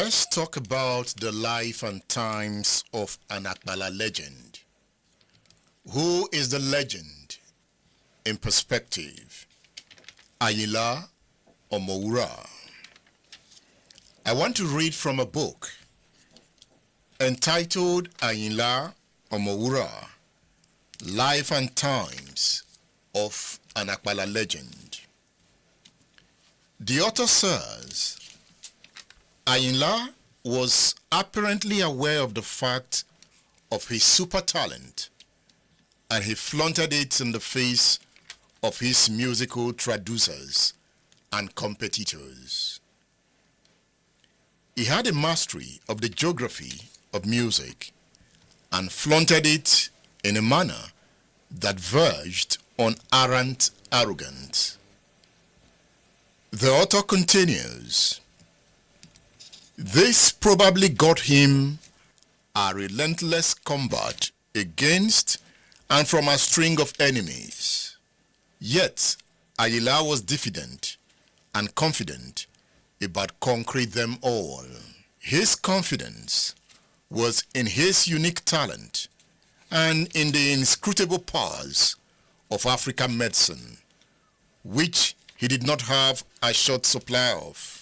Let's talk about the life and times of an Apala legend. Who is the legend in perspective? Ayinla Omowura. I want to read from a book entitled Ayinla Omowura, Life and Times of an Apala Legend. The author says, Ayinla was apparently aware of the fact of his super talent, and he flaunted it in the face of his musical traducers and competitors. He had a mastery of the geography of music and flaunted it in a manner that verged on arrant arrogance. The author continues, this probably got him a relentless combat against and from a string of enemies. Yet, Ayinla was diffident and confident about conquering them all. His confidence was in his unique talent and in the inscrutable powers of African medicine, which he did not have a short supply of.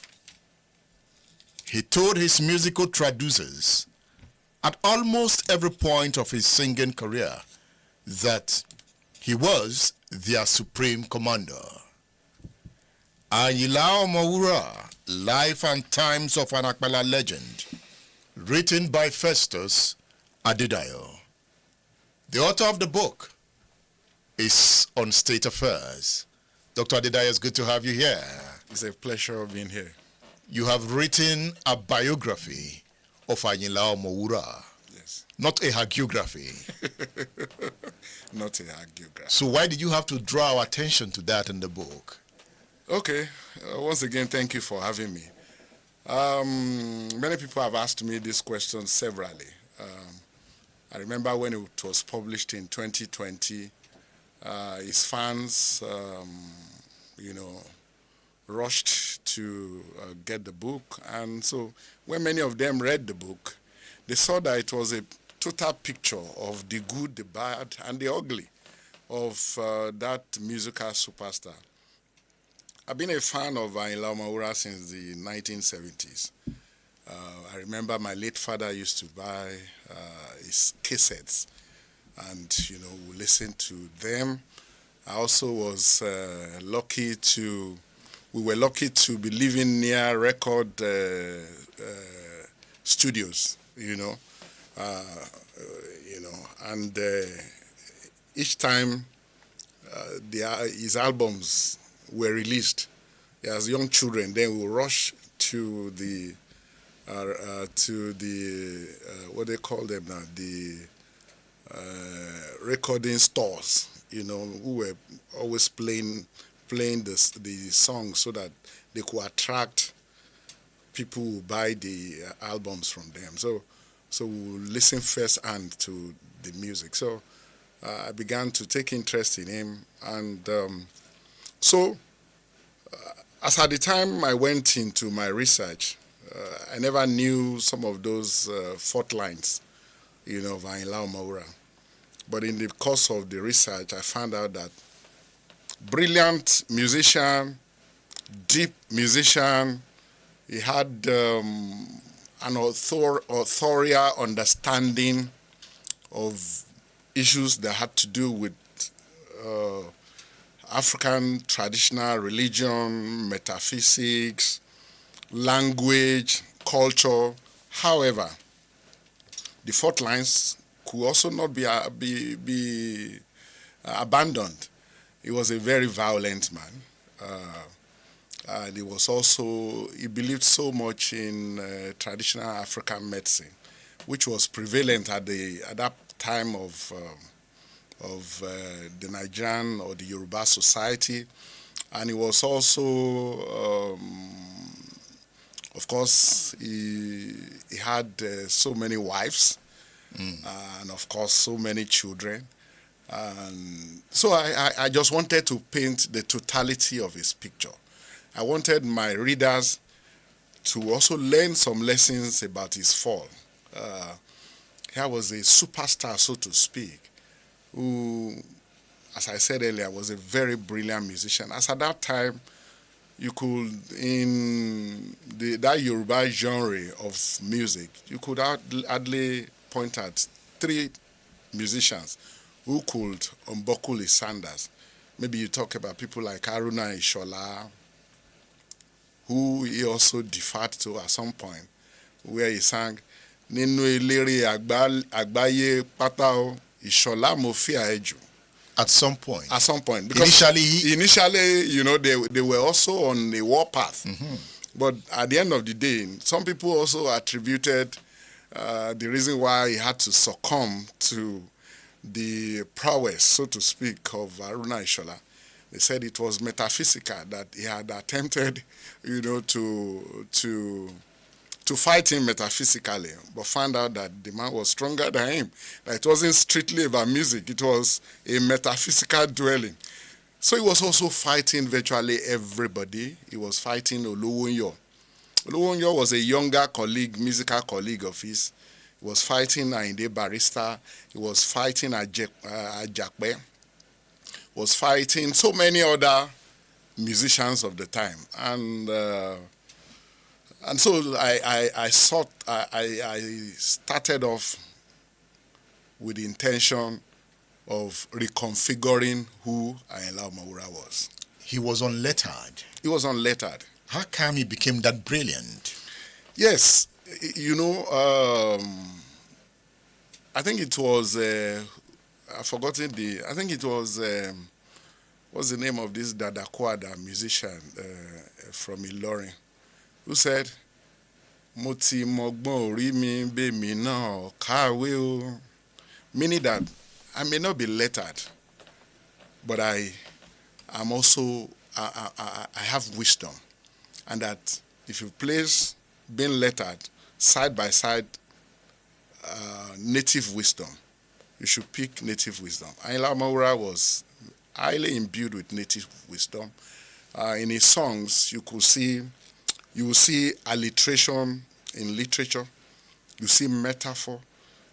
He told his musical traducers at almost every point of his singing career that he was their supreme commander. Ayinla Omowura, Life and Times of an Apala Legend, written by Festus Adedayo. The author of the book is on State Affairs. Dr. Adedayo, it's good to have you here. It's a pleasure being here. You have written a biography of Ayinla Omowura. Yes. Not a hagiography. Not a hagiography. So why did you have to draw our attention to that in the book? Okay. Once again, thank you for having me. Many people have asked me this question severally. I remember when it was published in 2020, his fans, rushed to get the book. And so when many of them read the book, they saw that it was a total picture of the good, the bad, and the ugly of that musical superstar. I've been a fan of Ayinla Omowura since the 1970s. I remember my late father used to buy his cassettes, and we listened to them. I also was we were lucky to be living near record studios, and each time his albums were released, as young children, then we would rush to the what they call them now, the recording stores, who were always playing the songs so that they could attract people who buy the albums from them. So we would listen firsthand to the music. So I began to take interest in him, and as at the time I went into my research, I never knew some of those fault lines, of Ayinla Omowura. But in the course of the research, I found out that brilliant musician, deep musician, he had an authorial understanding of issues that had to do with African traditional religion, metaphysics, language, culture. However, the fault lines could also not be abandoned. He was a very violent man. And he believed so much in traditional African medicine, which was prevalent at that time of the Nigerian or the Yoruba society. And he was also, of course, he had so many wives, and of course so many children. And so I just wanted to paint the totality of his picture. I wanted my readers to also learn some lessons about his fall. He was a superstar, so to speak, who, as I said earlier, was a very brilliant musician. As at that time, you could, in that Yoruba genre of music, you could hardly point at 3 musicians who could unbuckle his sandals. Maybe you talk about people like Haruna Ishola, who he also deferred to at some point, where he sang, Nínú eléré àgbáyé pátá o, Ìṣọ̀lá mo fìyà ẹ́ jù. At some point. At some point. Because initially, you know, they were also on a war path. Mm-hmm. But at the end of the day, some people also attributed the reason why he had to succumb to the prowess, so to speak, of Haruna Ishola. They said it was metaphysical, that he had attempted, you know, to fight him metaphysically, but found out that the man was stronger than him. That it wasn't strictly about music, it was a metaphysical dueling. So he was also fighting virtually everybody. He was fighting Olowonyo. Olowonyo was a younger colleague, musical colleague of his. He was fighting Ayinde Barrister. He was fighting Ajakpe. Was fighting so many other musicians of the time. And so I started off with the intention of reconfiguring who Ayinla Omowura was. He was unlettered. He was unlettered. How come he became that brilliant? Yes, you know, I think it was, I've forgotten I think it was, what's the name of this Dada Kwada musician from Ilorin, who said, Mo ti mọgbọ́n orí mi bèmi náà kàwé o. Meaning that I may not be lettered, but I am also, I have wisdom. And that if you place being lettered side by side native wisdom, you should pick native wisdom. Ayinla Omowura was highly imbued with native wisdom. In his songs, you will see alliteration in literature, you see metaphor,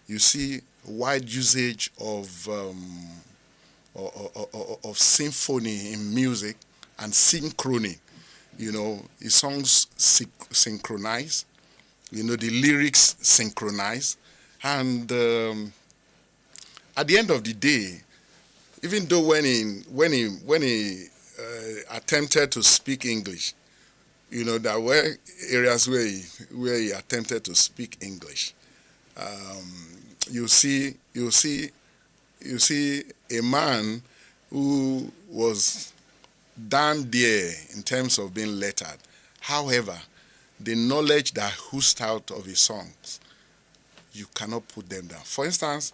you see wide usage of symphony in music and synchrony. You know, his songs synchronize, you know, the lyrics synchronize, and at the end of the day, even though when he attempted to speak English, you know, there were areas where he attempted to speak English. You see a man who was down there in terms of being lettered. However, the knowledge that oozed out of his songs, you cannot put them down. For instance,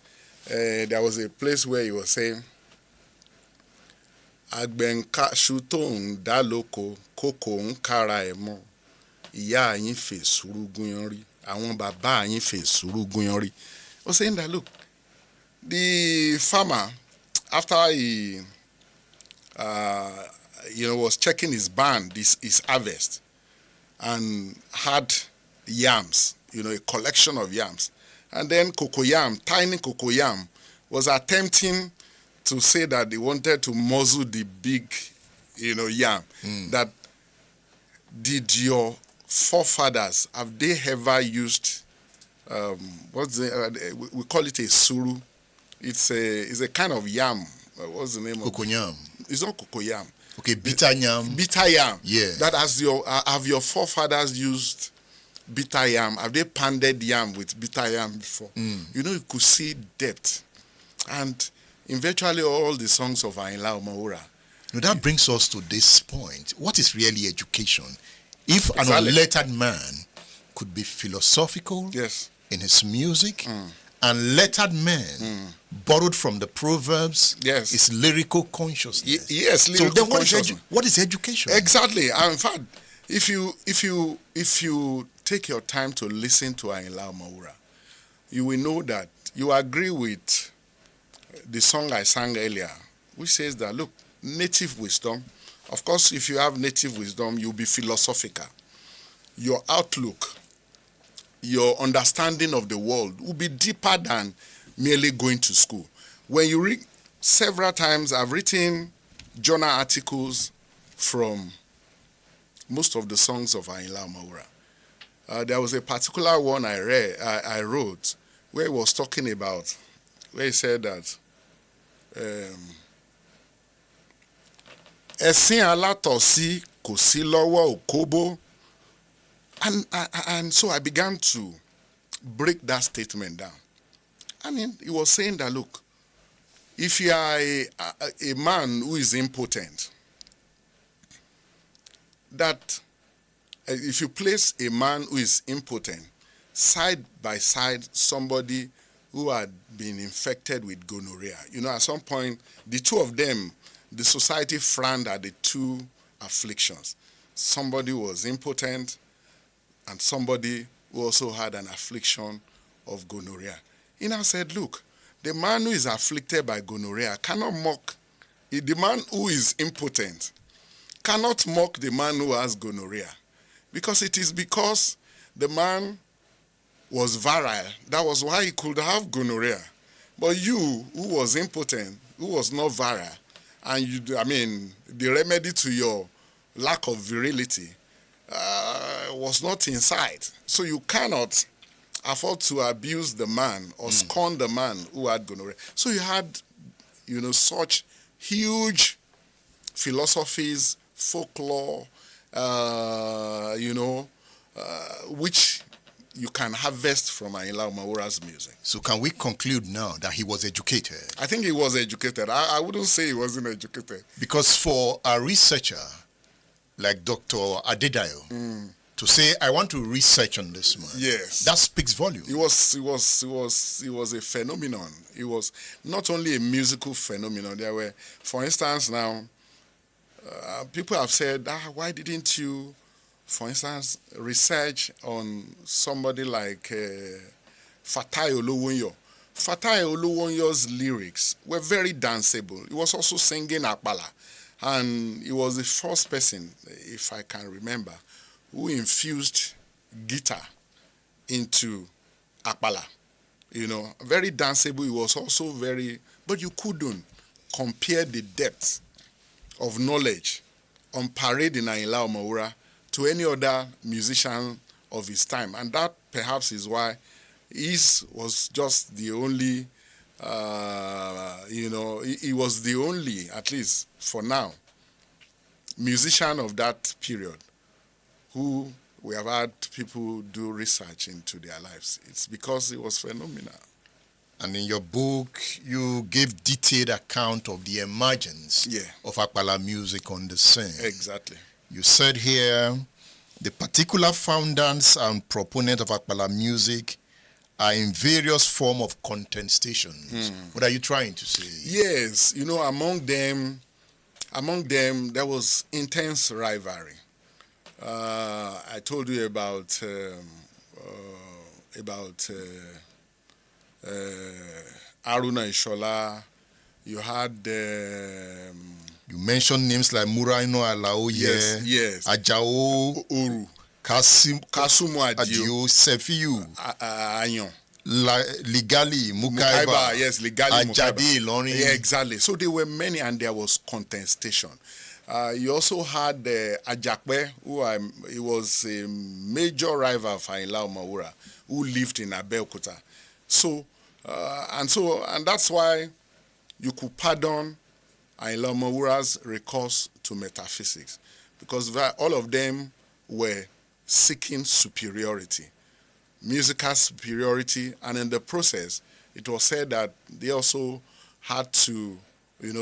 there was a place where he was saying, Agbenka shuton daloko koko nkara emo iya yin fe suru gunyanri awon baba yin fe suru gunyanri. Was saying that, look, the farmer, after he was checking his barn, his harvest, and had yams, you know, a collection of yams, and then cocoyam, tiny cocoyam, was attempting to say that they wanted to muzzle the big, you know, yam. That did your forefathers, have they ever used, we call it a suru. It's a kind of yam. What's the name of it? Cocoyam. It's not cocoyam. Okay, bitter yam. Bitter yam. Yeah. That have your forefathers used bitter yam? Have they pounded yam with bitter yam before? You know, you could see depth. And in virtually all the songs of Ayinla Omowura. Now that brings us to this point. What is really education? If an Exactly. unlettered man could be philosophical Yes. in his music, and lettered men borrowed from the proverbs, Yes. is lyrical consciousness. Yes, So lyrical then consciousness. what is education? Exactly. And in fact, if you take your time to listen to Ayinla Omowura, you will know that you agree with the song I sang earlier, which says that, look, native wisdom, of course, if you have native wisdom, you'll be philosophical. your outlook, your understanding of the world will be deeper than merely going to school. When you read, several times I've written journal articles from most of the songs of Ayinla Omowura. There was a particular one I wrote where he was talking about, where he said that ẹ̀sìn alátọ̀sí kò sí lọ́wọ́ òkóbó. And so I began to break that statement down. I mean, he was saying that, look, if you are a man who is impotent, that if you place a man who is impotent side by side somebody who had been infected with gonorrhea, at some point, the two of them, the society frowned at the two afflictions. Somebody was impotent and somebody who also had an affliction of gonorrhea. He now said, look, the man who is afflicted by gonorrhea cannot mock, the man who is impotent cannot mock the man who has gonorrhea, because it is because the man was virile. That was why he could have gonorrhea. But you, who was impotent, who was not virile, and the remedy to your lack of virility was not inside. So you cannot afford to abuse the man or scorn the man who had gonorrhea. So you had, such huge philosophies, folklore, which you can harvest from Ayinla Omowura's music. So can we conclude now that he was educated? I think he was educated. I wouldn't say he wasn't educated. Because for a researcher like Dr. Adedayo to say, I want to research on this man, yes, that speaks volume. He was a phenomenon. He was not only a musical phenomenon. There were, for instance, now people have said, why didn't you, for instance, research on somebody like Fatai Olowonyo? Fatai Olowonyo's lyrics were very danceable. He was also singing Apala. And he was the first person, if I can remember, who infused guitar into Apala. Very danceable. He was also but you couldn't compare the depth of knowledge on parade in Ayinla Omowura to any other musician of his time. And that perhaps is why his was just the only, he was the only, at least for now, musician of that period who we have had people do research into their lives. It's because he was phenomenal. And in your book, you gave detailed account of the emergence of Apala music on the scene. Exactly. You said here, the particular founders and proponents of Apala music are in various forms of contestations. What are you trying to say? Yes, among them, there was intense rivalry. I told you about Aruna Ishola. You had you mentioned names like Muraino Alaoye, yes, Ajao Oru, Kasumu Adio, Sefiu, Anyon, Ligali Mukaiba, yes, Ligali Ajadi Ilorin. Yeah, exactly. So there were many, and there was contestation. You also had Ajakpe, he was a major rival of Ayinla Omowura, who lived in Abeokuta. And that's why you could pardon Ayinla Omowura's recourse to metaphysics, because all of them were seeking superiority, musical superiority, and in the process, it was said that they also had to,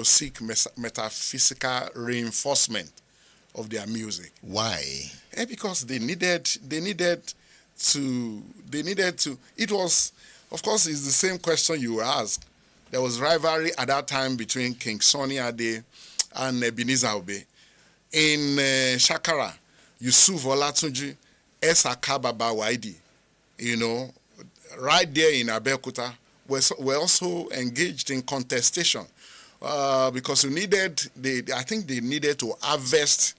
seek metaphysical reinforcement of their music. Why? Because they needed to. It was, of course, it's the same question you asked. There was rivalry at that time between King Sunny Ade and Ebenezer Obey. In Shakara, Yusuf Olatunji, Esaka Baba Waidi, right there in Abeokuta, were also engaged in contestation because I think they needed to harvest,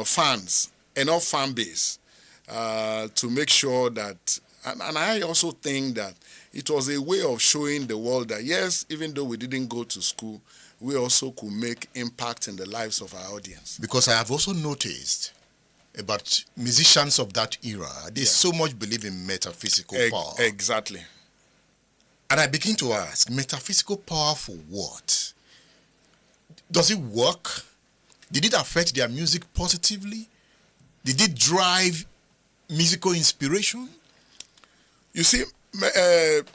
fans enough fan base to make sure that, and I also think that it was a way of showing the world that yes, even though we didn't go to school, we also could make impact in the lives of our audience. Because I have also noticed about musicians of that era, they so much believe in metaphysical power. Exactly. And I begin to ask, metaphysical power for what? Does it work? Did it affect their music positively? Did it drive musical inspiration? You see,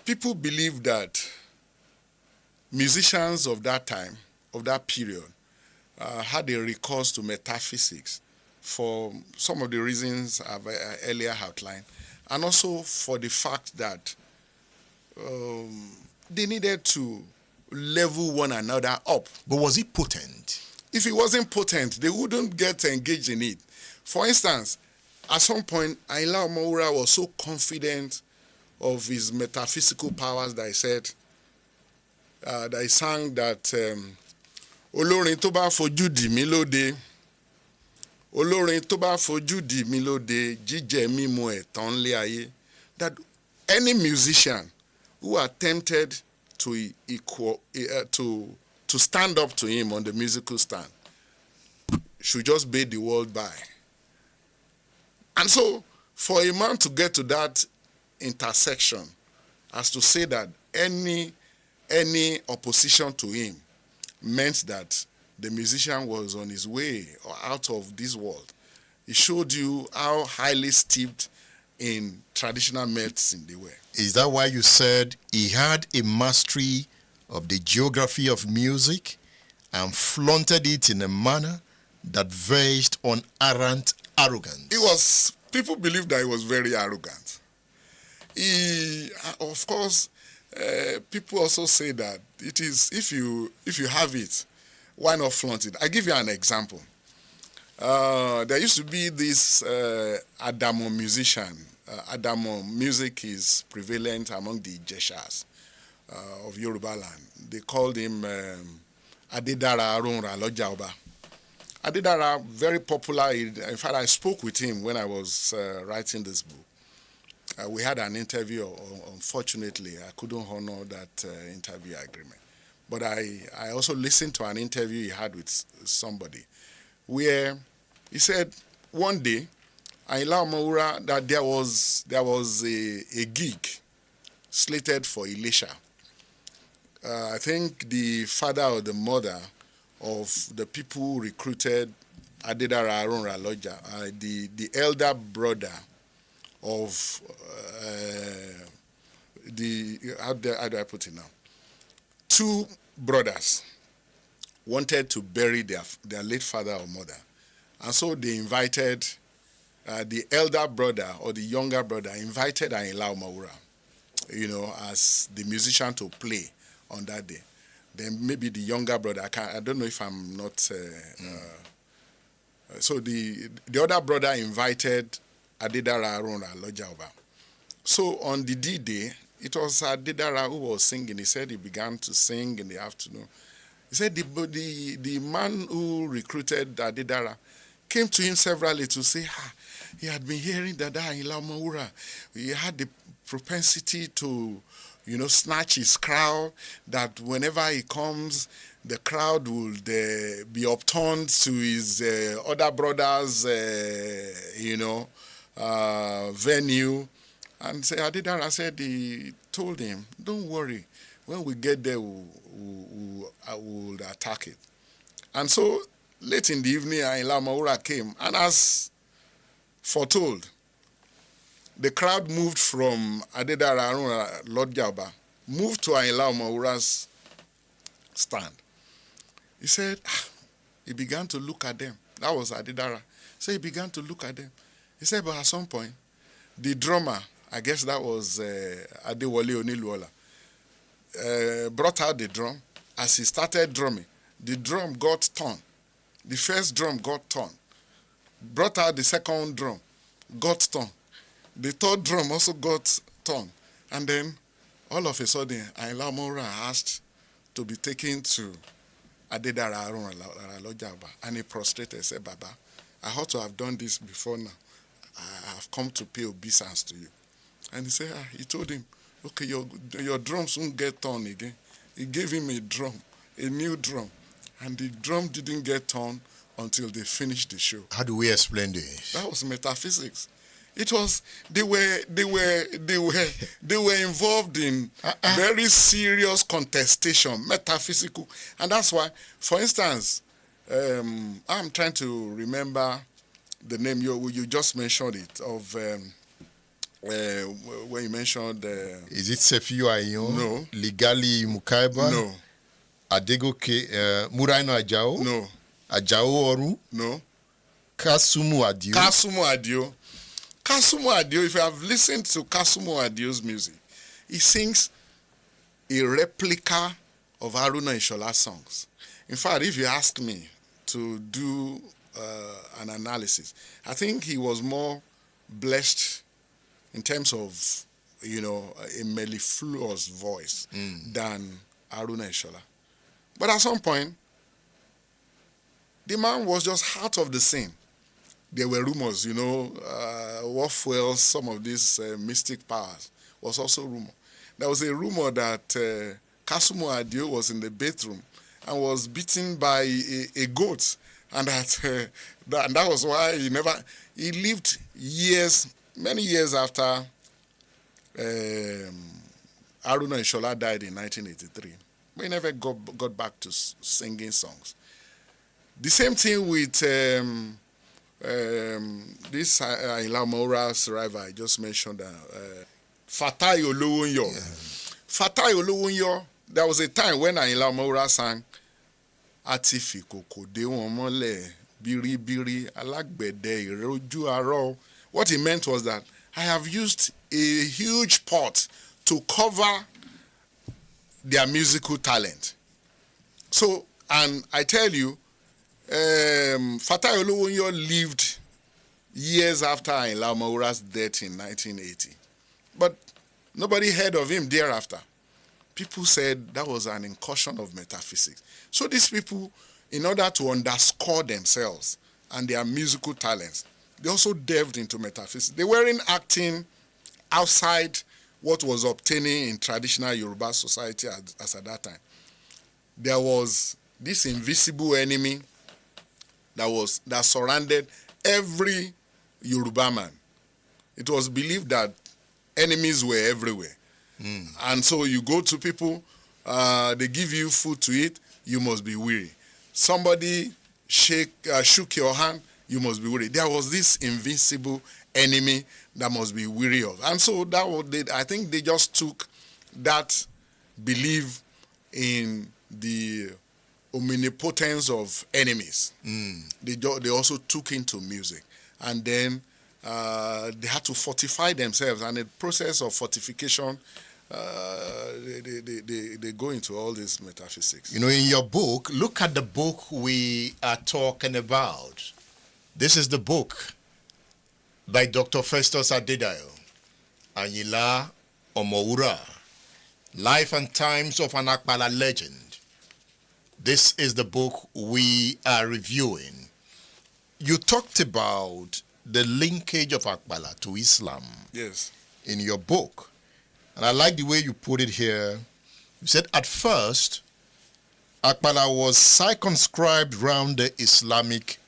people believe that musicians of that time, of that period, had a recourse to metaphysics for some of the reasons I've earlier outlined, and also for the fact that they needed to level one another up. But was it potent? If it wasn't potent, they wouldn't get engaged in it. For instance, at some point, Ayinla Omowura was so confident of his metaphysical powers that he said, that he sang that Olórin tó bá fojú dì mí lóde, Olórin tó bá fojú dì mí lóde, jíjẹ mímu ẹ̀tàn lé ayé. That any musician who attempted to stand up to him on the musical stand should just bid the world by. And so, for a man to get to that intersection, as to say that any opposition to him meant that the musician was on his way or out of this world, it showed you how highly steeped in traditional medicine they were. Is that why you said he had a mastery of the geography of music and flaunted it in a manner that verged on arrant arrogance? People believe that he was very arrogant. Of course, people also say that it is, if you have it, why not flaunt it? I give you an example. There used to be this Adamo musician. Adamo music is prevalent among the Jeshas of Yoruba land. They called him Adedara Arunra Loja Oba. Adedara, very popular. In fact, I spoke with him when I was writing this book. We had an interview. Unfortunately, I couldn't honor that interview agreement. But I also listened to an interview he had with somebody where he said one day, Ayinla Omowura, that there was a gig slated for Elisha. I think the father or the mother of the people who recruited Adedara Arunra Loja, the elder brother of how do I put it now? Two brothers wanted to bury their late father or mother. And so they invited the elder brother or the younger brother invited Ayinla Omowura, as the musician to play on that day. Then maybe the younger brother, I don't know if I'm not... So the other brother invited Adedara Arunra Loja Oba. So on the D-Day, it was Adedara who was singing. He said he began to sing in the afternoon. He said the man who recruited Adedara came to him severally to say, he had been hearing that Ayinla Omowura, he had the propensity to, snatch his crowd, that whenever he comes, the crowd would be upturned to his other brothers, venue. And Adedara said he told him, don't worry, when we get there, we'll attack it. And so, late in the evening, Ayinla Omowura came, and as foretold, the crowd moved from Adedara Arunra Loja Oba, moved to Ayinla Omowura's stand. He said, he began to look at them. That was Adedara. So he began to look at them. He said, but at some point, the drummer, I guess that was Adewale Oniluola, brought out the drum. As he started drumming, the drum got torn. The first drum got torn. Brought out the second drum, got torn. The third drum also got torn. And then, all of a sudden, Ayinla Omowura asked to be taken to Adedara Arunra Loja Oba, and he prostrated and said, Baba, I ought to have done this before now. I have come to pay obeisance to you. And he said, he told him, okay, your drums won't get turned again. He gave him a drum, a new drum. And the drum didn't get turned until they finished the show. How do we explain this? That was metaphysics. It was they were involved in very serious contestation, metaphysical, and that's why, for instance, I'm trying to remember the name you just mentioned it of when you mentioned. Is it Sefiu Ayon? No. Ligali Mukaiba? No. Adegoke Muraino Ajao? No. Ajao Oru? No. Kasumu Adio? Kasumu Adio. Kasumu Adio, if you have listened to Kasumu Adio's music, he sings a replica of Haruna Ishola's songs. In fact, if you ask me to do an analysis, I think he was more blessed in terms of, a mellifluous voice than Haruna Ishola. But at some point, the man was just out of the scene. There were rumors, what fuels some of these mystic powers was also rumor. There was a rumor that Kasumu Adio was in the bathroom and was beaten by a goat, and that was why he lived many years after Haruna Ishola died in 1983. But he never got back to singing songs. The same thing with this Ayinla Omowura survivor I just mentioned, Fatai Olowonyo. Yeah. Fatai Olowonyo, there was a time when Ayinla Omowura sang Ati Koko de won mole biri biri alagbede iroju aro. What he meant was that I have used a huge pot to cover their musical talent. So, and I tell you, Fatai Olowonyo lived years after Ayinla Omowura's death in 1980. But nobody heard of him thereafter. People said that was an incursion of metaphysics. So these people, in order to underscore themselves and their musical talents, they also delved into metaphysics. They weren't acting outside what was obtaining in traditional Yoruba society as at that time. There was this invisible enemy that surrounded every Yoruba man. It was believed that enemies were everywhere. And so you go to people, they give you food to eat, you must be weary. Somebody shook your hand, you must be weary. There was this invisible enemy that must be weary of. And so I think they just took that belief in the omnipotence of enemies. They also took into music. And then they had to fortify themselves. And the process of fortification, they go into all this metaphysics. In your book, look at the book we are talking about. This is the book by Dr. Festus Adedayo, Ayinla Omowura, Life and Times of an Apala Legend. This is the book we are reviewing. You talked about the linkage of Apala to Islam. Yes. In your book. And I like the way you put it here. You said at first, Apala was circumscribed around the Islamic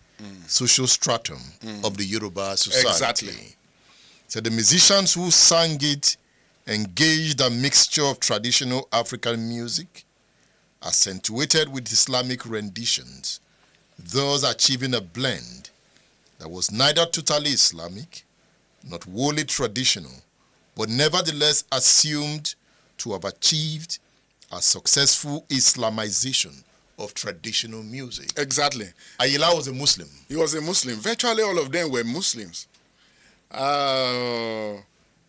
social stratum of the Yoruba society. Exactly. So the musicians who sang it engaged a mixture of traditional African music, accentuated with Islamic renditions, thus achieving a blend that was neither totally Islamic, not wholly traditional, but nevertheless assumed to have achieved a successful Islamization of traditional music. Exactly. Ayinla was a Muslim. He was a Muslim. Virtually all of them were Muslims. Haruna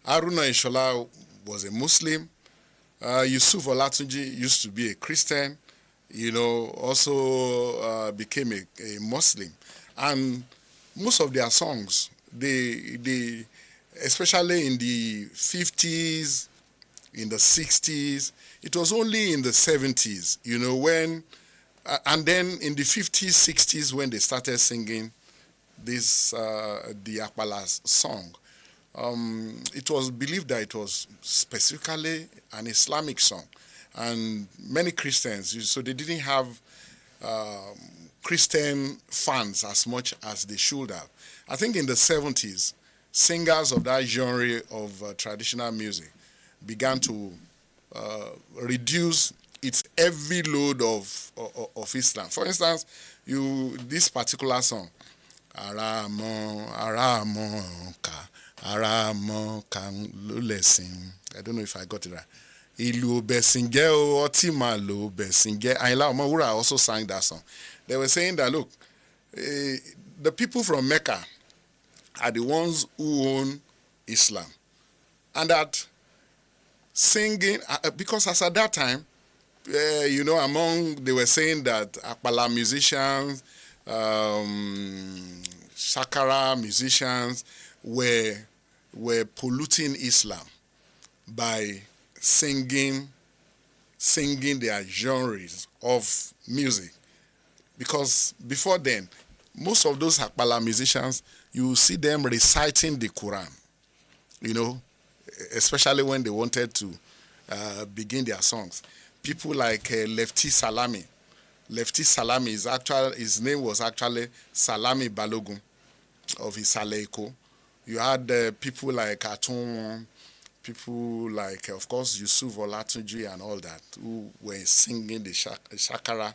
Ishola was a Muslim. Yusuf Olatunji used to be a Christian, also became a Muslim. And most of their songs, they especially in the 50s, in the 60s, it was only in the 70s, when, and then in the 50s, 60s, when they started singing the Apala song. It was believed that it was specifically an Islamic song, and many Christians, so they didn't have Christian fans as much as they should have. I think in the 70s, singers of that genre of traditional music began to reduce its heavy load of Islam. For instance, this particular song, Aramo, Lulesin. I don't know if I got it right. Ilu Besinge o Otima lo Besinge. Ayinla Omowura also sang that song. They were saying that, look, the people from Mecca are the ones who own Islam. And that singing, because as at that time, they were saying that Apala musicians, Shakara musicians were polluting Islam by singing their genres of music. Because before then, most of those Apala musicians, you see them reciting the Quran, especially when they wanted to begin their songs. People like Lefty Salami. Lefty Salami, his name was actually Salami Balogun of Isaleiko. You had people like Atun, people like, of course, Yusuf Olatunji and all that, who were singing the Shakara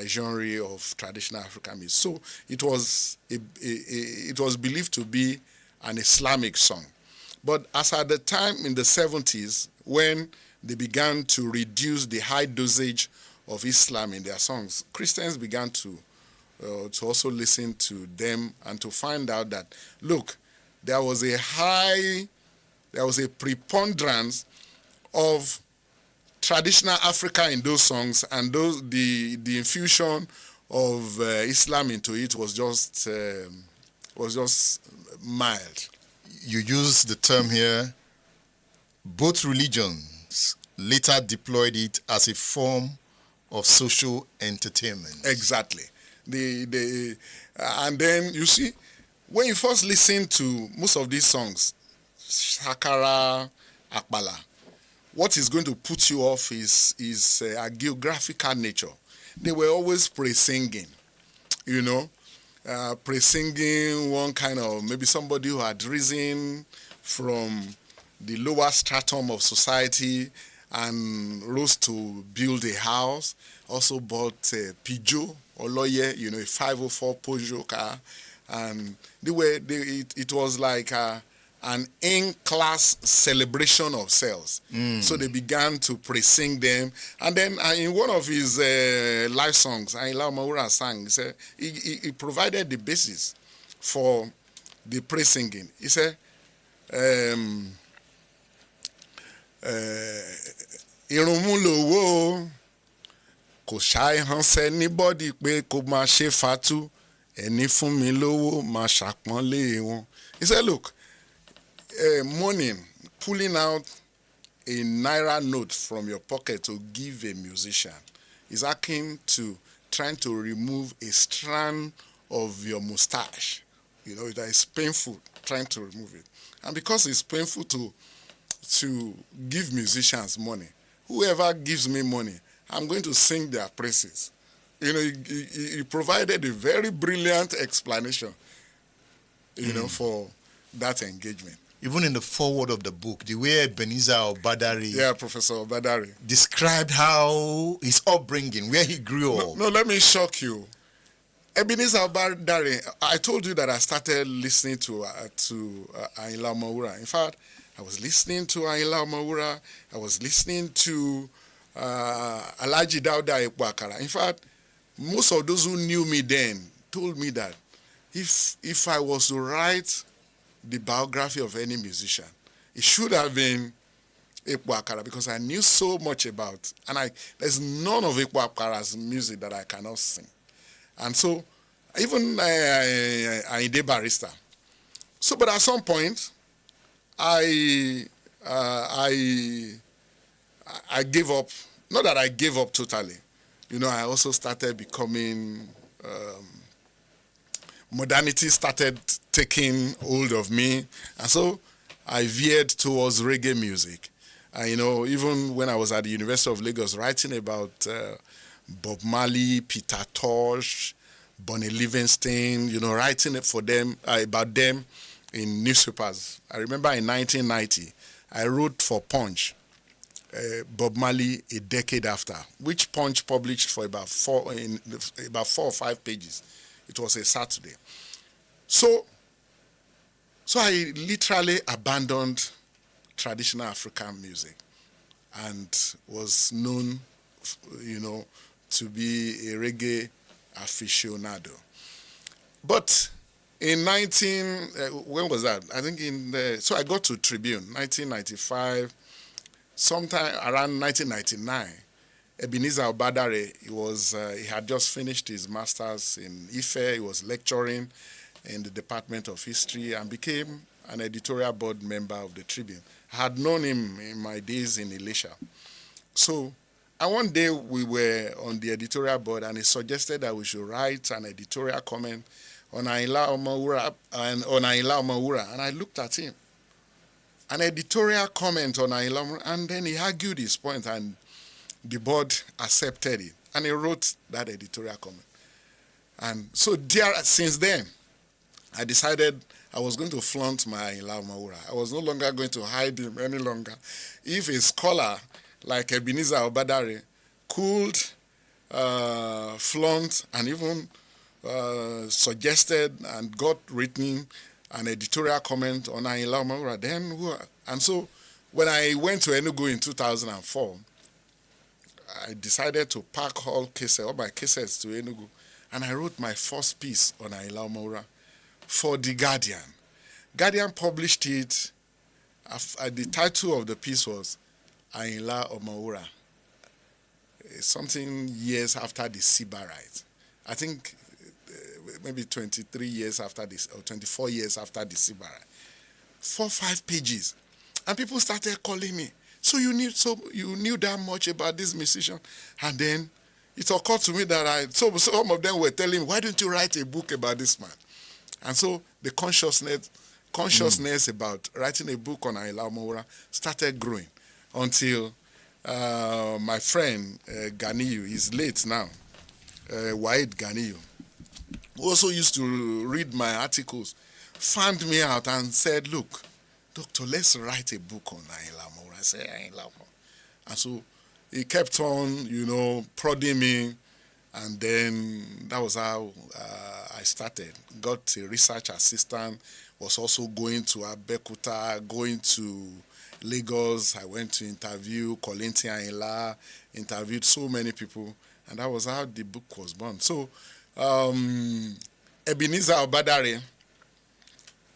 genre of traditional African music. So it was believed to be an Islamic song. But as at the time in the 70s, when they began to reduce the high dosage of Islam in their songs, Christians began to also listen to them and to find out that, look, there was a preponderance of traditional Africa in those songs, and the infusion of Islam into it was just mild. You use the term here, both religions later deployed it as a form of social entertainment. Exactly. And then you see, when you first listen to most of these songs, Shakara, Apala, what is going to put you off is a geographical nature. They were always praise-singing, praise-singing one kind of, maybe somebody who had risen from the lower stratum of society and rose to build a house, also bought a Peugeot or Loye, a 504 Peugeot car, and it was like an in-class celebration of sales. So they began to praise-sing them. And then in one of his live songs, Ayinla Omowura sang, he said, he provided the basis for the praise-singing. He said, Irunmu lowo kò ṣàì hànṣẹ́ anybody pé kò máa ṣe fatu ẹni fún mi lówó máa ṣàpọ́nlé wọn. He said, look, pulling out a naira note from your pocket to give a musician is akin to trying to remove a strand of your mustache. It is painful trying to remove it. And because it's painful to give musicians money, whoever gives me money, I'm going to sing their praises. He provided a very brilliant explanation, for that engagement. Even in the foreword of the book, the way Ebenezer Obadari, Professor Obadari, described how his upbringing, where he grew up. No, let me shock you. Ebenezer Obadari, I told you that I started listening to Ayinla Omowura. In fact, I was listening to Ayinla Omowura. I was listening to Alhaji Dauda Ekpo. In fact, most of those who knew me then told me that if I was to write the biography of any musician, it should have been Ekpo, because I knew so much about, and there's none of Ekpo's music that I cannot sing. And so, even Ayinde Barrister. So, but at some point, I gave up. Not that I gave up totally. I also started becoming modernity started taking hold of me. And so I veered towards reggae music. And, even when I was at the University of Lagos writing about Bob Marley, Peter Tosh, Bonnie Livingston, writing it for them, about them in newspapers. I remember in 1990, I wrote for Punch, Bob Marley a decade after, which Punch published for about 4 or 5 pages. It was a Saturday. So I literally abandoned traditional African music and was known, to be a reggae aficionado. But in when was that? I think so I got to Tribune, 1995, sometime around 1999. Ebenezer Obadare, he had just finished his master's in Ife. He was lecturing in the Department of History and became an editorial board member of the Tribune. I had known him in my days in Elisha. And one day we were on the editorial board and he suggested that we should write an editorial comment on Ayinla Omowura. And I looked at him. An editorial comment on Ayinla Omowura, and then he argued his point and the board accepted it. And he wrote that editorial comment. And so since then, I decided I was going to flaunt my Ayinla Omowura. I was no longer going to hide him any longer. If a scholar like Ebenezer Obadare could flaunt and even suggested and got written an editorial comment on Ayinla Omowura, then who? And so when I went to Enugu in 2004, I decided to pack all my cases to Enugu, and I wrote my first piece on Ayinla Omowura for The Guardian. Guardian published it. The title of the piece was Ayinla Omowura, something years after the Siba riot. I think maybe 23 years after this, or 24 years after the Siba riot. 4, 5 pages. And people started calling me. So you knew that much about this musician? And then it occurred to me that some of them were telling me, why don't you write a book about this man? And so the consciousness about writing a book on Ayinla Omowura started growing until my friend Ganiyu, he's late now, Waid Ganiyu, who also used to read my articles, found me out and said, look, doctor, let's write a book on Ayinla Omowura. I said, Ayinla Omowura. And so he kept on, prodding me. And then that was how I started. Got a research assistant, was also going to Abeokuta, going to Lagos. I went to interview Kollington Ayinla, interviewed so many people, and that was how the book was born. So Ebenezer Obadare,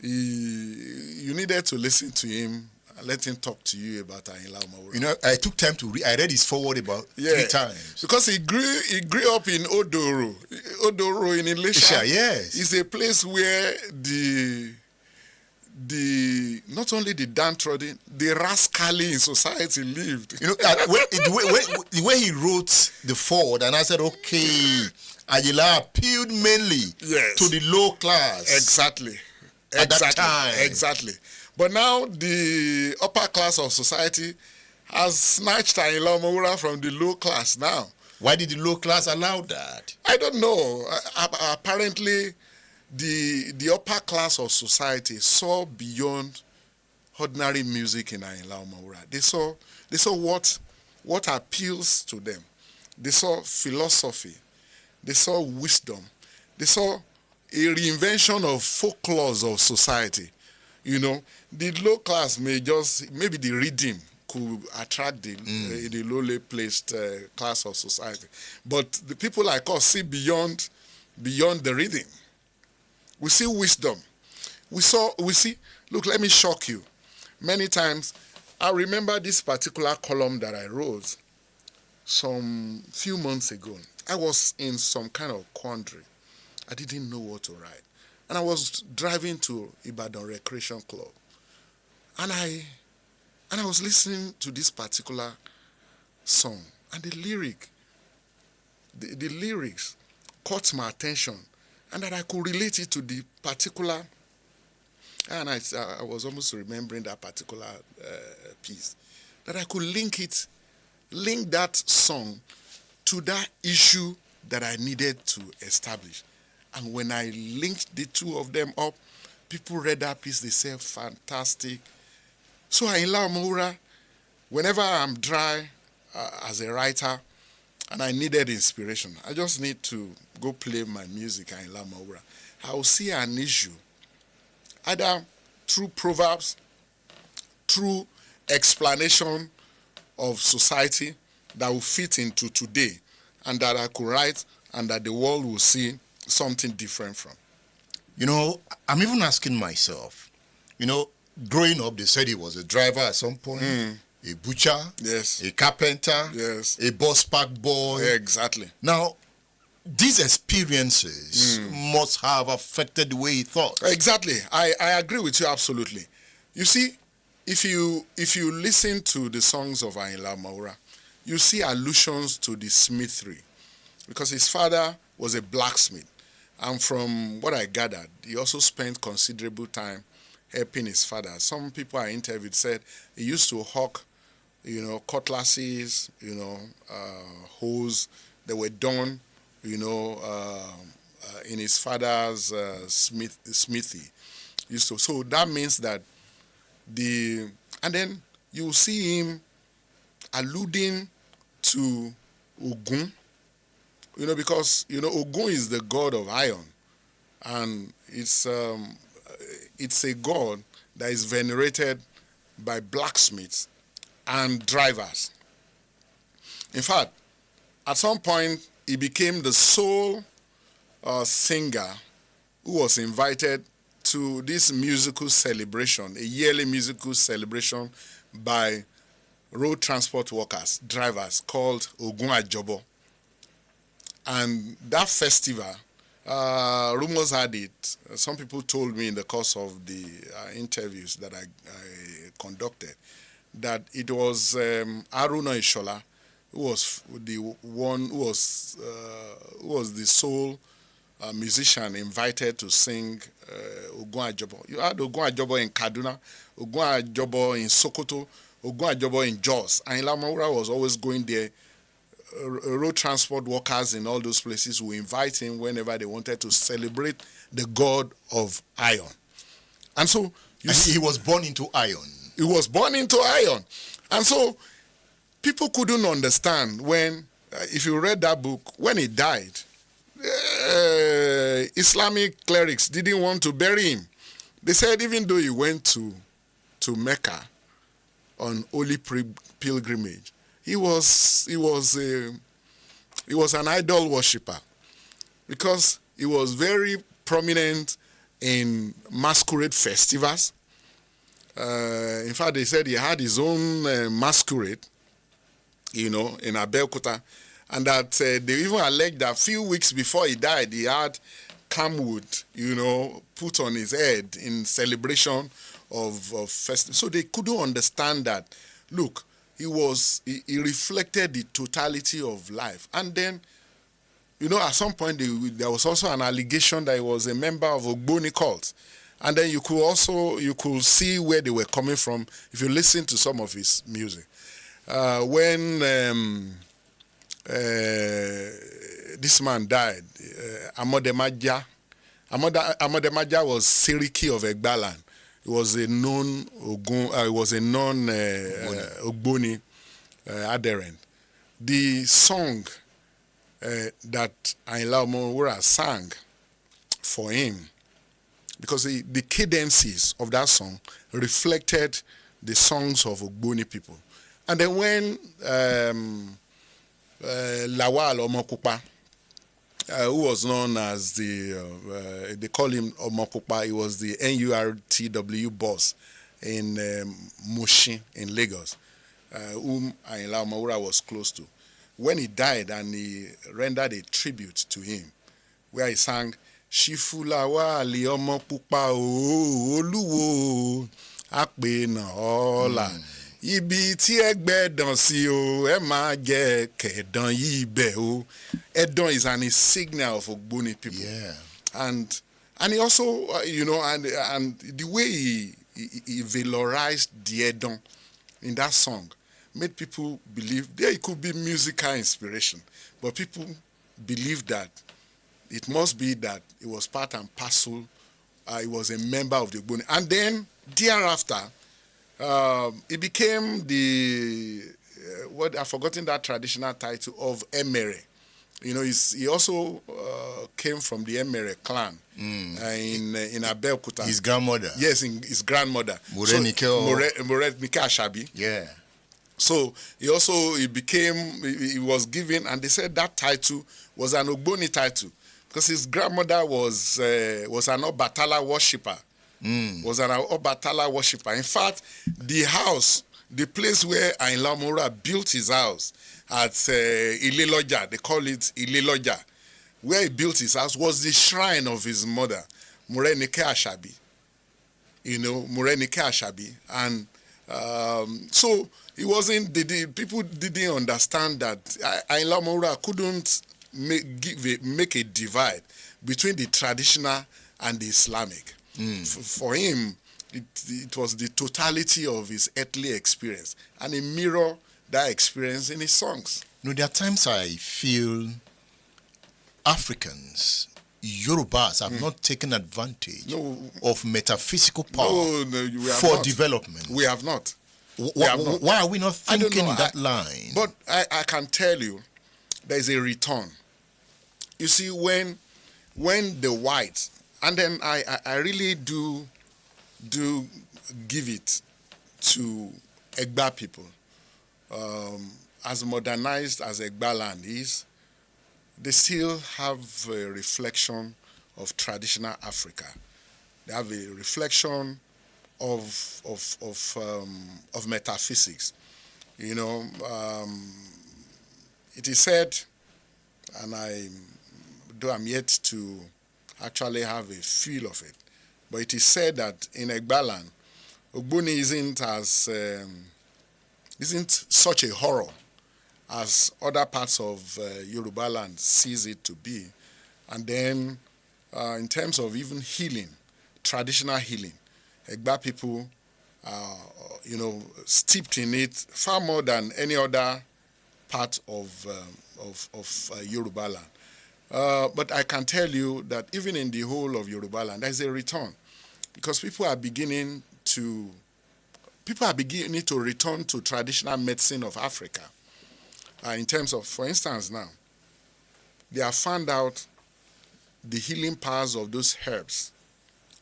you needed to listen to him and let him talk to you about Ayinla Omowura. I took time to read. I read his foreword about 3 times. Because he grew up in Odoro. Odoro in Elisha. Yes. It's a place where not only the downtrodden, the rascally in society lived. The way he wrote the foreword, and I said, okay, Ayinla appealed mainly to the low class. Exactly. At that time. Exactly. But now the upper class of society has snatched Ayinla Omowura from the low class now. Why did the low class allow that? I don't know. Apparently, the upper class of society saw beyond ordinary music in Ayinla Omowura. They saw what appeals to them. They saw philosophy. They saw wisdom. They saw a reinvention of folklores of society. The low class maybe the rhythm could attract the lowly placed class of society. But the people like us see beyond the rhythm. We see wisdom. We see, look, let me shock you. Many times, I remember this particular column that I wrote some few months ago. I was in some kind of quandary. I didn't know what to write. And I was driving to Ibadan Recreation Club. And I was listening to this particular song. And the lyrics caught my attention. and that I could relate it to the particular, and I was almost remembering that particular piece, that I could link that song to that issue that I needed to establish. And when I linked the two of them up, people read that piece, they said, fantastic. So Ayinla Omowura, whenever I'm dry as a writer and I needed inspiration, I just need to go play my music, Ayinla Omowura. I will see an issue, either through proverbs, through explanation of society that will fit into today, and that I could write and that the world will see something different from. You know, I'm even asking myself, you know, growing up, they said he was a driver at some point, a butcher, yes, a carpenter, yes, a bus park boy. Exactly. Now, these experiences must have affected the way he thought. Exactly. I agree with you absolutely. You see, if you listen to the songs of Ayinla Omowura, you see allusions to the smithery, because his father was a blacksmith, and from what I gathered, he also spent considerable time helping his father. Some people I interviewed said he used to hawk, cutlasses, hoes that were done, in his father's smithy. So that means that and then you see him alluding to Ogun, because Ogun is the god of iron, and it's a god that is venerated by blacksmiths and drivers. In fact, at some point, he became the sole singer who was invited to this musical celebration, a yearly musical celebration by road transport workers, drivers, called Ogun Ajobo. And that festival, rumors had it, some people told me in the course of the interviews that I conducted, that it was Haruna Ishola who was the one who was the sole musician invited to sing Ogun Ajobo. You had Ogun Ajobo in Kaduna, Ogun Ajobo in Sokoto, Ogun Ajobo in Jos. Ayinla Omowura was always going there. Road transport workers in all those places would invite him whenever they wanted to celebrate the god of iron. And so he was born into iron. He was born into iron. And so people couldn't understand when, if you read that book, when he died, Islamic clerics didn't want to bury him. They said even though he went to Mecca on holy pilgrimage, he was an idol worshipper, because he was very prominent in masquerade festivals. In fact, they said he had his own masquerade, in Abeokuta, and that they even alleged that a few weeks before he died, he had camwood, put on his head in celebration of festival. So they couldn't understand that. Look, he reflected the totality of life. And then, at some point there was also an allegation that he was a member of Ogboni cult. And then you could see where they were coming from if you listen to some of his music. When this man died, Amodemaja was Seriki of Egbaland. He was a known Ogboni adherent. The song that Ayinla Omowura sang for him, because the cadences of that song reflected the songs of Ogboni people. And then when Lawal Omokupa, who was known as they call him Omokupa, he was the NURTW boss in Mushin in Lagos, whom Ayinla Omowura was close to. When he died, and he rendered a tribute to him, where he sang, Shifulawa li Omokupa Oluwo Akpe na Ola. Ibi tí ẹgbẹ́ dàn sí o, ẹ máa jẹ kẹ̀dán yìí bẹ̀ o. Ẹ̀dán is an insignia of Ogboni people. Yeah. And he also, and the way he valorized the Edon in that song made people believe there it could be musical inspiration, but people believed that it must be that it was part and parcel. He was a member of the Ogboni, and then thereafter, it became the what I've forgotten that traditional title of Emere. You know, he also came from the Emere clan in Abeokuta. His grandmother. Yes, his grandmother. Morenike Ashabi. Yeah. So he was given, and they said that title was an Ogboni title because his grandmother was an Obatala worshipper. Was an Obatala worshipper. In fact, the place where Ayinla Omowura built his house at Ileloja, they call it Ileloja, where he built his house was the shrine of his mother, Morenike Ashabi. You know, Morenike Ashabi. And so it wasn't, people didn't understand that Ayinla Omowura couldn't make a divide between the traditional and the Islamic. For him, it was the totality of his earthly experience, and he mirrored that experience in his songs. You know, there are times I feel Africans, Yorubas, have not taken advantage of metaphysical power for development. We have not. Why are we not thinking in that line? But I can tell you, there is a return. You see, when the whites, and then I really do give it to Egba people. As modernized as Egba land is, they still have a reflection of traditional Africa. They have a reflection of metaphysics. You know, it is said, and I'm yet to actually have a feel of it, but it is said that in Egba land, Ogboni isn't such a horror as other parts of Yoruba land sees it to be. And then in terms of even healing, traditional healing, Egba people are, steeped in it far more than any other part of Yoruba land. But I can tell you that even in the whole of Yoruba land, there's a return, because people are beginning to return to traditional medicine of Africa. In terms of, for instance now, they have found out the healing powers of those herbs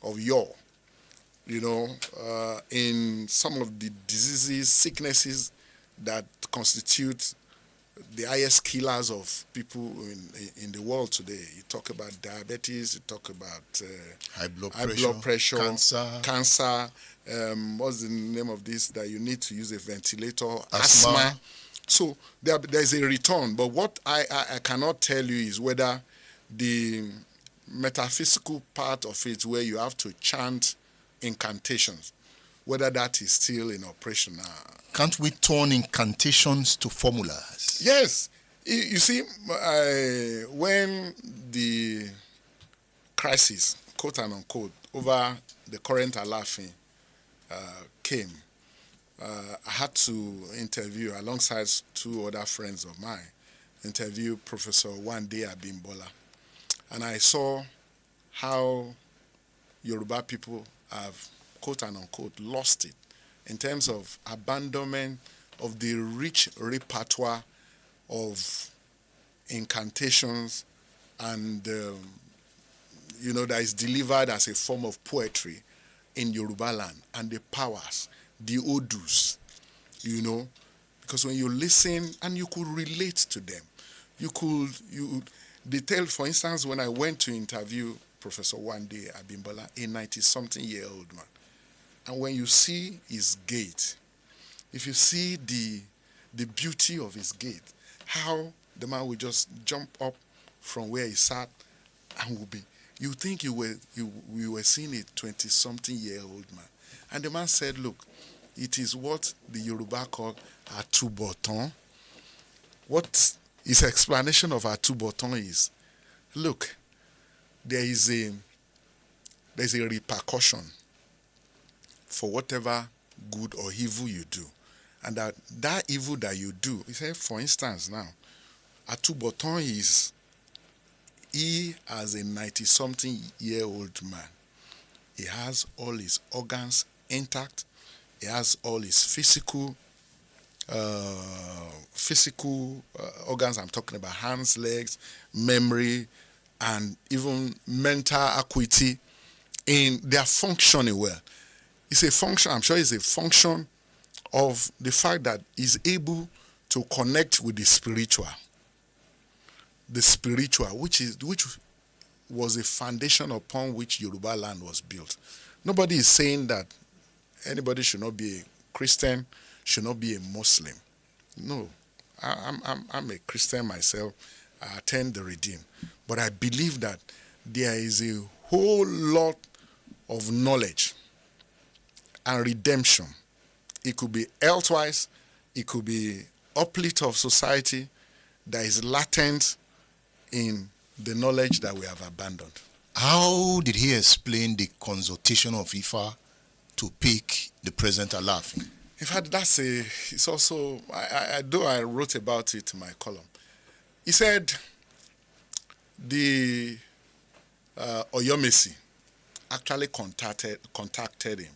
of yore, in some of the diseases, sicknesses that constitute the highest killers of people in the world today. You talk about diabetes, you talk about high blood pressure, cancer. What's the name of this that you need to use a ventilator? Asthma. So there's a return. But what I cannot tell you is whether the metaphysical part of it, where you have to chant incantations, whether that is still in operation now. Can't we turn incantations to formulas? Yes. You see, when the crisis, quote and unquote, over the current Alafin came, I had to interview, alongside two other friends of mine, interview Professor Wande Abimbola. And I saw how Yoruba people have, quote and unquote, lost it in terms of abandonment of the rich repertoire of incantations and, that is delivered as a form of poetry in Yoruba land, and the powers, the odus, because when you listen and you could relate to them, they tell, for instance, when I went to interview Professor Wande Abimbola, a 90-something-year-old man, and when you see his gait, if you see the beauty of his gait, how the man will just jump up from where he sat and will be, you think you were seeing a 20-something-year-old man. And the man said, look, it is what the Yoruba call atubotan. What his explanation of atubotan is, look, there's a repercussion for whatever good or evil you do. And that evil that you do, he said, for instance now, Atuboton is, he as a 90-something-year-old man, he has all his organs intact, he has all his physical organs, I'm talking about hands, legs, memory, and even mental acuity, they are functioning well. It's a function, I'm sure it's a function of the fact that he's able to connect with the spiritual, which was a foundation upon which Yoruba land was built. Nobody is saying that anybody should not be a Christian, should not be a Muslim. No, I'm a Christian myself. I attend the Redeemed. But I believe that there is a whole lot of knowledge and redemption. It could be health-wise, it could be uplift of society that is latent in the knowledge that we have abandoned. How did he explain the consultation of Ifa to pick the present Alaafin? In fact, it's also, I wrote about it in my column. He said the Oyomesi actually contacted him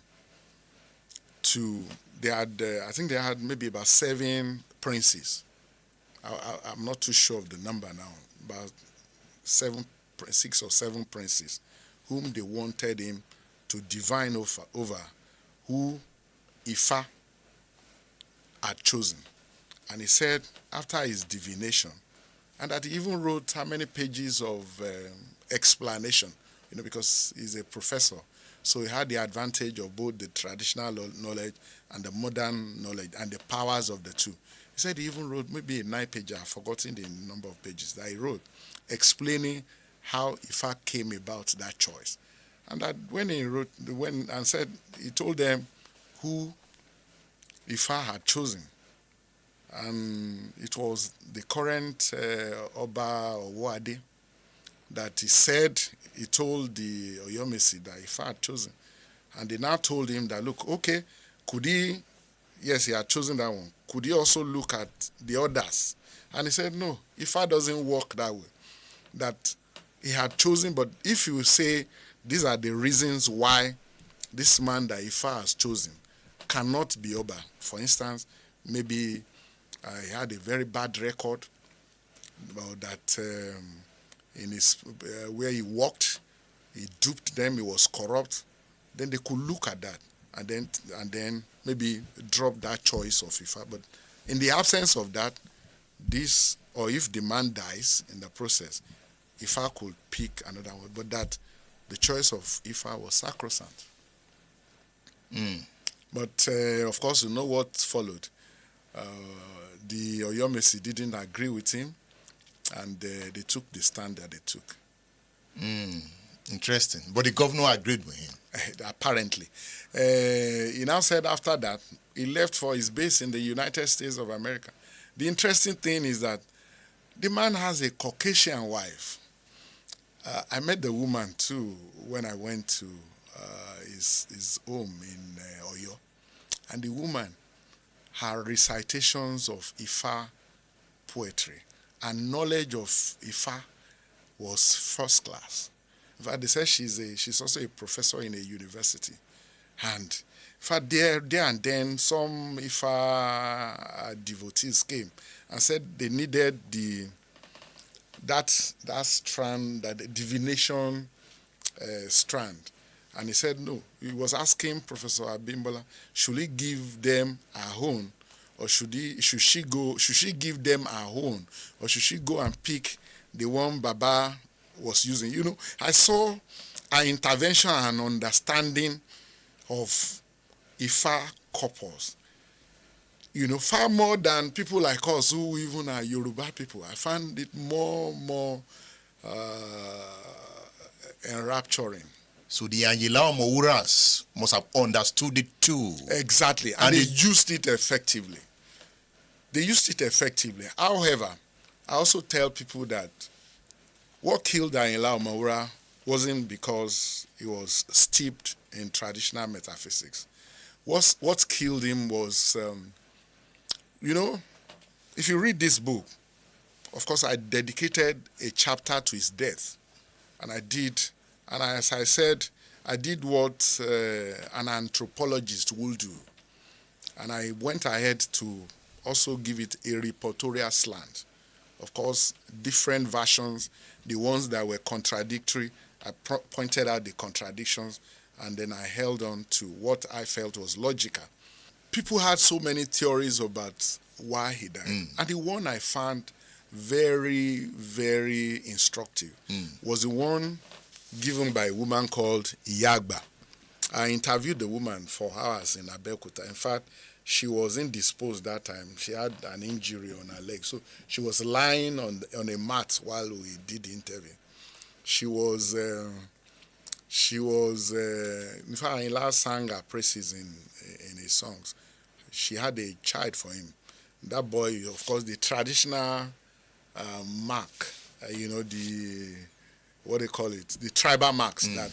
I think they had maybe about 7 princes. I'm not too sure of the number now, about 6 or 7 princes whom they wanted him to divine over who Ifa had chosen. And he said after his divination, and that he even wrote how many pages of explanation, because he's a professor. So he had the advantage of both the traditional knowledge and the modern knowledge and the powers of the two. He said he even wrote maybe a 9-page, I've forgotten the number of pages that he wrote, explaining how Ifa came about that choice. And that when he told them who Ifa had chosen. And it was the current Oba Owade that he told the Oyomesi that Ifa had chosen. And they now told him that, look, okay, he had chosen that one. Could he also look at the others? And he said, no, Ifa doesn't work that way. That he had chosen, but if you say these are the reasons why this man that Ifa has chosen cannot be Oba. For instance, maybe he had a very bad record that in his where he worked, he duped them, he was corrupt. Then they could look at that and then maybe drop that choice of Ifa. But in the absence of that, or if the man dies in the process, Ifa could pick another one. But that the choice of Ifa was sacrosanct. But of course, you know what followed. The Oyomesi didn't agree with him, and they took the stand that they took. Interesting. But the governor agreed with him. Apparently. He now said after that, he left for his base in the United States of America. The interesting thing is that the man has a Caucasian wife. I met the woman too when I went to his home in Oyo. And the woman, her recitations of Ifa poetry and knowledge of Ifa was first class. In fact, they said she's also a professor in a university. And in fact, there and then, some Ifa devotees came and said they needed that strand, that divination strand. And he said no. He was asking Professor Abimbola, should he give them her own, or should she give them her own, or should she go and pick the one Baba was using? I saw an intervention and understanding of Ifa couples. Far more than people like us who even are Yoruba people. I found it more enrapturing. So the Ayinla Omowuras must have understood it too. Exactly, and they used it effectively. However, I also tell people that what killed Ayinla Omowura wasn't because he was steeped in traditional metaphysics. What killed him was, if you read this book, of course, I dedicated a chapter to his death. And as I said, I did what an anthropologist will do. And I went ahead to also give it a reportorial slant. Of course, different versions, the ones that were contradictory, I pointed out the contradictions, and then I held on to what I felt was logical. People had so many theories about why he died. And the one I found very, very instructive was the one given by a woman called Iyagba. I interviewed the woman for hours in Abeokuta. In fact, she was indisposed that time. She had an injury on her leg. So she was lying on a mat while we did the interview. She was in fact, Ayinla sang her praises in his songs. She had a child for him. That boy, of course, the traditional mark, the tribal marks that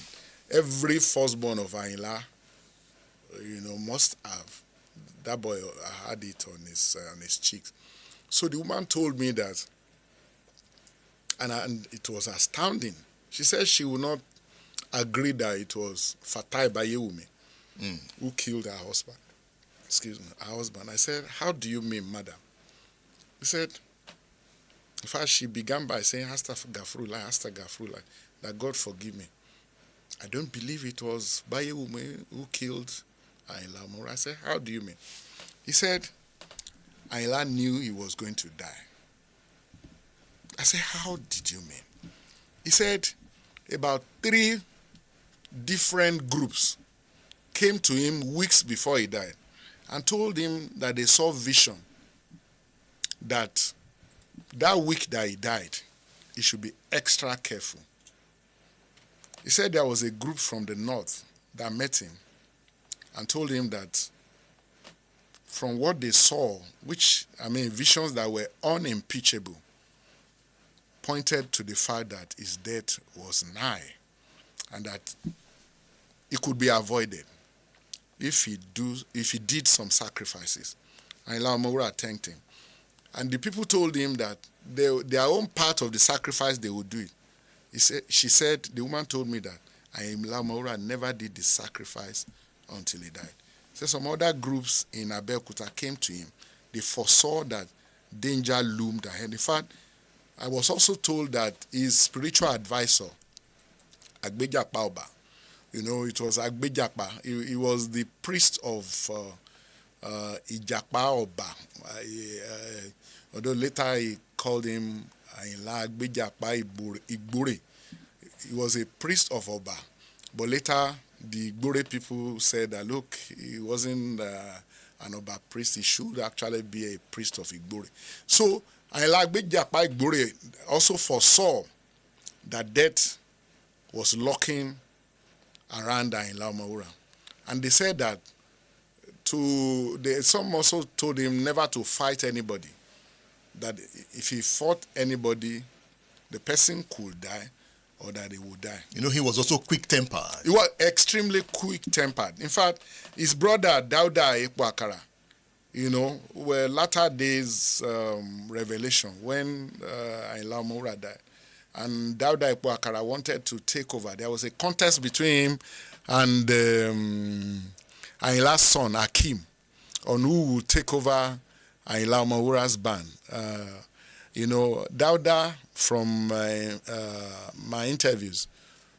every firstborn of Ayinla, must have. That boy had it on his cheeks. So the woman told me that, and it was astounding. She said she would not agree that it was Fatai Bayumi who killed her husband. Her husband. I said, "How do you mean, madam?" He said, in fact, she began by saying, Astagfirullah, that God forgive me. I don't believe it was Bayumi who killed Ayinla Omowura. I said, "How do you mean?" He said, Ayinla knew he was going to die. I said, "How did you mean?" He said, about 3 different groups came to him weeks before he died and told him that they saw vision that week that he died, he should be extra careful. He said there was a group from the north that met him and told him that from what they saw, visions that were unimpeachable, pointed to the fact that his death was nigh and that it could be avoided if he did some sacrifices. Ayinla Omowura thanked him. And the people told him that their own part of the sacrifice, they would do it. The woman told me that Ayinla Omowura never did the sacrifice until he died. So some other groups in Abeokuta came to him. They foresaw that danger loomed ahead. In fact, I was also told that his spiritual advisor, Agbejapa Oba, it was Agbejapa. He was the priest of Ijapa Oba. Although later he called him Ayinla Agbejapa Igbore. He was a priest of Oba. But later, the Igbore people said that, look, he wasn't an Oba priest. He should actually be a priest of Igbore. So, Ayinla Agbejapa Igbore also foresaw that death was lurking around Ayinla Omowura. And they said that some also told him never to fight anybody. That if he fought anybody, the person could die or that he would die. He was also quick-tempered. He was extremely quick-tempered. In fact, his brother, Dauda Ekbuakara, were latter days revelation when Ayinla Omowura died. And Dauda Ekbuakara wanted to take over. There was a contest between him and Ayinla's son, Akim, on who would take over Ayinla Omowura's band. Dauda, from my interviews,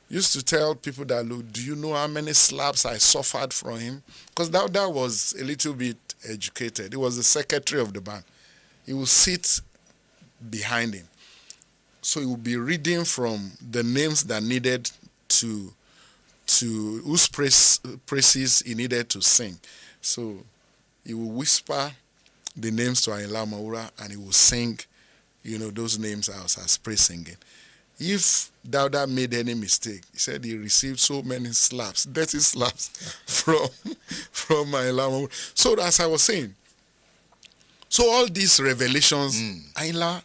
used to tell people that, look, do you know how many slaps I suffered from him? Because Dauda was a little bit educated. He was the secretary of the band. He would sit behind him. So he would be reading from the names that needed to whose praises he needed to sing. So he would whisper the names to Ayinla Omowura and he would sing, those names out as praise singing. If Dauda made any mistake, he said he received so many slaps, dirty slaps from Ayinla Omowura. So as I was saying, so all these revelations, Ayinla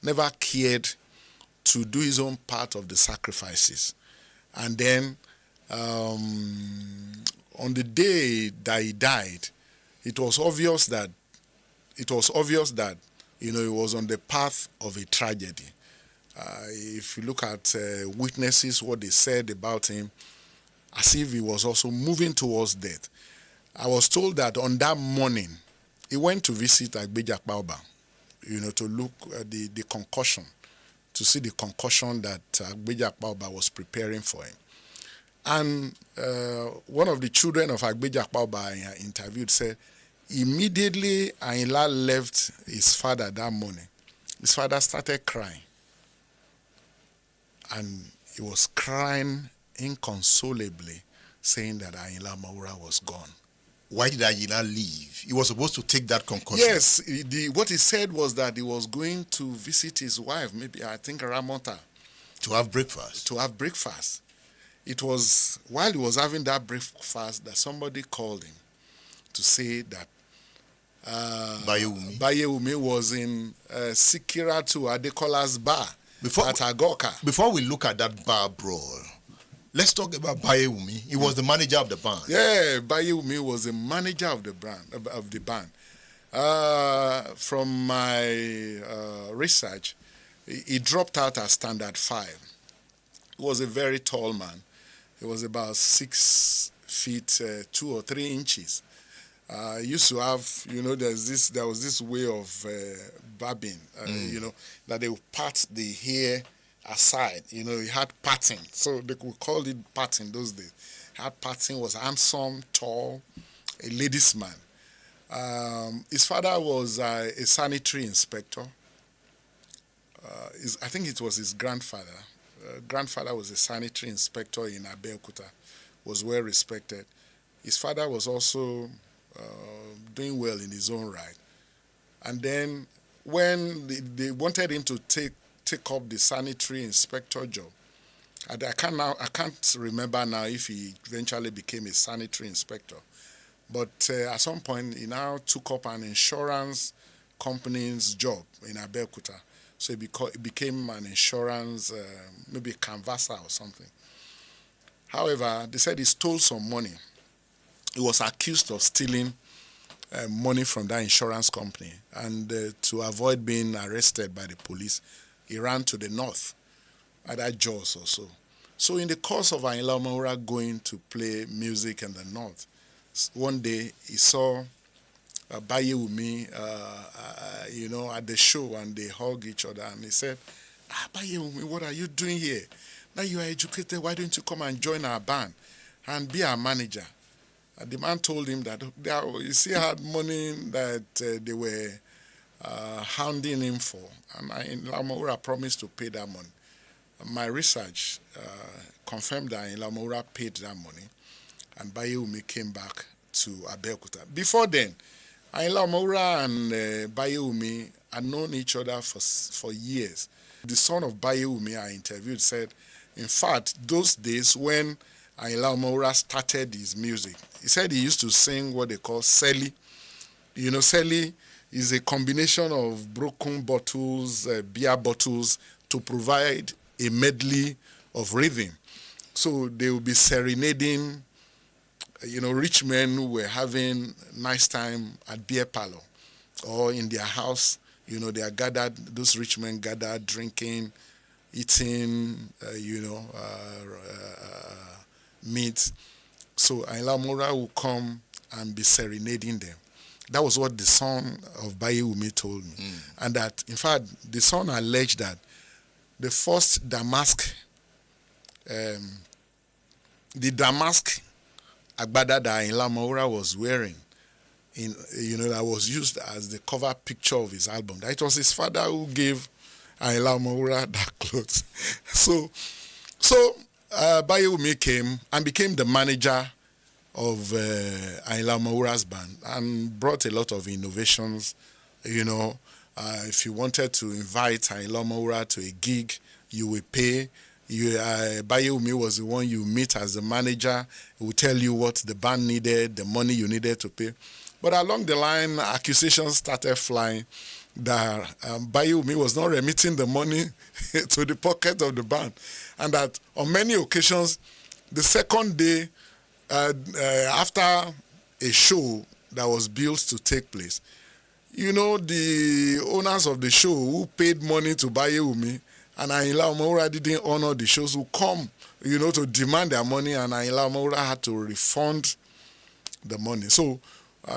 never cared to do his own part of the sacrifices. And then on the day that he died, it was obvious that he was on the path of a tragedy. If you look at witnesses, what they said about him, as if he was also moving towards death. I was told that on that morning, he went to visit Abeokuta, to look at the concussion, to see the concussion that Abeokuta was preparing for him. And one of the children of Abeokuta interviewed said, immediately Ayinla left his father that morning, his father started crying. And he was crying inconsolably, saying that Ayinla Omowura was gone. Why did Ayinla leave? He was supposed to take that concussion. Yes, what he said was that he was going to visit his wife, maybe I think Ramota. To have breakfast. It was while he was having that breakfast that somebody called him to say that Bayumi was in Sikiratu Adekola's bar at Agoka. Before we look at that bar brawl, let's talk about Bayumi. He was the manager of the band. Yeah, Bayumi was the manager of the band. From my research, he dropped out at standard 5. He was a very tall man. He was about 6 feet 2 or 3 inches. Used to have, there was this way of barbing, that they would part the hair aside. He had parting, so they could call it parting those days. Had parting, was handsome, tall, a ladies' man. His father was a sanitary inspector. I think it was his grandfather. Grandfather was a sanitary inspector in Abeokuta, was well respected. His father was also doing well in his own right. And then when they wanted him to take up the sanitary inspector job, I can't remember now if he eventually became a sanitary inspector. But at some point, he now took up an insurance company's job in Abeokuta. So he became an insurance, maybe a canvasser or something. However, they said he stole some money. He was accused of stealing money from that insurance company. And to avoid being arrested by the police, he ran to the north, either Jos or so. So in the course of Ayinla Omowura going to play music in the north, one day he saw Bayumi, at the show, and they hug each other. And he said, Bayumi, what are you doing here? Now you are educated, why don't you come and join our band and be our manager? And the man told him that you see had money that they were hounding him for. And Ayinla Omowura promised to pay that money. My research confirmed that Ayinla Omowura paid that money, and Bayumi came back to Abeokuta. Before then, Ayinla Omowura and Bayumi had known each other for years. The son of Bayumi I interviewed said, in fact, those days when Ayinla Omowura started his music, he said he used to sing what they call seli. Seli is a combination of broken bottles, beer bottles, to provide a medley of rhythm. So they will be serenading, rich men who were having nice time at beer parlor or in their house. They are gathered, those rich men gathered, drinking, eating, meat. So Ayinla Omowura will come and be serenading them. That was what the son of Bayumi told me. And that, in fact, the son alleged that the first damask, the damask agbada that Ayinla Omowura was wearing, that was used as the cover picture of his album, that it was his father who gave Ayinla Omowura that clothes. So Bayumi came and became the manager of Ayinla Omowura's band and brought a lot of innovations. If you wanted to invite Ayinla Omowura to a gig, you will pay. Bayumi was the one you meet as the manager. He will tell you what the band needed, the money you needed to pay. But along the line, accusations started flying that Bayumi was not remitting the money to the pocket of the band, and that on many occasions, the second day after a show that was built to take place, the owners of the show who paid money to Bayumi and Ayinla Omowura didn't honor the shows who come, to demand their money, and Ayinla Omowura had to refund the money. So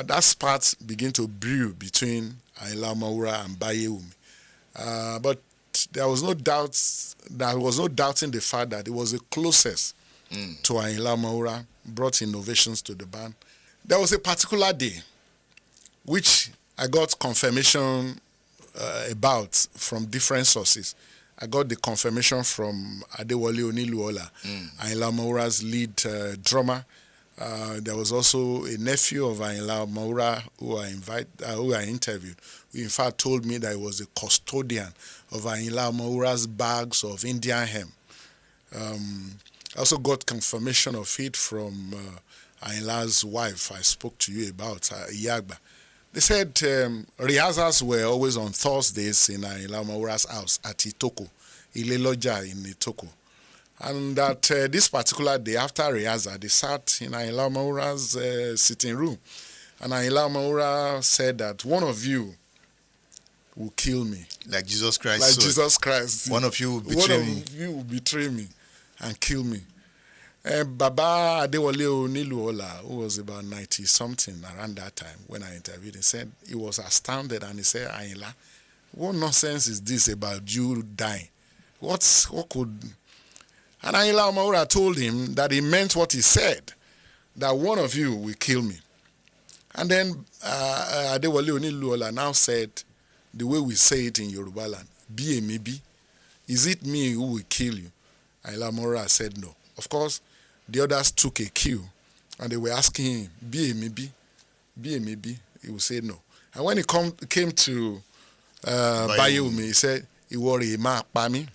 that spat began to brew between Ayinla Omowura and Bayumi. But there was no doubting the fact that it was the closest to Ayinla Omowura, brought innovations to the band. There was a particular day which I got confirmation about from different sources. I got the confirmation from Adewale Oniluola, Ayinla Omowura's lead drummer. There was also a nephew of Ayinla Omowura who I interviewed, who in fact told me that he was a custodian of Ayinla Omowura's bags of Indian hemp. I also got confirmation of it from Ayinla's wife I spoke to you about, Iyagba. They said rehearsals were always on Thursdays in Ayinla Omowura's house at Itoko, Ileloja in Itoko. And that this particular day after rehearsal, they sat in Ayinla Omowura's sitting room. And Ayinla Omowura said that one of you will kill me. Like Jesus Christ. Like Jesus Christ. One of you will betray me. One of you will betray me and kill me. Baba Adewale Oniluola, who was about 90-something around that time when I interviewed him, said he was astounded, and he said, Ayinla, what nonsense is this about you dying? What could... And Ayinla Omowura told him that he meant what he said, that one of you will kill me. And then Adewale Oniluola now said, the way we say it in Yoruba land, be a maybe. Is it me who will kill you? Ayinla Omowura said no. Of course, the others took a cue, and they were asking him, be a maybe? Be a maybe? He would say no. And when he came to Bayumi, he said, Iwori ma pa mi.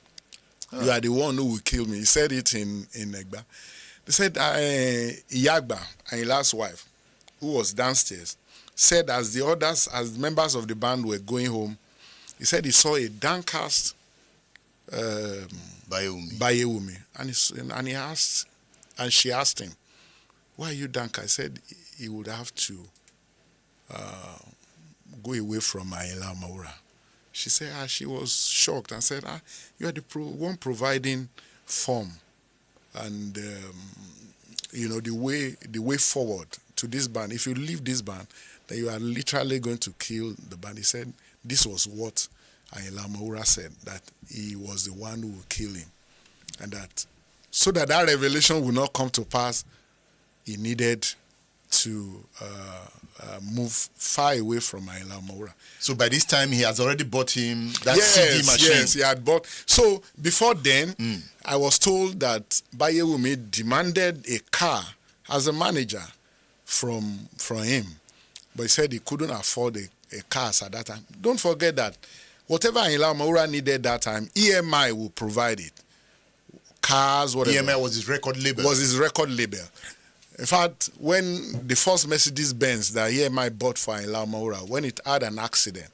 You are the one who will kill me. He said it in Egba. They said, Iyagba, Ayinla's wife, who was downstairs, said as the others, as members of the band were going home, he said he saw a downcast Bayumi. And she asked him, why are you downcast? I said he would have to go away from Ayinla Omowura. She said she was shocked and said, you are the one providing form and the way forward to this band. If you leave this band, then you are literally going to kill the band. He said this was what Ayinla Omowura said, that he was the one who would kill him. And that so that revelation would not come to pass, he needed to move far away from Ayinla Omowura. So by this time, he has already bought him that CD machine. Yes, he had bought. So before then, I was told that Bayumi demanded a car as a manager from him. But he said he couldn't afford a car at that time. Don't forget that whatever Ayinla Omowura needed that time, EMI will provide it. Cars, whatever. EMI was his record label. In fact, when the first Mercedes-Benz that EMI bought for Ayinla Omowura, when it had an accident,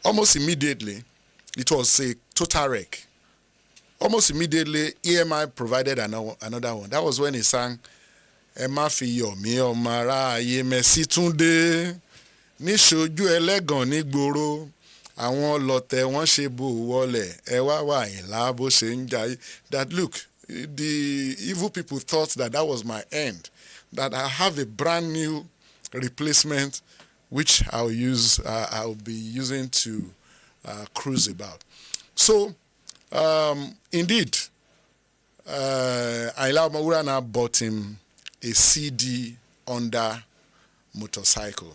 almost immediately, it was a total wreck. Almost immediately, EMI provided another one. That was when he sang, Emma fi yomi omara aye mesi tunde, ni soju elegan ni gboro. Àwọn lọ̀tẹ̀ wọ́n ṣe bò wọlẹ̀ ẹ wá wà Àyìnlá bó ṣe ń jayé. That look, the evil people thought that was my end, that I have a brand new replacement which I'll be using to cruise about. So indeed, Ayinla Omowura now bought him a CD under motorcycle.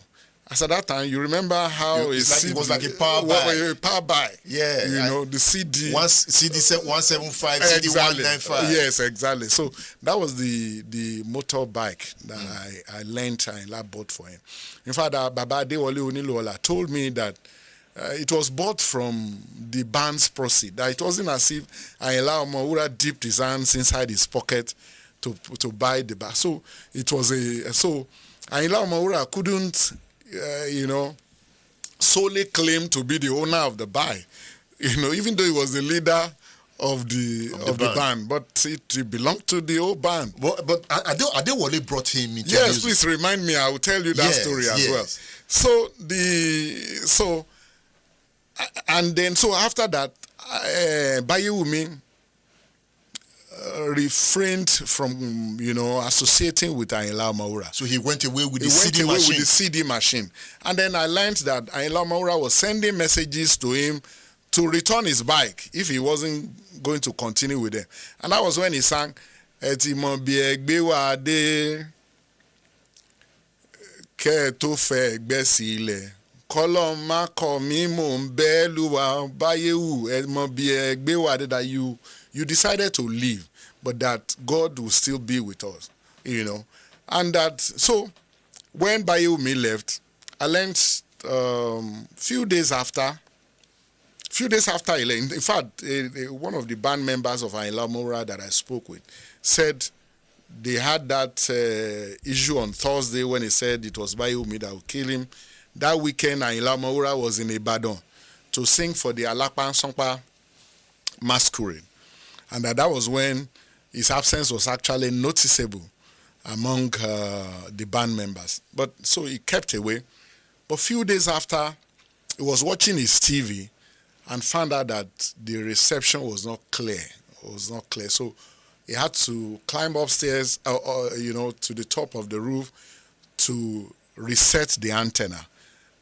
As at that time, you remember how it was like a power buy. A power buy. Yeah. The CD. CD 175, exactly. CD 195. Yes, exactly. So that was the motorbike that I lent Ayinla bought for him. In fact, Baba Adewale Oniluola told me that it was bought from the band's proceeds. That it wasn't as if Ayinla Omowura dipped his hands inside his pocket to buy the bag. So it was Ayinla Omowura couldn't, solely claim to be the owner of the buy, even though he was the leader of the band, but it belonged to the old band. But Adewale brought him into Yes, music. please remind me. I will tell you that story as well. So after that, Bayumi refrained from associating with Ayinla Omowura. So he went away with He the went CD away machine. with the CD machine. And then I learned that Ayinla Omowura was sending messages to him to return his bike if he wasn't going to continue with them. And that was when he sang Eti mo bi egbe wa de ke to fe egbe si ile kolon ma ko mi mo nbe luwa bayewu e mo bi egbe wa de, that you decided to leave, but that God will still be with us, And that, so when Bayumi left, I learned few days after he left. In fact, one of the band members of Ayinla Omowura that I spoke with said they had that issue on Thursday when he said it was Bayumi that would kill him. That weekend, Ayinla Omowura was in Ibadan to sing for the Alapa Nsongpa masquerade. And that was when his absence was actually noticeable among the band members. But so he kept away. But a few days after, he was watching his TV and found out that the reception was not clear. So he had to climb upstairs, to the top of the roof to reset the antenna.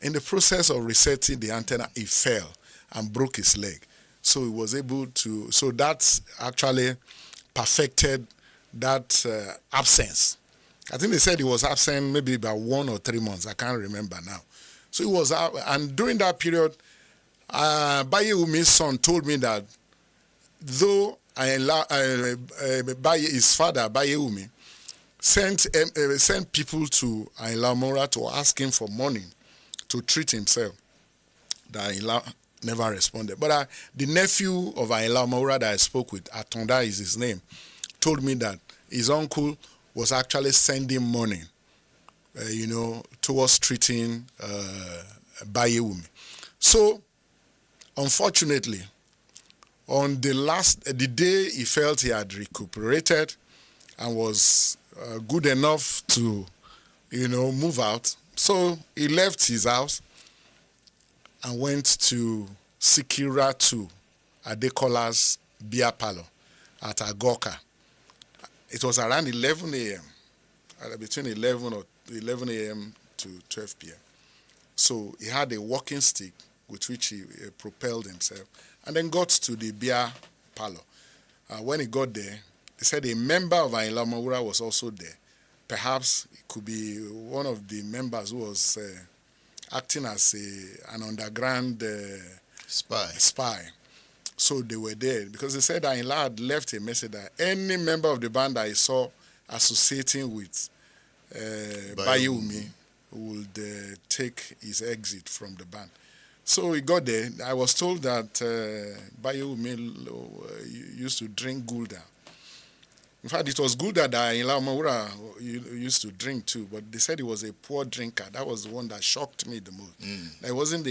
In the process of resetting the antenna, he fell and broke his leg. So he was able to, so that's actually perfected that absence. I think they said he was absent maybe about 1 or 3 months. I can't remember now. So he was out, and during that period, Bayeumi's son told me that though his father, Bayeumi, sent people to Ayinla Omowura to ask him for money to treat himself, that Ayinla never responded. But the nephew of Ayinla Omowura that I spoke with, Atonda is his name, told me that his uncle was actually sending money, towards treating Bayumi. So, unfortunately, on the day he felt he had recuperated and was good enough to, move out, so he left his house and went to Sikira 2, Adekola's beer parlor at Agoka. It was around 11 a.m., between 11 a.m. to 12 p.m. So he had a walking stick with which he propelled himself and then got to the beer parlor. When he got there, they said a member of Ayinla Omowura was also there. Perhaps it could be one of the members who was acting as an underground spy. So they were there because they said Ayinla had left a message that any member of the band that he saw associating with Bayumi would take his exit from the band. So he got there. I was told that Bayumi used to drink Gulda. In fact, it was Gulda that Ayinla Omowura used to drink too, but they said he was a poor drinker. That was the one that shocked me the most. He wasn't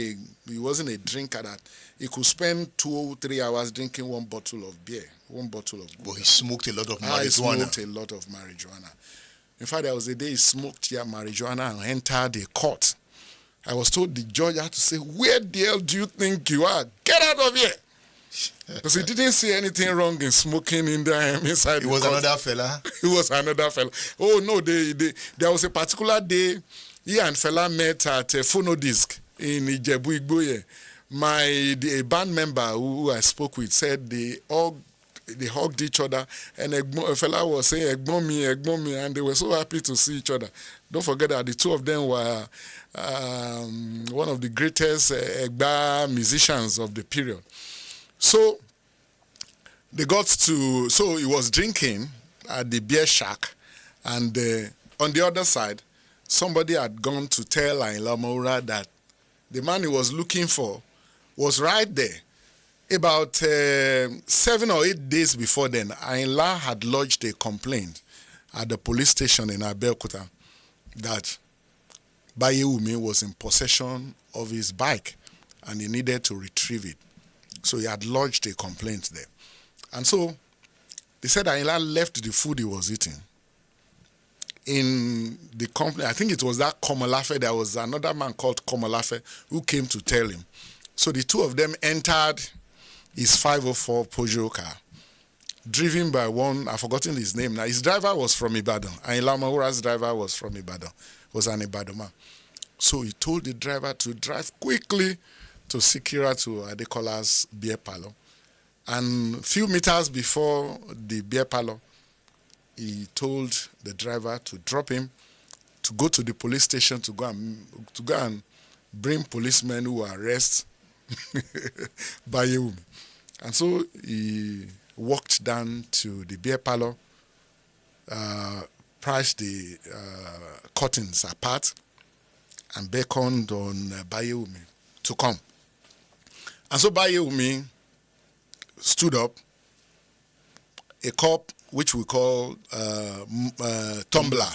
a drinker that he could spend 2 or 3 hours drinking one bottle of beer, one bottle of Gulda. But he smoked a lot of marijuana. He smoked a lot of marijuana. In fact, there was a day he smoked marijuana and entered a court. I was told the judge had to say, "Where the hell do you think you are? Get out of here!" Because he didn't see anything wrong in smoking in there inside. It was another fella. It was another fella. Oh no, there was a particular day he and fella met at a Phonodisc in Ijebu Igboye. A band member who I spoke with said they hugged each other, and a fella was saying "Egbon mi," and they were so happy to see each other. Don't forget that the two of them were one of the greatest Egba musicians of the period. So they got to, so he was drinking at the beer shack, and on the other side, somebody had gone to tell Ayinla Omowura that the man he was looking for was right there. About 7 or 8 days before then, Ayinla had lodged a complaint at the police station in Abeokuta that Bayumi was in possession of his bike and he needed to retrieve it. So he had lodged a complaint there. And so they said Ayinla left the food he was eating in the company. I think it was that Komolafe. There was another man called Komolafe who came to tell him. So the two of them entered his 504 Peugeot car, driven by one, I've forgotten his name now. His driver was from Ibadan. Ayinla Omowura's driver was from Ibadan, was an Ibadan man. So he told the driver to drive quickly to Sikira to Adekola's beer parlor. And a few meters before the beer parlor, he told the driver to drop him, to go to the police station to go and bring policemen who arrest Bayumi. And so he walked down to the beer parlor, priced the curtains apart, and beckoned on Bayumi to come. And so Bayumi stood up, a cup which we call tumbler,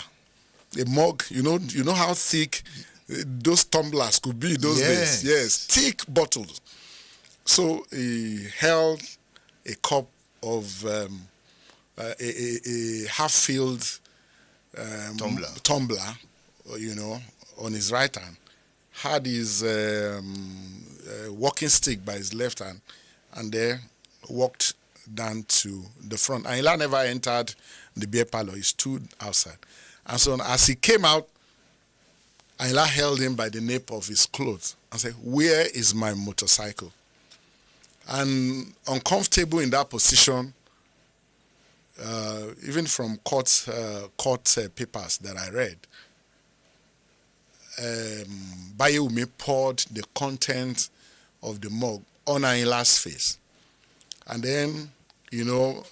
a mug. You know how thick those tumblers could be those days. Yes, thick bottles. So he held a cup of a half-filled tumbler, on his right hand, had his walking stick by his left hand, and there walked down to the front. Ayinla never entered the beer parlor. He stood outside. And so as he came out, Ayinla held him by the nape of his clothes and said, "Where is my motorcycle?" And uncomfortable in that position, even from court papers that I read, Bayumi poured the content of the mug on Ayinla's face. And then,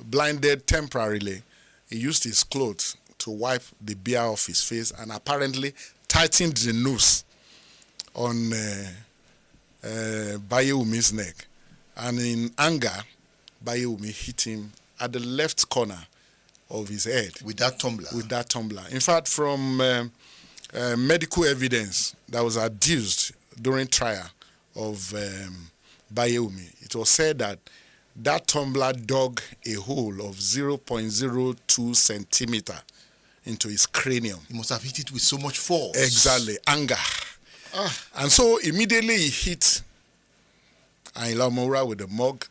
blinded temporarily, he used his clothes to wipe the beer off his face and apparently tightened the noose on Bayumi's neck. And in anger, Bayumi hit him at the left corner of his head. With that tumbler? In fact, from medical evidence that was adduced during trial of Bayumi, it was said that tumbler dug a hole of 0.02 centimeter into his cranium. He must have hit it with so much force. Exactly, anger. And so immediately he hit Ayinla Omowura with the mug.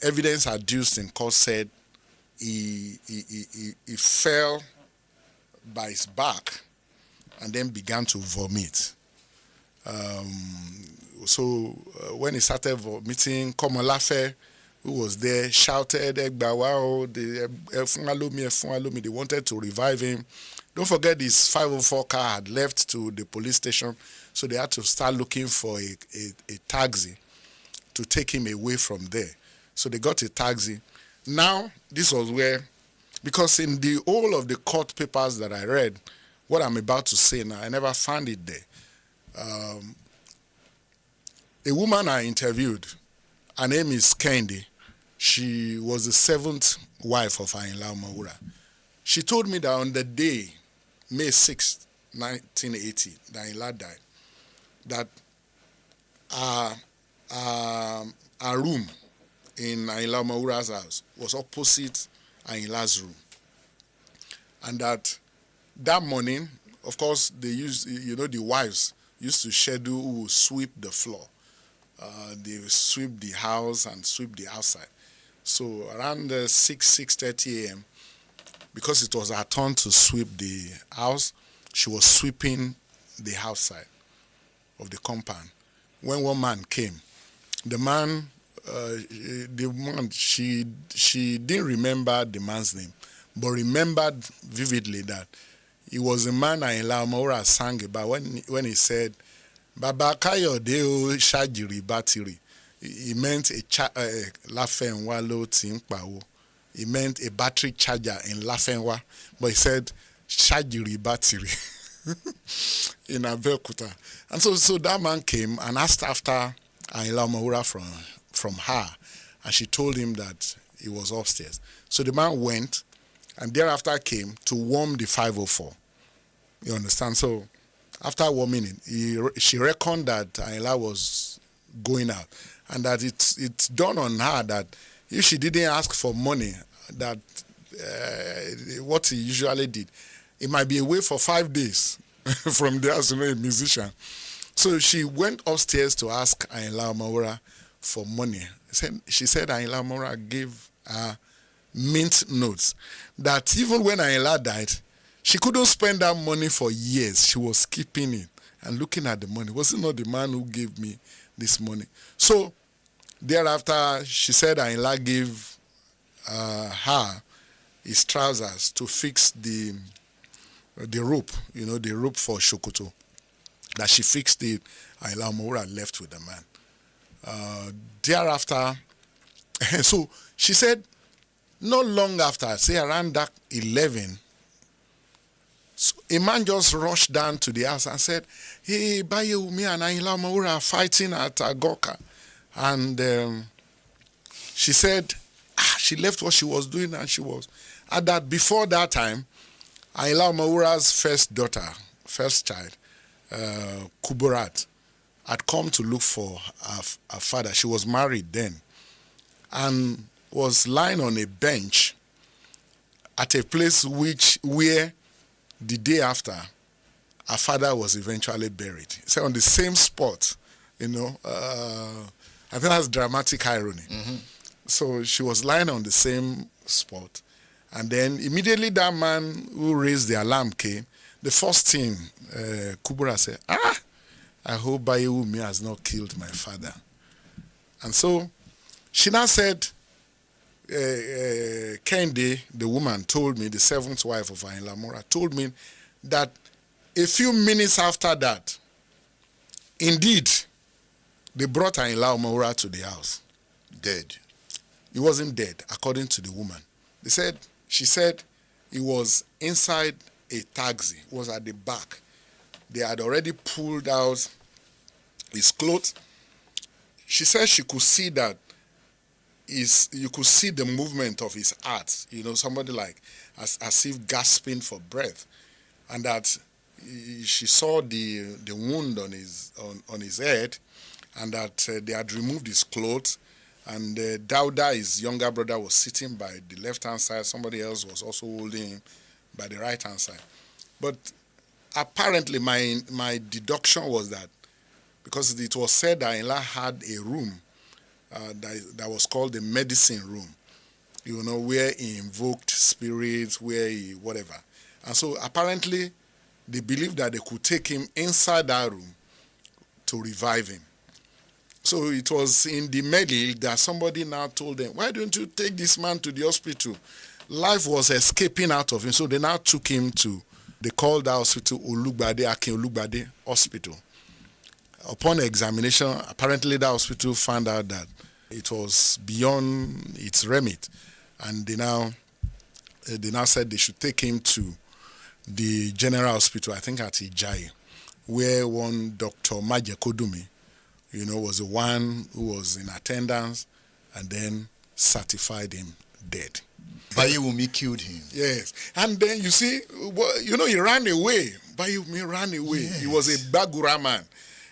Evidence adduced in court said he fell by his back and then began to vomit. So when he started vomiting, Komolafe, who was there, shouted, "Egbawa, they wanted to revive him." Don't forget his 504 car had left to the police station, so they had to start looking for a taxi to take him away from there. So they got a taxi. Now, this was where, because in the whole of the court papers that I read, what I'm about to say now, I never found it there. A woman I interviewed, her name is Kendi. She was the 7th wife of Ayinla Omowura. She told me that on the day, May 6th, 1980, that Ayinla died, that our room in Ayinla Omowura's house was opposite Ayinla's room. And that morning, of course, they used, the wives used to schedule who would sweep the floor. They would sweep the house and sweep the outside. So around 6:30 a.m., because it was her turn to sweep the house, she was sweeping the outside of the compound. When one man came, she didn't remember the man's name, but remembered vividly that he was a man Ayinla Omowura sang about when he said, "Baba Kayode o Shajiri Batiri." He meant Lafenwa lo Tinkpawo. He meant a battery charger in Lafenwa, but he said Shajiri Batiri in Abeokuta. And so that man came and asked after Ayinla Omowura from her, and she told him that he was upstairs. So the man went, and thereafter came to warm the 504. You understand? So after 1 minute, she reckoned that Ayinla was going out, and that it's dawned on her that if she didn't ask for money, that what he usually did, it might be away for 5 days from there as a musician. So she went upstairs to ask Ayinla Omowura for money. She said Ayinla Omowura gave her mint notes that even when Ayinla died, she couldn't spend that money for years. She was keeping it and looking at the money. Was it not the man who gave me this money? So thereafter, she said Ayinla gave her his trousers to fix the rope, the rope for Shokoto. That she fixed it, Ayinla Omowura left with the man. Thereafter, so she said, not long after, say around that 11, so a man just rushed down to the house and said, hey, Bayumi and Ayinla Omowura are fighting at Agoka. And she said, she left what she was doing and she was. And that before that time, Ayinla Omowura's first child, Kuburat, had come to look for her father. She was married then and was lying on a bench at a place where the day after her father was eventually buried. So on the same spot, I think that's dramatic irony. Mm-hmm. So she was lying on the same spot, and then immediately that man who raised the alarm came. The first thing Kubura said, I hope Bayumi has not killed my father. And so she now said, Kende, the woman, told me, the seventh wife of Ayinla Omowura, told me that a few minutes after that, indeed, they brought Ayinla Omowura to the house. Dead. He wasn't dead, according to the woman. She said he was inside a taxi, was at the back. They had already pulled out his clothes. She said she could see that you could see the movement of his heart, somebody like as if gasping for breath, and that she saw the wound on his head, and that they had removed his clothes, and Dauda, his younger brother, was sitting by the left-hand side. Somebody else was also holding him by the right-hand side. But apparently my deduction was that because it was said that Ayinla had a room that was called the medicine room, where he invoked spirits, where he whatever. And so apparently they believed that they could take him inside that room to revive him. So it was in the middle that somebody now told them, why don't you take this man to the hospital? Life was escaping out of him. So they now took him they called the hospital Akin Olugbade Hospital. Upon examination, apparently the hospital found out that it was beyond its remit. And they now said they should take him to the general hospital, I think at Ijayi, where one Dr. Maje Kodumi, was the one who was in attendance and then certified him dead. Bayumi killed him. Yes. And then you see, he ran away. Bayumi ran away. Yes. He was a Bagura man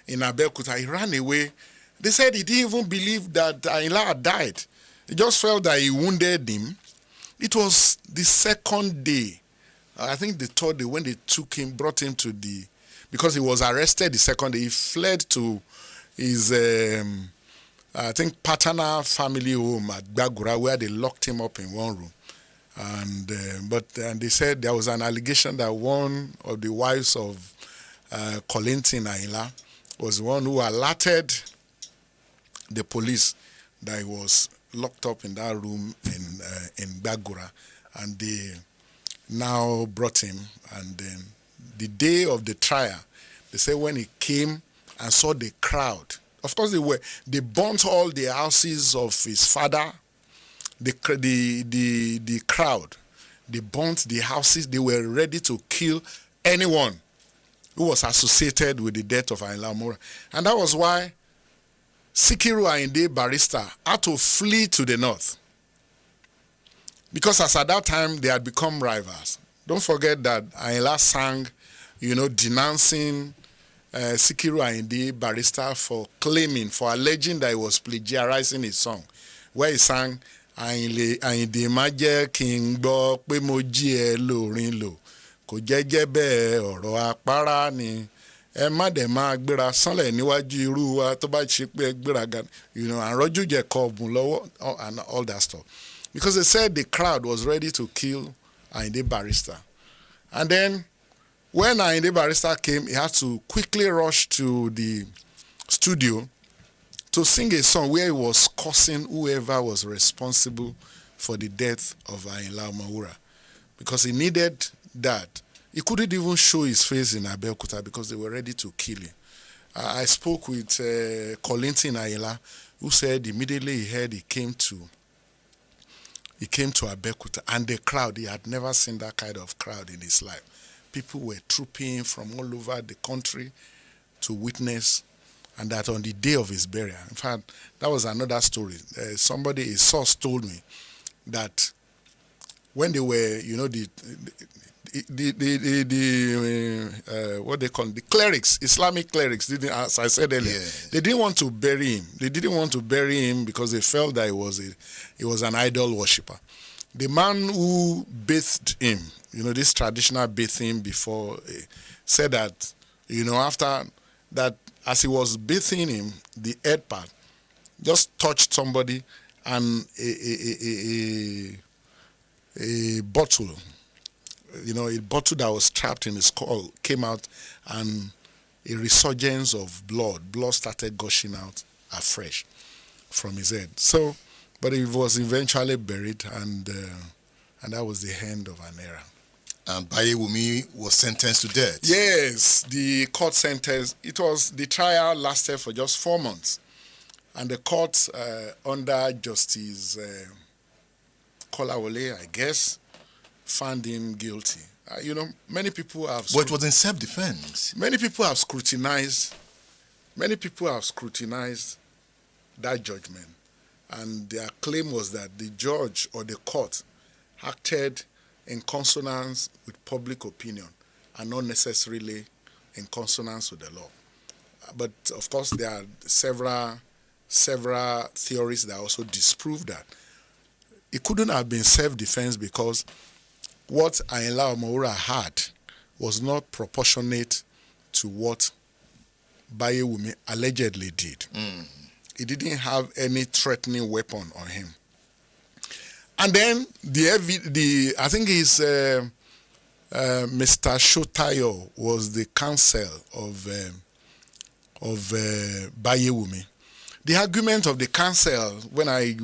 in Abeokuta. He ran away. They said he didn't even believe that Ayinla had died. He just felt that he wounded him. It was the second day, I think the third day, when they brought him to because he was arrested the second day, he fled to his, I think, paternal family home at Bagura, where they locked him up in one room. And they said there was an allegation that one of the wives of Kollington Ayinla was the one who alerted the police that he was locked up in that room in Bagura, and they now brought him. And then the day of the trial, they say when he came and saw the crowd, of course they burnt all the houses of his father. The crowd, they burnt the houses. They were ready to kill anyone who was associated with the death of Ayinla Omowura. And that was why Sikiru Ayinde Barrister had to flee to the north. Because as at that time, they had become rivals. Don't forget that Ayinla sang denouncing Sikiru Ayinde Barrister for alleging that he was plagiarizing his song, where he sang, Ayinde má jẹ́ kí n gbọ́ pé mo jí ẹ lórin lò, kò jẹ́jẹ́ bẹ́ẹ̀ ọ̀rọ̀ àpárá ni, ẹ má dẹ̀ máa gbéra sánlẹ̀ níwájú irú wa tó bá ṣe pé ẹ gbéraga, and rọ́jú jẹ́ kọ́ ọ̀bùn lọ́wọ́ and all that stuff. Because they said the crowd was ready to kill Ayinde Barrister. And then when Ayinde Barrister came, he had to quickly rush to the studio to sing a song where he was cursing whoever was responsible for the death of Ayinla Omowura, because he needed that. He couldn't even show his face in Abeokuta because they were ready to kill him. I spoke with Kollington Ayinla, who said immediately he heard he came to Abeokuta, and the crowd, he had never seen that kind of crowd in his life. People were trooping from all over the country to witness, and that on the day of his burial. In fact, that was another story. A source told me that when they were, what they call the clerics, Islamic clerics, as I said earlier, they didn't want to bury him. They didn't want to bury him because they felt that he was an idol worshipper. The man who bathed him, this traditional bathing before, said that, after that, as he was bathing him, the head part just touched somebody, and a bottle, a bottle that was trapped in his skull came out, and a resurgence of blood started gushing out afresh from his head. So, but he was eventually buried, and that was the end of an era. And Bayumi was sentenced to death. Yes, the court sentence. The trial lasted for just 4 months, and the court under Justice Kolawole, I guess, found him guilty. Many people have. But it was in self-defense. Many people have scrutinized that judgment, and their claim was that the judge or the court acted in consonance with public opinion and not necessarily in consonance with the law. But of course, there are several theories that also disprove that. It couldn't have been self-defense because what Ayinla Omowura had was not proportionate to what Bayumi allegedly did. He didn't have any threatening weapon on him. And then I think it's Mr. Shotayo was the counsel of Bayumi. The argument of the counsel when I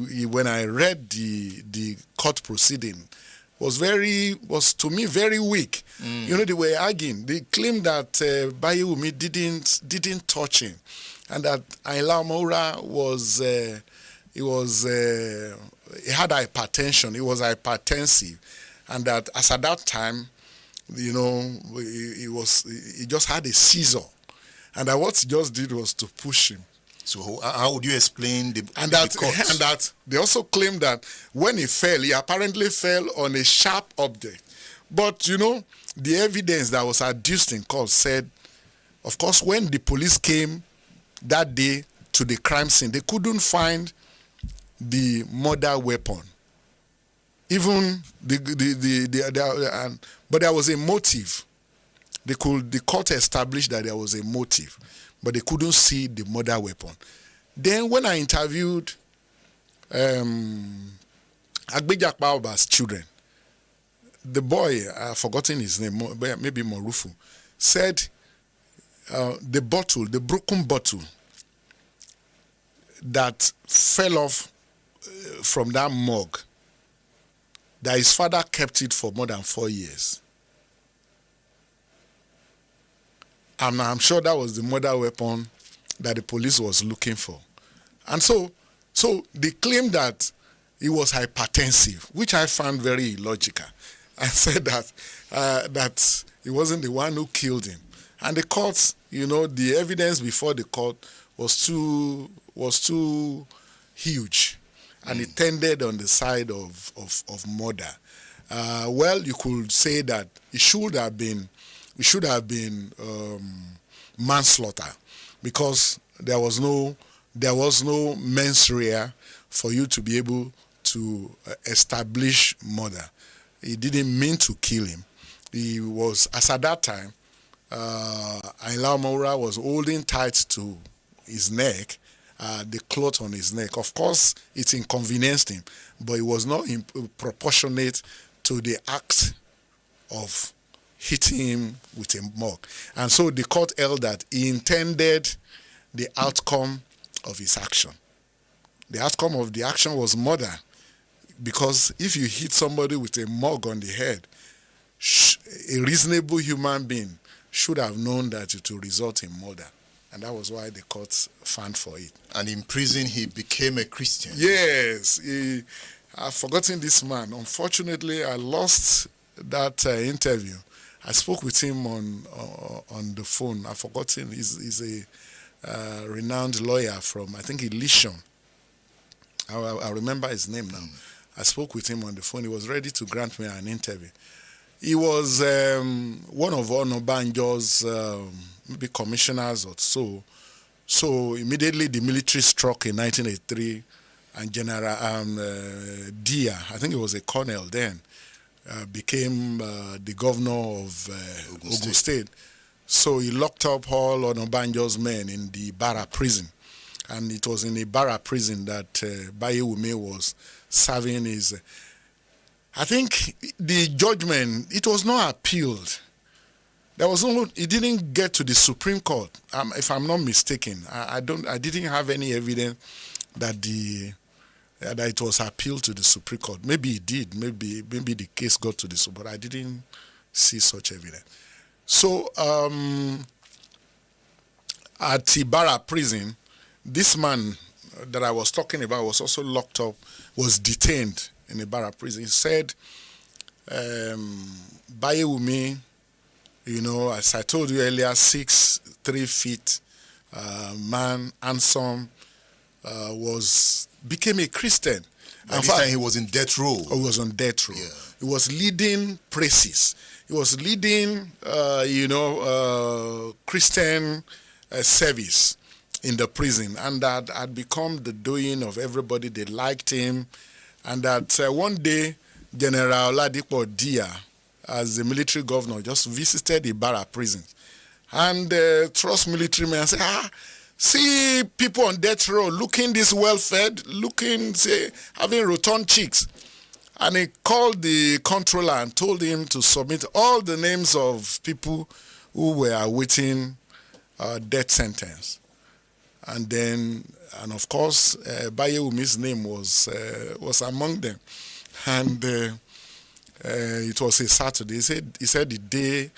read the court proceeding was to me very weak. They were arguing. They claimed that Bayumi didn't touch him, and that Ayinla Omowura he had hypertension. He was hypertensive, and that as at that time, he just had a seizure, and that what he just did was to push him. So how would you explain the court? And that they also claimed that when he fell, he apparently fell on a sharp object. But the evidence that was adduced in court said, of course, when the police came that day to the crime scene, they couldn't find the murder weapon. Even but there was a motive. The court established that there was a motive, but they couldn't see the murder weapon. Then when I interviewed Agbeja Baoba's children, the boy, I've forgotten his name, maybe Morufu, said the broken bottle that fell off from that mug, that his father kept it for more than 4 years. And I'm sure that was the murder weapon that the police was looking for. And so they claimed that he was hypertensive, which I found very illogical. I said that he wasn't the one who killed him. And the court, the evidence before the court was too huge, and it tended on the side of murder. Well, you could say that it should have been it should have been manslaughter, because there was no mens rea for you to be able to establish murder. He didn't mean to kill him. He was, as at that time, Ayinla Omowura was holding tight to his neck, the cloth on his neck. Of course, it inconvenienced him, but it was not proportionate to the act of hitting him with a mug. And so the court held that he intended the outcome of his action. The outcome of the action was murder, because if you hit somebody with a mug on the head, a reasonable human being should have known that it will result in murder. And that was why the court found for it. And in prison, he became a Christian. Yes. I've forgotten this man. Unfortunately, I lost that interview. I spoke with him on the phone. I've forgotten. He's a renowned lawyer from, I think, Elisham. I remember his name now. I spoke with him on the phone. He was ready to grant me an interview. He was one of Onobanjo's maybe commissioners or so. So immediately the military struck in 1983, and General Dia, I think he was a colonel then, became the governor of Ogun State. So he locked up all Onobanjo's men in the Barra prison. And it was in the Barra prison that Bayumi was serving his... I think the judgment, it was not appealed. There was no, it didn't get to the Supreme Court. If I'm not mistaken, I didn't have any evidence that that it was appealed to the Supreme Court. Maybe it did. Maybe the case got to the Supreme Court, but I didn't see such evidence. So at Ibarra prison, this man that I was talking about was also locked up, was detained in Ibarra prison. He said, Bayumi, as I told you earlier, 6'3" man, handsome, became a Christian. By this time he was in death row. He was on death row. Yeah. He was leading praises. He was leading, Christian service in the prison, and that had become the doing of everybody. They liked him, and that one day General Oladipo Dia, as the military governor, just visited the Barra prison, and trust military men said, see people on death row looking this well-fed, looking, say, having rotund cheeks. And he called the controller and told him to submit all the names of people who were awaiting death sentence. And of course, Bayewumi's name was among them. And it was a Saturday. He said the day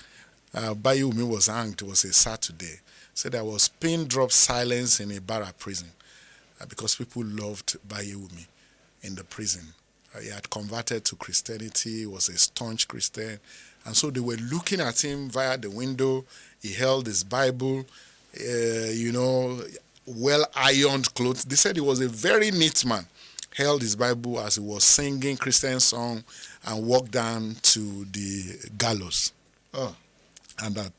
Bayewumi was hanged was a Saturday. He said there was pin-drop silence in a Barra prison because people loved Bayewumi in the prison. He had converted to Christianity. He was a staunch Christian. And so they were looking at him via the window. He held his Bible, well-ironed clothes. They said he was a very neat man. Held his Bible as he was singing Christian song and walked down to the gallows. And that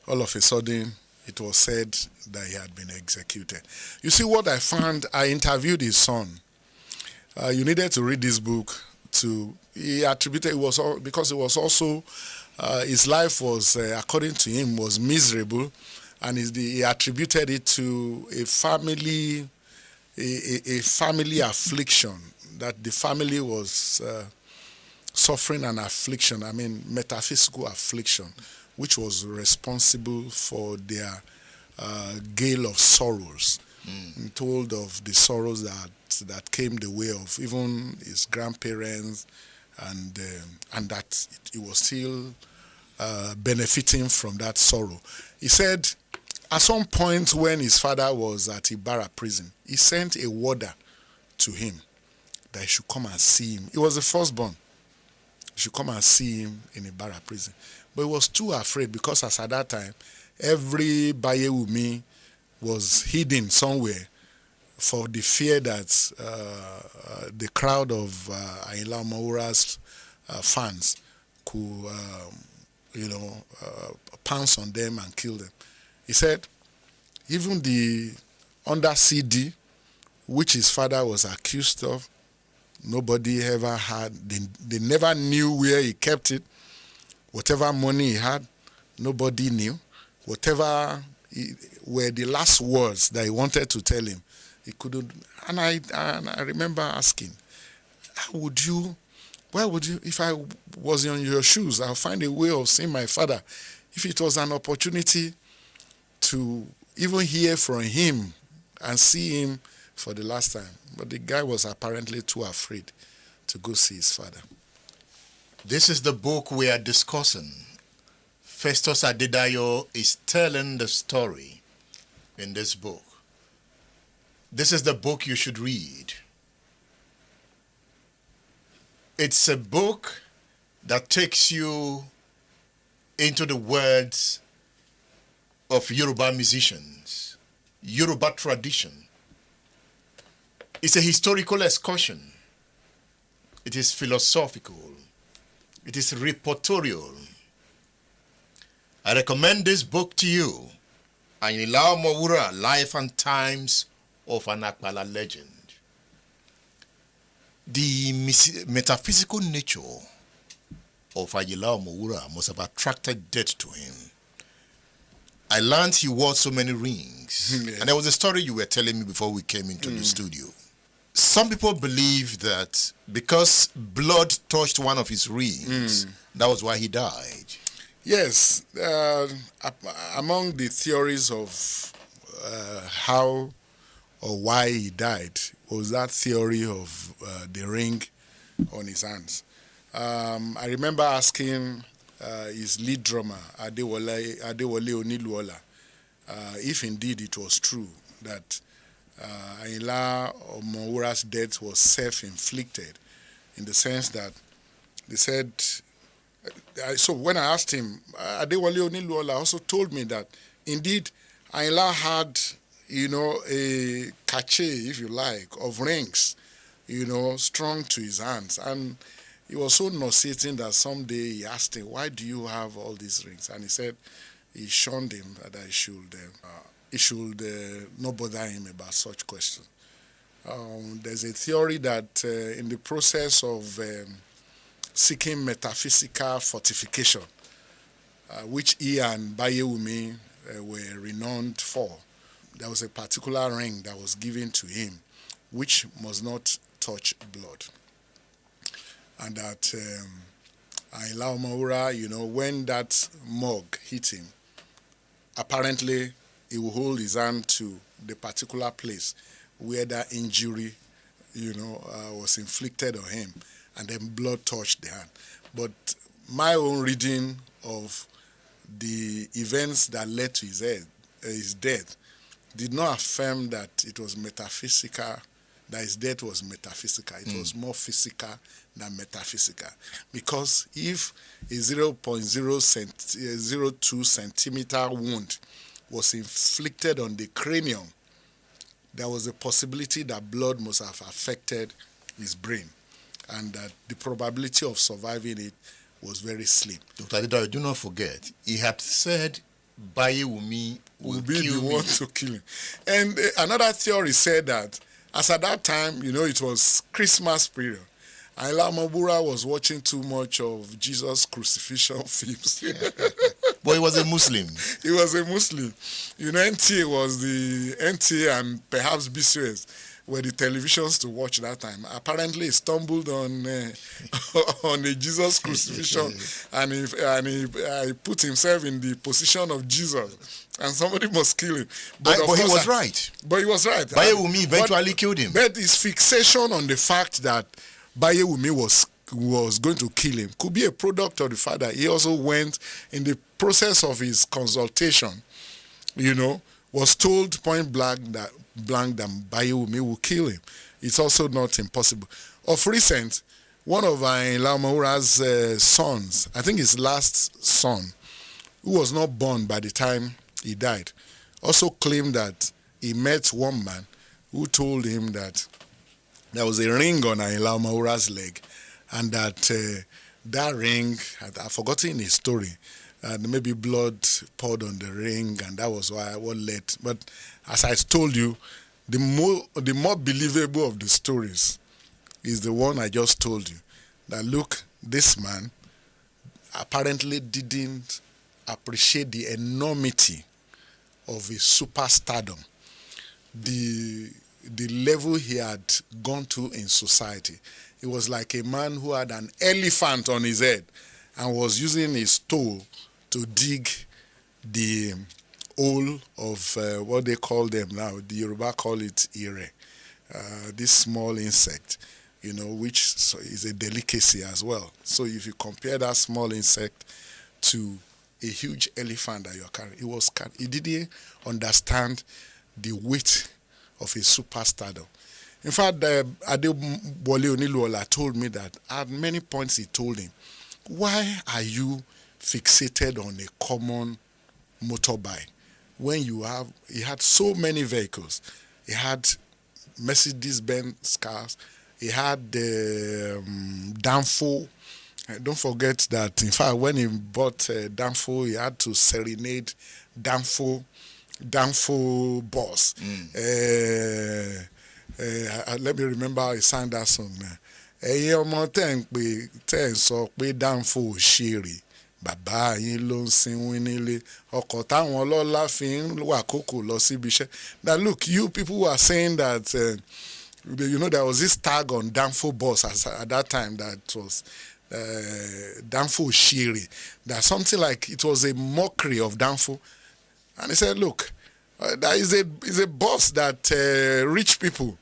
all of a sudden it was said that he had been executed. You see what I found? I interviewed his son. You needed to read this book he attributed, because it was also, his life was, according to him, was miserable, and he attributed it to a family affliction, that the family was suffering an affliction, metaphysical affliction, which was responsible for their gale of sorrows. He told of the sorrows that came the way of even his grandparents, and that he was still benefiting from that sorrow. He said at some point when his father was at Ibarra prison, he sent a warder to him that he should come and see him. He was the firstborn. He should come and see him in Ibarra prison. But he was too afraid, because as at that time, every Bayewumi was hidden somewhere for the fear that the crowd of Ayinla Omowura's fans pounce on them and kill them. He said, even the under CD, which his father was accused of, nobody ever had, they never knew where he kept it. Whatever money he had, nobody knew. Whatever were the last words that he wanted to tell him, he couldn't. And I remember asking, where would you, if I was in your shoes, I'll find a way of seeing my father. If it was an opportunity to even hear from him and see him for the last time. But the guy was apparently too afraid to go see his father. This is the book we are discussing. Festus Adedayo is telling the story in this book. This is the book you should read. It's a book that takes you into the words of Yoruba musicians, Yoruba tradition. It's a historical excursion. It is philosophical. It is reportorial. I recommend this book to you, Ayinla Omowura, Life and Times of an Apala Legend. The metaphysical nature of Ayinla Omowura must have attracted death to him. I learned he wore so many rings. Yes. And there was a story you were telling me before we came into the studio. Some people believe that because blood touched one of his rings, that was why he died. Yes. Among the theories of how or why he died was that theory of the ring on his hands. I remember asking his lead drummer, Adewale Oniluola, if indeed it was true that Ayinla Omowura's death was self-inflicted, in the sense that they said, so when I asked him, Adewale Oniluola also told me that indeed Ayinla had, a cachet, if you like, of rings, strung to his hands. And he was so nauseating that someday he asked him, why do you have all these rings? And he said he shunned him, that he should not bother him about such questions. There's a theory that in the process of seeking metaphysical fortification, which he and Bayumi were renowned for, there was a particular ring that was given to him, which must not touch blood. And that Ayinla Omowura, when that mug hit him, apparently he will hold his hand to the particular place where that injury, was inflicted on him, and then blood touched the hand. But my own reading of the events that led to his death did not affirm that it was metaphysical, that his death was metaphysical. It was more physical than metaphysical. Because if a 0.02 centimeter wound was inflicted on the cranium, there was a possibility that blood must have affected his brain, and that the probability of surviving it was very slim. Dr. Adedayo, do not forget, he had said Bayumi will be kill the me. one to kill him. And another theory said that, as at that time, it was Christmas period, Ayinla Omowura was watching too much of Jesus crucifixion films. But he was a Muslim. He was a Muslim. NTA and perhaps BCS were the televisions to watch that time. Apparently, he stumbled on on a Jesus crucifixion, and he put himself in the position of Jesus, and somebody must kill him. But he was right. But he was right. Bayumi eventually killed him. But his fixation on the fact that Bayumi was going to kill him could be a product of the fact that he also went in the process of his consultation, was told point blank that Bayumi will kill him. It's also not impossible. Of recent, one of Ayinla Omowura's sons, I think his last son, who was not born by the time he died, also claimed that he met one man who told him that there was a ring on Ayinla Omowura's leg, and that that ring, I've forgotten his story. And maybe blood poured on the ring, and that was what led. But as I told you, the more believable of the stories is the one I just told you. That look, this man apparently didn't appreciate the enormity of his superstardom, the level he had gone to in society. He was like a man who had an elephant on his head and was using his toe to dig the hole of what they call them now. The Yoruba call it ire, this small insect, which is a delicacy as well. So if you compare that small insect to a huge elephant that you're carrying, he didn't understand the weight of his superstardom. In fact, Adewale Oniluola told me that at many points he told him, why are you fixated on a common motorbike when he had so many vehicles? He had Mercedes-Benz cars, he had Danfo. Don't forget that, in fact, when he bought Danfo, he had to serenade Danfo boss. Let me remember how he sang that song now. Ẹ̀yin ọmọ tẹ́ ń sọ pé Danfo ṣeré, bàbá yín ló ń sinwín nílé, ọkọ̀ táwọn ọlọ́lá fi ń wà kókò lọ síbi iṣẹ́. Now look, you people who are saying that, there was this tag on Danfo bus at that time that was Danfo Shiri, that something like it was a mockery of Danfo. And he said, look, that is a bus that rich people,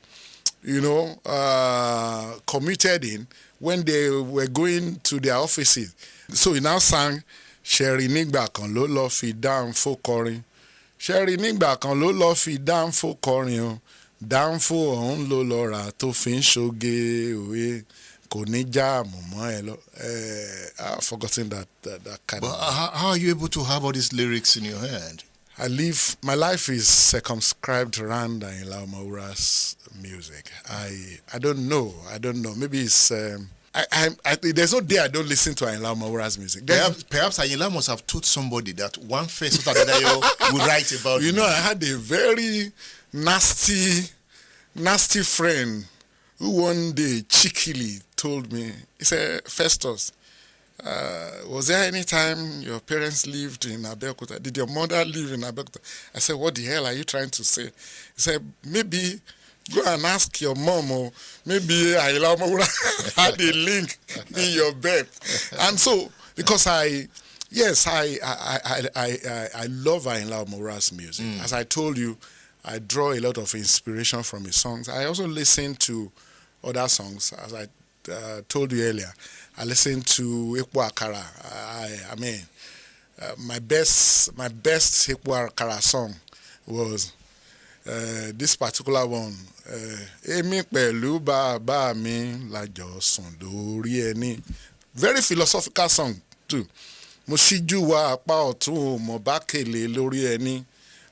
commuted in when they were going to their offices. So he now sang, Sherry Nigba kan ló lọ fi Danfo kọrin. Sherry Nigba kan ló lọ fi Danfo kọrin o. Danfo ọ̀hún ló lọ rà tó fi ń ṣoge òwe. I've forgotten that kind But of. how are you able to have all these lyrics in your head? My life is circumscribed around Ayinla Omowura's music. I don't know. Maybe it's there's no day I don't listen to Ayinla Omowura's music. Perhaps Ayinla must have told somebody that one Festus Adedayo would write about. I had a very nasty friend who one day cheekily told me, he said, Festus, was there any time your parents lived in Abeokuta? Did your mother live in Abeokuta? I said, what the hell are you trying to say? He said, maybe go and ask your mom, or maybe Ayinla Omowura had a link in your bed. And so, because I love Ayinla Omowura's music. As I told you, I draw a lot of inspiration from his songs. I also listen to other songs. As I told you earlier, I listen to Ekpo Akara. My best Ekpo Akara song was this particular one. Emi pẹ̀lú bàbá mi lájọ sùn lórí ẹni. Very philosophical song too. Mo ṣíjú wa apá ọ̀tún mo bá kèlè lórí ẹni.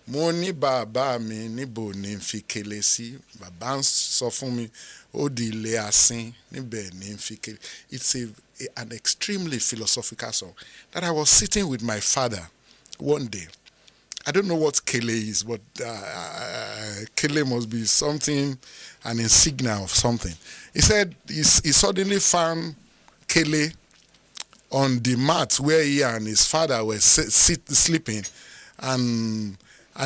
Mo ní bàbá mi níbo ni fi kèlè sí. Bàbá ń sọ fún mi ó di ilé asín níbẹ̀ ni fi kèlè. It's an extremely philosophical song that I was sitting with my father one day. I don't know what kele is, but kele must be something, an insignia of something. He said he suddenly found kele on the mat where he and his father were sleeping, and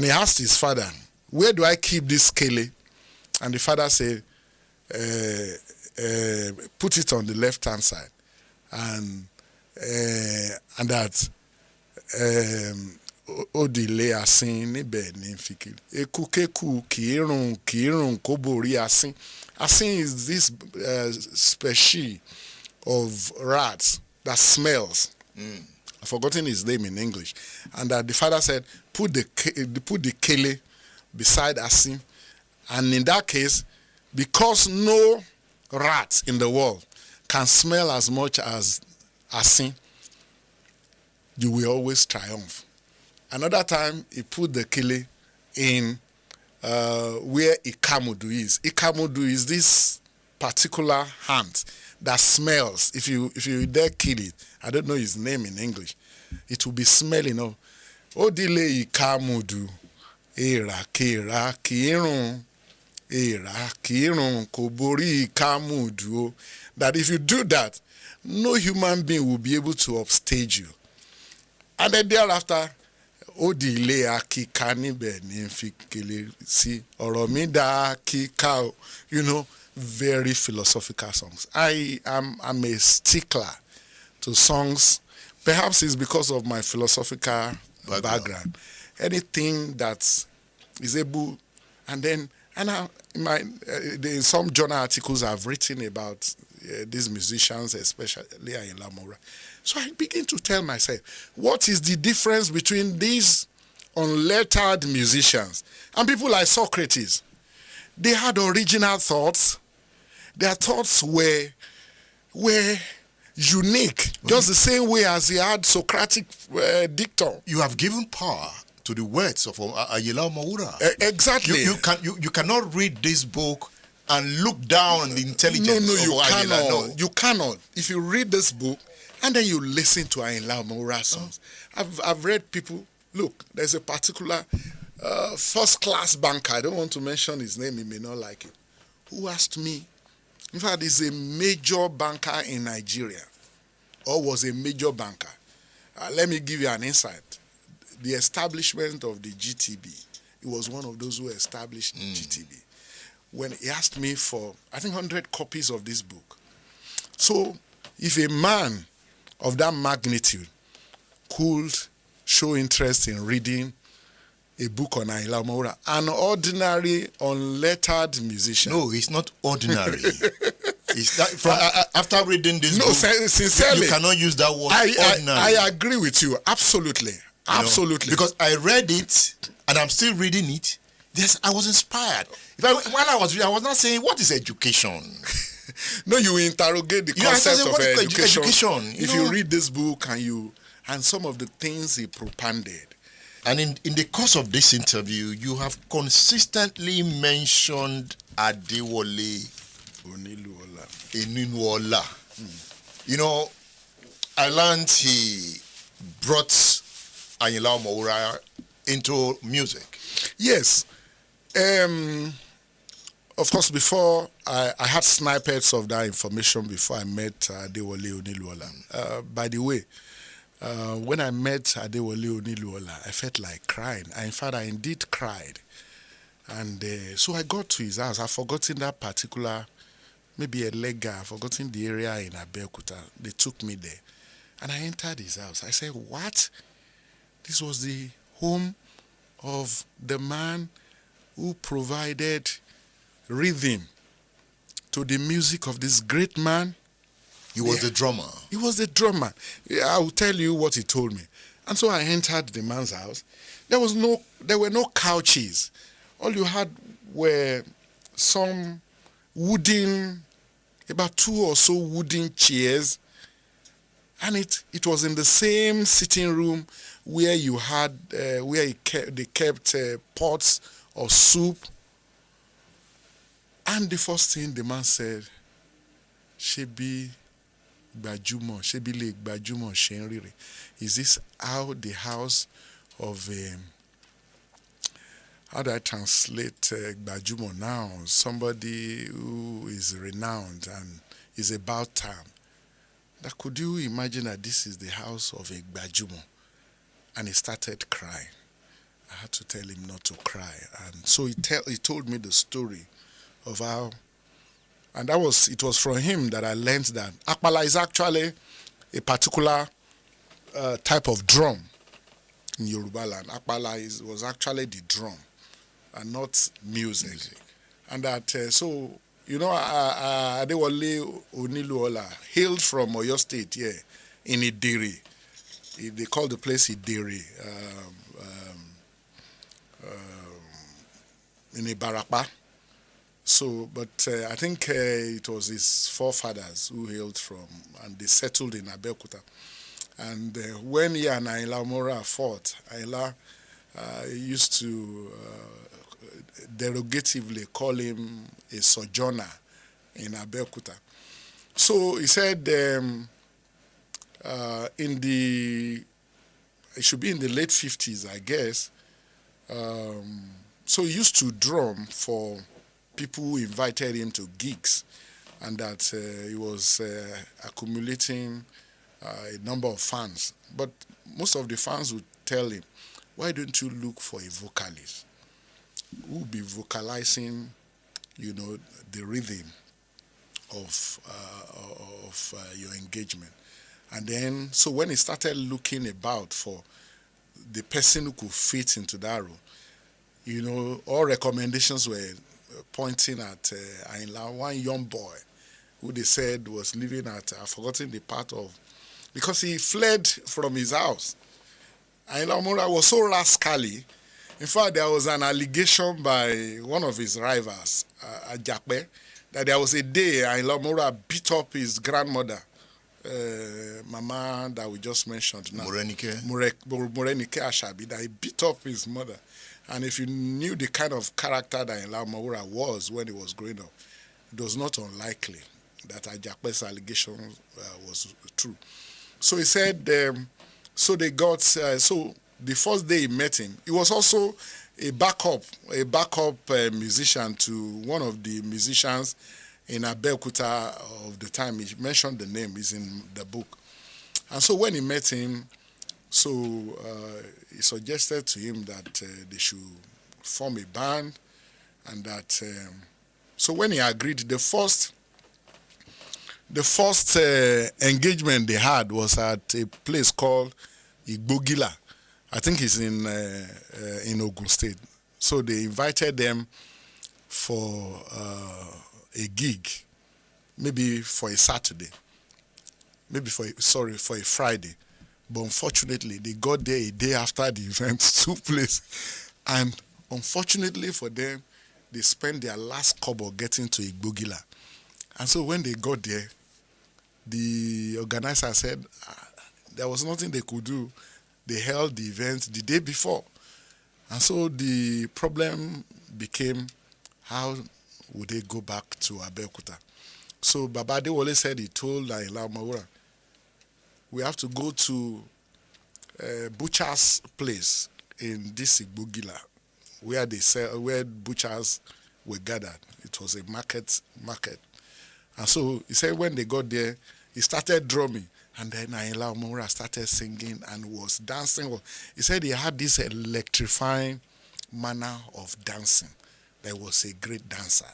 he asked his father, where do I keep this kele? And the father said, put it on the left-hand side. And that odile asin níbẹ̀ ní fikiri. Ekukeku kìírùn kó borí asin. Asin is this species of rats that smells. I've forgotten his name in English. And that the father said, put the kele beside asin. And in that case, because no rat in the world can smell as much as asin, you will always triumph. Another time, he put the kele in where Ikamudu is. Ikamudu is this particular ant that smells. If you dare kill it, I don't know his name in English, it will be smelling of Odile Ikamudu Era Kera Kirun Era Kirun Kobori Ikamudu. That if you do that, no human being will be able to upstage you. And then thereafter, Odile Akika Nibe Nimfikele si Oromida Kika, very philosophical songs. I'm a stickler to songs. Perhaps it's because of my philosophical background. Anything that is able, in some journal articles I've written about these musicians, especially Ayinla Omowura. So I begin to tell myself, what is the difference between these unlettered musicians and people like Socrates? They had original thoughts. Their thoughts were unique, just the same way as he had Socratic dictum. You have given power to the words of Ayinla Omowura. Exactly. You cannot read this book and look down on the intelligence of Ayinla. No, you cannot. If you read this book and then you listen to Ayinla Omowura songs, I've read people. Look, there's a particular first-class banker. I don't want to mention his name. He may not like it. Who asked me? In fact, he's a major banker in Nigeria, or was a major banker. Let me give you an insight. The establishment of the GTB, he was one of those who established GTB. When he asked me for, I think, 100 copies of this book. So, if a man of that magnitude could show interest in reading a book on Ayinla Omowura, an ordinary, unlettered musician. No, he's not ordinary. After reading this book, sincerely, you cannot use that word ordinary. I agree with you, absolutely. Absolutely. Because I read it, and I'm still reading it. Yes, I was inspired. While I was reading, I was not saying, what is education? No, you interrogate the concept of education. If you read this book and some of the things he propanded. And in the course of this interview, you have consistently mentioned Adewale Oniluola. I learned he brought Ayinla Omowura into music. Yes. Of course, before I had snippets of that information before I met Adewale Oniluola. By the way, when I met Adewale Oniluola, I felt like crying. In fact, I indeed cried. And so I got to his house. I've forgotten that particular, maybe a lega. I've forgotten the area in Abeokuta. They took me there. And I entered his house. I said, what? This was the home of the man who provided rhythm to the music of this great man. He was the drummer. He was the drummer. I will tell you what he told me. And so I entered the man's house. There were no couches. All you had were some about 2 or so wooden chairs. And it was in the same sitting room where you had, they kept pots of soup. And the first thing the man said, Shebi Gbajumo, Shebi le Gbajumo Shenrire. Is this how the house of, how do I translate Gbajumo now? Somebody who is renowned and is about time. That could you imagine that this is the house of a Gbajumo? And he started crying. I had to tell him not to cry. And so he told me the story of how, and it was from him that I learned that Apala is actually a particular type of drum in Yoruba land. Apala was actually the drum and not music. And that, Adewale Oniluola hailed from Oyo State, in Idiri. They call the place Idiri, in Ibarapa. So, but I think it was his forefathers who hailed from, and they settled in Abeokuta. And when he and Ayinla Omowura fought, Ayinla used to derogatively call him a sojourner in Abeokuta. So he said it should be in the late 50s, I guess. So he used to drum for people who invited him to gigs, and that he was accumulating a number of fans. But most of the fans would tell him, why don't you look for a vocalist who will be vocalizing, the rhythm of your engagement? And then, so when he started looking about for the person who could fit into that role, all recommendations were pointing at Ayinla, one young boy who they said was living at, I've forgotten the part of, because he fled from his house. Ayinla Omowura was so rascally. In fact, there was an allegation by one of his rivals, Ajakpe, that there was a day Ayinla Omowura beat up his grandmother, Mama that we just mentioned now. Morenike Ashabi, that he beat up his mother. And if you knew the kind of character that Ayinla Omowura was when he was growing up, it was not unlikely that Ajakpe's allegation was true. So he said, so the first day he met him, he was also a backup musician to one of the musicians in Abeokuta of the time. He mentioned the name, is in the book. And so when he met him, he suggested to him that they should form a band, and that so when he agreed, the first engagement they had was at a place called Igbogila. I think it's in Ogun State. So they invited them for a gig, maybe for a Saturday, for a Friday. But unfortunately, they got there a day after the event took place. And unfortunately for them, they spent their last kobo getting to Igbogila. And so when they got there, the organizer said there was nothing they could do. They held the event the day before. And so the problem became, how would they go back to Abeokuta? So Baba Adewale said he told Ayinla Omowura, we have to go to butcher's place in this Igbogila, where butchers were gathered. It was a market. And so he said when they got there, he started drumming. And then Ayinla Omowura started singing and was dancing. He said he had this electrifying manner of dancing. That was a great dancer.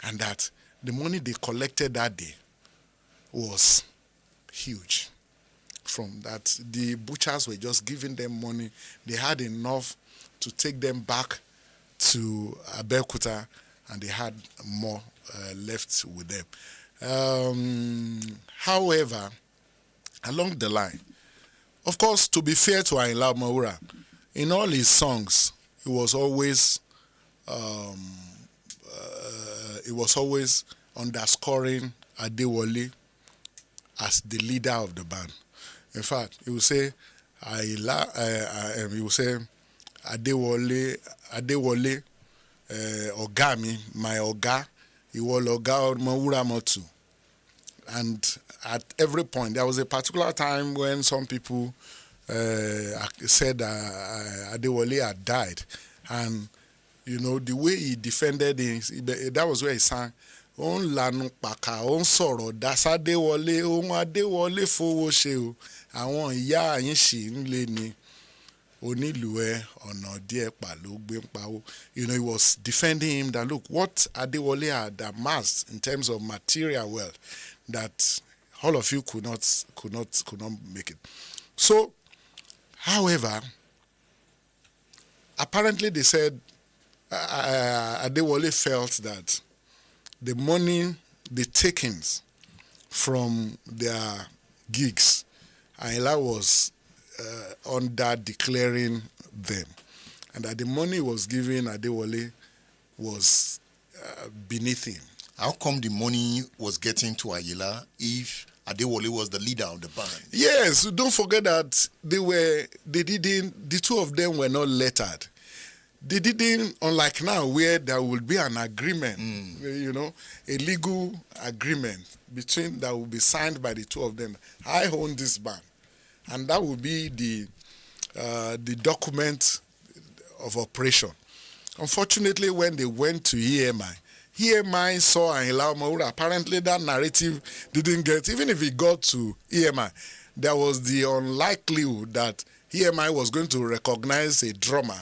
And that the money they collected that day was huge. From that, the butchers were just giving them money. They had enough to take them back to Abeokuta, and they had more left with them. However, along the line, of course, to be fair to Ayinla Omowura, in all his songs, he was always underscoring Adewale as the leader of the band. In fact, he would say, Adewale, Ọ̀gá mi, my Ọ̀gá, ìwọ l'Ọ̀gá Omowura Motu. And at every point, there was a particular time when some people said Adewale had died. And, the way he defended him, that was where he sang, Òun lanu pàkà, òun sọ̀rọ̀ dáṣádéwọlé, òun Adéwọlé fowó ṣe o, àwọn ìyá yín ṣì ń lé ni, onílù ẹ ọ̀nà díẹ̀ pà ló gbé ń pawó. He was defending him that, look, what Adewale had amassed in terms of material wealth, that all of you could not make it. So, however, apparently they said Adewale felt that the money, the takings from their gigs, Ayinla was under declaring them, and that the money was given Adewale was beneath him. How come the money was getting to Ayinla if Adewale was the leader of the band? Yes, don't forget that the two of them were not lettered. Mm. They didn't, unlike now, where there will be an agreement, a legal agreement that will be signed by the two of them. I own this band, and that will be the document of operation. Unfortunately, when they went to EMI saw Ayinla Omowura. Apparently, that narrative didn't get, even if it got to EMI, there was the unlikelihood that EMI was going to recognize a drummer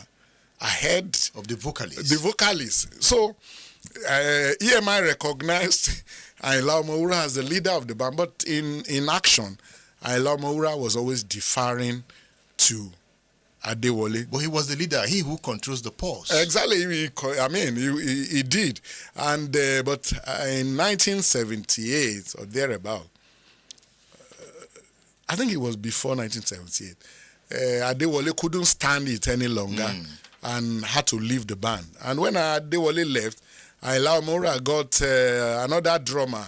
ahead of the vocalist. The vocalist. So, EMI recognized Ayinla Omowura as the leader of the band, but in action, Ayinla Omowura was always deferring to Adewale. But he was the leader, he who controls the pulse. Exactly, he did. And but in 1978 or thereabout, I think it was before 1978, Adewale couldn't stand it any longer and had to leave the band. And when Adewale left, Ayinla Omowura got another drummer,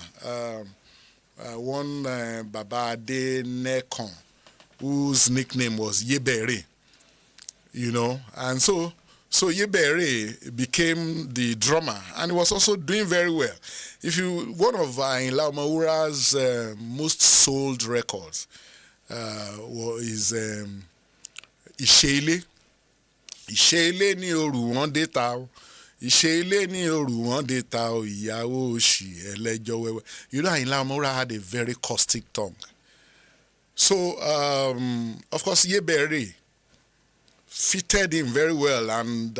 one Baba Adenekon, whose nickname was Yebere. And so Yebere became the drummer, and he was also doing very well. One of Ayinla Omowura's most sold records is Ìṣe ilé ní òru wọn dé ta o. Ìṣe ilé ní òru wọn dé ta o, ìyàwó òṣì ẹlẹ́jọ́ wẹ́wẹ́. Ayinla Omowura had a very caustic tongue. So, of course, Yebere fitted him very well, and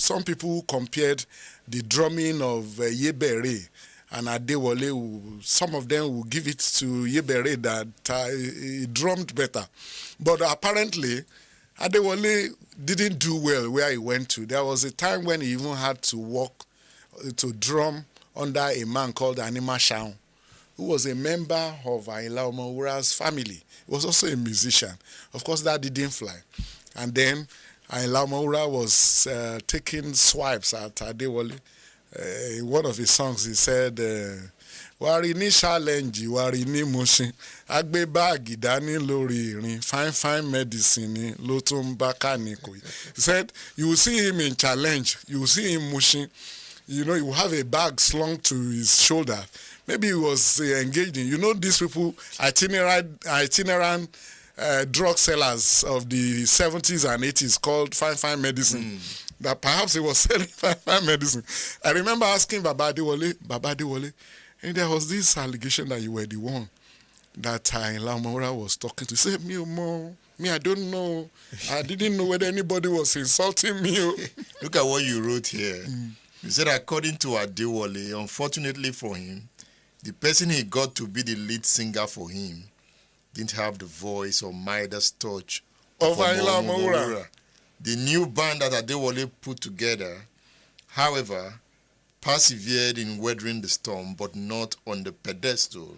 some people compared the drumming of Yebere and Adewale. Some of them will give it to Yebere that he drummed better, but apparently Adewale didn't do well where he went to. There was a time when he even had to drum under a man called Anima Shaun, who was a member of Ayinla Omowura's family. He was also a musician. Of course, that didn't fly. And then Ayinla Omowura was taking swipes at Adewale. In one of his songs, he said, Wari ni challenge, wari ni mushin, agbe bagi dani lori irin, fine medicine ni lo tun baka ni ko. He said, you will see him in challenge, you will see him mushin. He will have a bag slung to his shoulder. Maybe he was engaged in, these people, itinerant drug sellers of the 70s and 80s called fine medicine. That perhaps he was selling fine medicine. I remember asking Baba Adewale, and there was this allegation that you were the one that Ayinla Omowura was talking to. He said, me, I don't know. I didn't know whether anybody was insulting me. Look at what you wrote here. You said, according to Adewale, unfortunately for him, the person he got to be the lead singer for him didn't have the voice or Midas touch of Ayinla Omowura. The new band that Adewale put together, however, persevered in weathering the storm, but not on the pedestal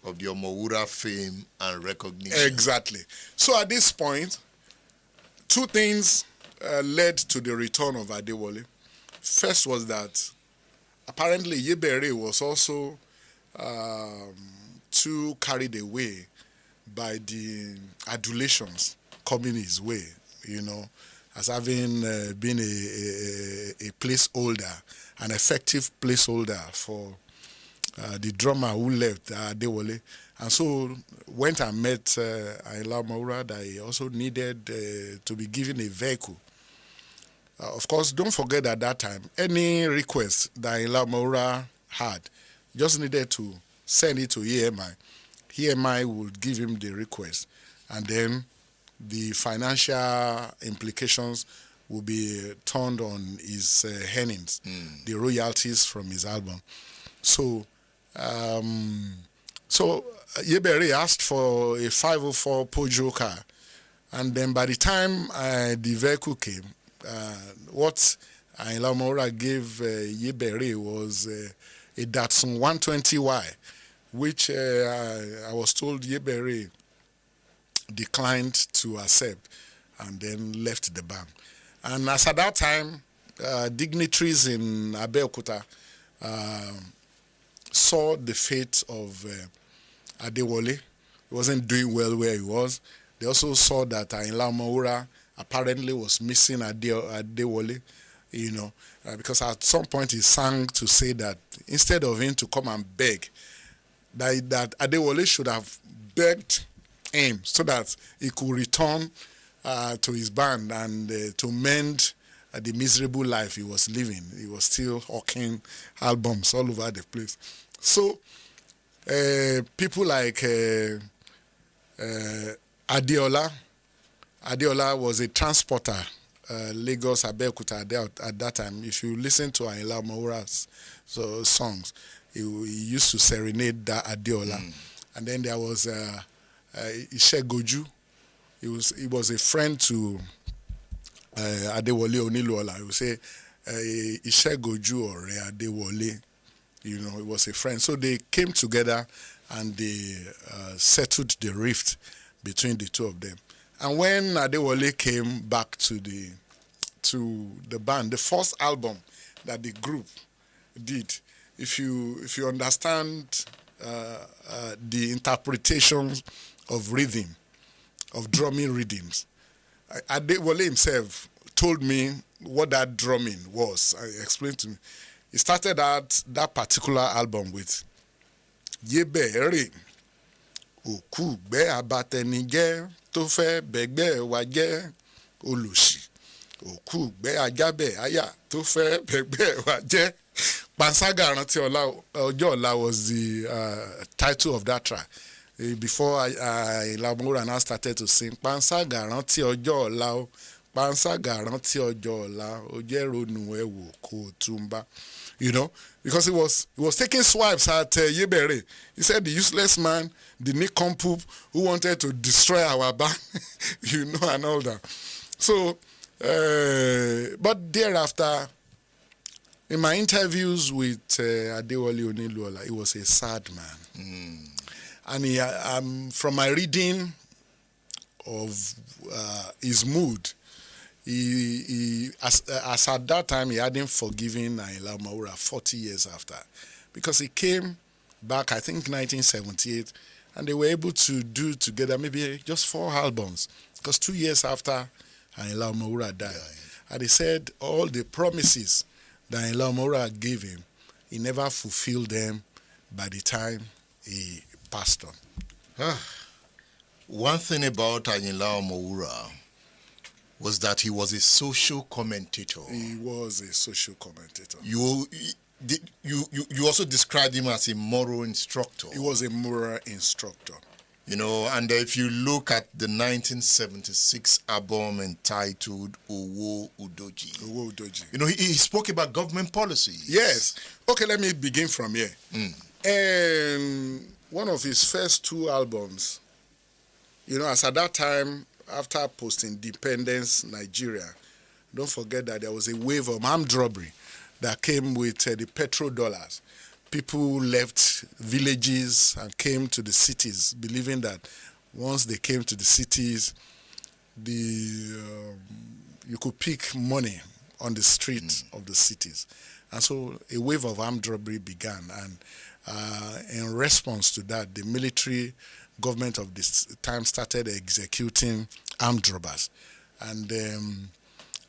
of the Omowura fame and recognition. Exactly. So at this point, two things led to the return of Adewale. First was that apparently Yebere was also too carried away by the adulations coming his way, as having been a placeholder, an effective placeholder for the drummer who left, Adewale. And so went and met Ayinla Omowura that he also needed to be given a vehicle. Of course, don't forget at that time, any request that Ayinla Omowura had, just needed to send it to EMI. EMI would give him the request, and then the financial implications will be turned on his earnings, the royalties from his album. So Yebere asked for a 504 Peugeot car, and then by the time the vehicle came, what Ayinla Omowura gave Yebere was a Datsun 120Y, which I was told Yebere declined to accept and then left the band. And as at that time, dignitaries in Abeokuta saw the fate of Adewale. He wasn't doing well where he was. They also saw that Ayinla Omowura apparently was missing Adewale, because at some point he sang to say that instead of him to come and beg, that Adewale should have begged him so that he could return to his band and to mend the miserable life he was living. He was still hawking albums all over the place. So people like Adeola was a transporter, Lagos, Abeokuta at that time. If you listen to Ayinla Omowura's songs, he used to serenade that Adeola. And then there was Ishegoju. He was a friend to Adewale Oniluola. He would say Ishegoju or Adewale. He was a friend. So they came together and they settled the rift between the two of them. And when Adewale came back to the band, the first album that the group did, if you understand the interpretations of rhythm, of drumming rhythms, Adewale himself told me what that drumming was. He explained to me. He started that particular album with Yebe Ere Oku Gbe Abatenije tó fẹ́ bẹ̀gbẹ́ wa jẹ́ olùṣì Oku Gbe Ajabe Aya tó fẹ́ bẹ̀gbẹ́ wa jẹ́. Pansaga Rántí Ọjọ́ Ọ̀la was the title of that track. Before Ayinla Omowura now started to sing Pansaga Rántí Ọjọ́ Ọ̀la o, Pansaga Rántí Ọjọ́ Ọ̀la o jẹ́ ronú ẹ wò kó túnbá. Because he was taking swipes at Yebere. He said the useless man, the nincompoop who wanted to destroy our band, and all that. So, but thereafter, in my interviews with Adewale Oniluola, he was a sad man. And from my reading of his mood, he as at that time, he hadn't forgiven Ayinla Omowura 40 years after. Because he came back, I think, 1978, and they were able to do together maybe just 4 albums. Because 2 years after Ayinla Omowura died. And he said all the promises that Ayinla Omowura gave him, he never fulfilled them by the time he passed on. One thing about Ayinla Omowura was that he was a social commentator. He was a social commentator. You also described him as a moral instructor. He was a moral instructor. And if you look at the 1976 album entitled Owo Udoji, he spoke about government policy. Yes. Okay, let me begin from here. And one of his first 2 albums, as at that time, after post-independence Nigeria, don't forget that there was a wave of armed robbery that came with the petrodollars. People left villages and came to the cities, believing that once they came to the cities, you could pick money on the streets of the cities. And so a wave of armed robbery began. And in response to that, the military government of this time started executing armed robbers. And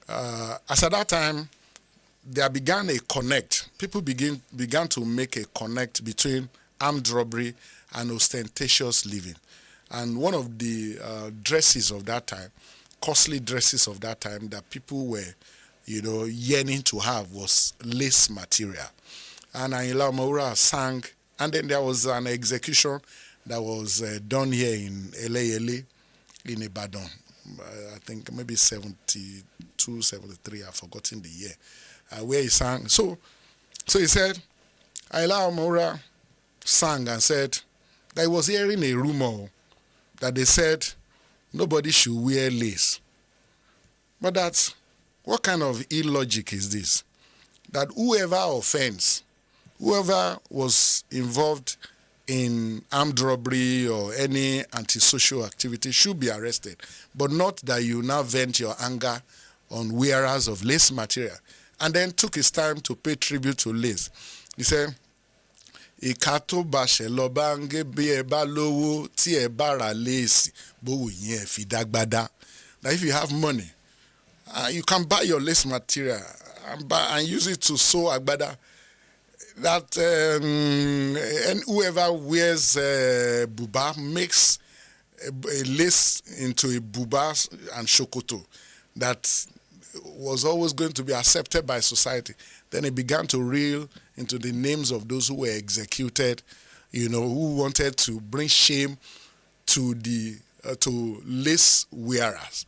as at that time, there began a connect. People began to make a connect between armed robbery and ostentatious living. And one of the dresses of that time, costly dresses of that time that people were, yearning to have was lace material. And Ayinla Omowura sang, and then there was an execution that was done here in Eleyele, in Ibadan. I think maybe 72, 73, I've forgotten the year, where he sang. So he said, Ayinla Omowura sang and said that he was hearing a rumor that they said nobody should wear lace. But that's, what kind of illogic is this? That whoever offends, whoever was involved in armed robbery or any antisocial activity should be arrested, but not that you now vent your anger on wearers of lace material. And then took his time to pay tribute to lace. He said, Ikato bashe lobange bieba lowo ti ebara lace bo yin fidagbada. That if you have money, You can buy your lace material and use it to sew agbada. That and whoever wears buba makes a lace into a buba and shokoto that was always going to be accepted by society. Then it began to reel into the names of those who were executed, who wanted to bring shame to the to lace wearers.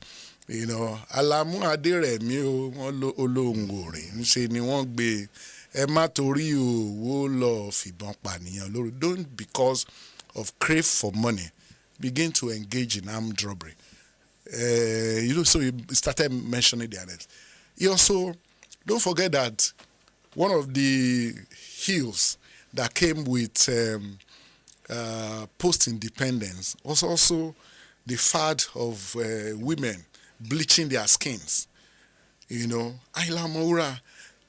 Alamu Aderemi wọ́n olóhùn orin ńṣe ni wọ́n gbé ẹ má torí owó lọ fìbọn pànìyàn lórí. Don't, because of crave for money, begin to engage in armed robbery. So he started mentioning the others. He also, don't forget that one of the hills that came with post-independence was also the fad of women bleaching their skins. Ayinla Omowura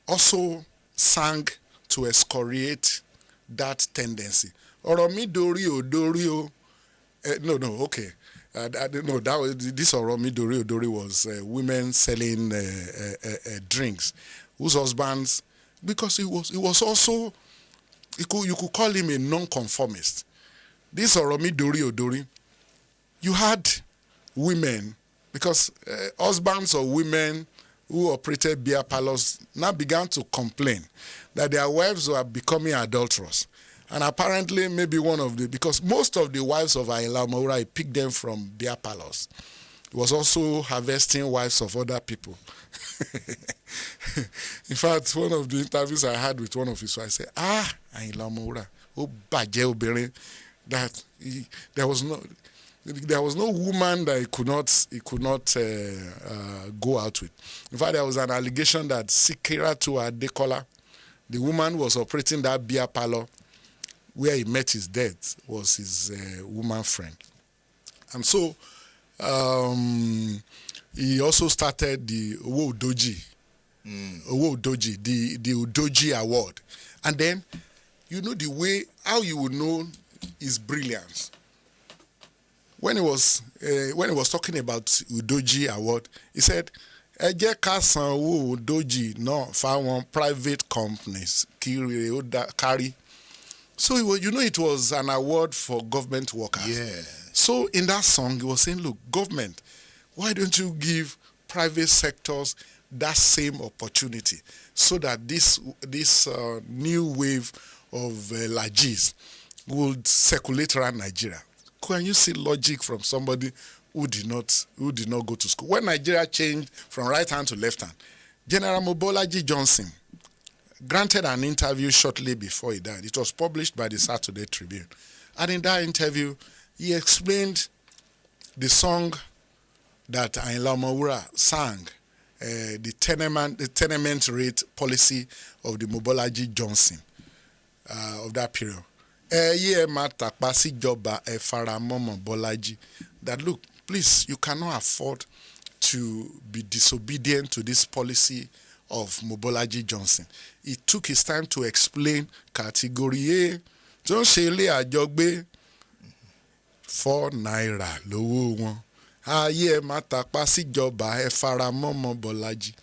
also sang to excoriate that tendency. Ọ̀rọ̀ mi dórí o dórí o. Okay. No, this Ọ̀rọ̀ mi dórí o dórí was women selling drinks whose husbands, because he was also, you could call him a non-conformist. This Ọ̀rọ̀ mi dórí o dórí, you had women, because husbands of women who operated beer parlors now began to complain that their wives were becoming adulterous. And apparently, maybe because most of the wives of Ayinla Omowura, he picked them from beer parlors. He was also harvesting wives of other people. In fact, one of the interviews I had with one of his wives, I said, Ayinla Omowura, ó bàjẹ́ obìnrin, that there was no woman that he could not go out with. In fact, there was an allegation that Sikiratu Adekola, the woman who was operating that beer parlor where he met his death, was his woman friend. And so he also started the Owo Udoji, the Udoji Award. And then, the way, how you would know his brilliance. When he was talking about Udoji Award, he said, ẹ jẹ́ ká san owó Udoji náà fáwọn private companies kiri ó kárí. So it was an award for government workers. Yeah. So in that song, he was saying, look, government, why don't you give private sectors that same opportunity so that this new wave of lajis would circulate around Nigeria? Can you see logic from somebody who did not go to school? When Nigeria changed from right hand to left hand, General Mobolaji Johnson granted an interview shortly before he died. It was published by the Saturday Tribune. And in that interview, he explained the song that Ayinla Omowura sang, the tenement rate policy of the Mobolaji Johnson of that period. That look, please, you cannot afford to be disobedient to this policy of Mobolaji Johnson. He took his time to explain category A. Don't say àjọgbé 4 naira lówó wọn. Ayé matapa síjọba ẹ faramọ́ Mobolaji.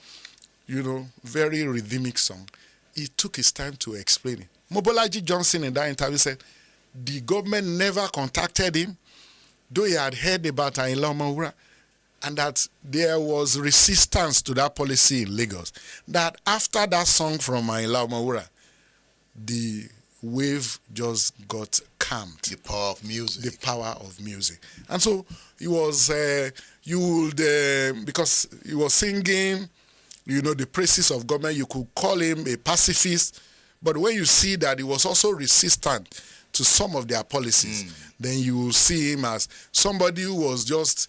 Very rhythmic song. He took his time to explain it. Mobolaji Johnson in that interview said the government never contacted him, though he had heard about Ayinla Omowura, and that there was resistance to that policy in Lagos. That after that song from Ayinla Omowura, the wave just got calmed. The power of music. The power of music. And so he was, because he was singing, the praises of government, you could call him a pacifist. But when you see that he was also resistant to some of their policies, then you will see him as somebody who was just,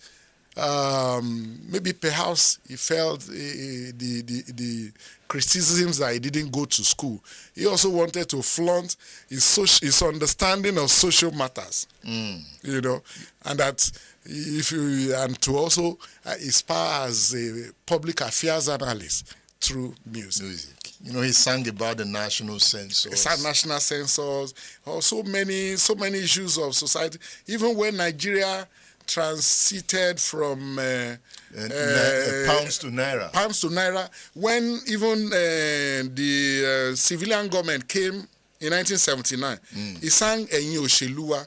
maybe perhaps he felt the criticisms that he didn't go to school. He also wanted to flaunt his understanding of social matters, and that and to also aspire as a public affairs analyst through music. He sang about the national census. He sang national census, so many issues of society. Even when Nigeria transited from pounds to naira. Pounds to naira. When even the civilian government came in 1979, he sang Ẹ̀yin Òṣèlúwa,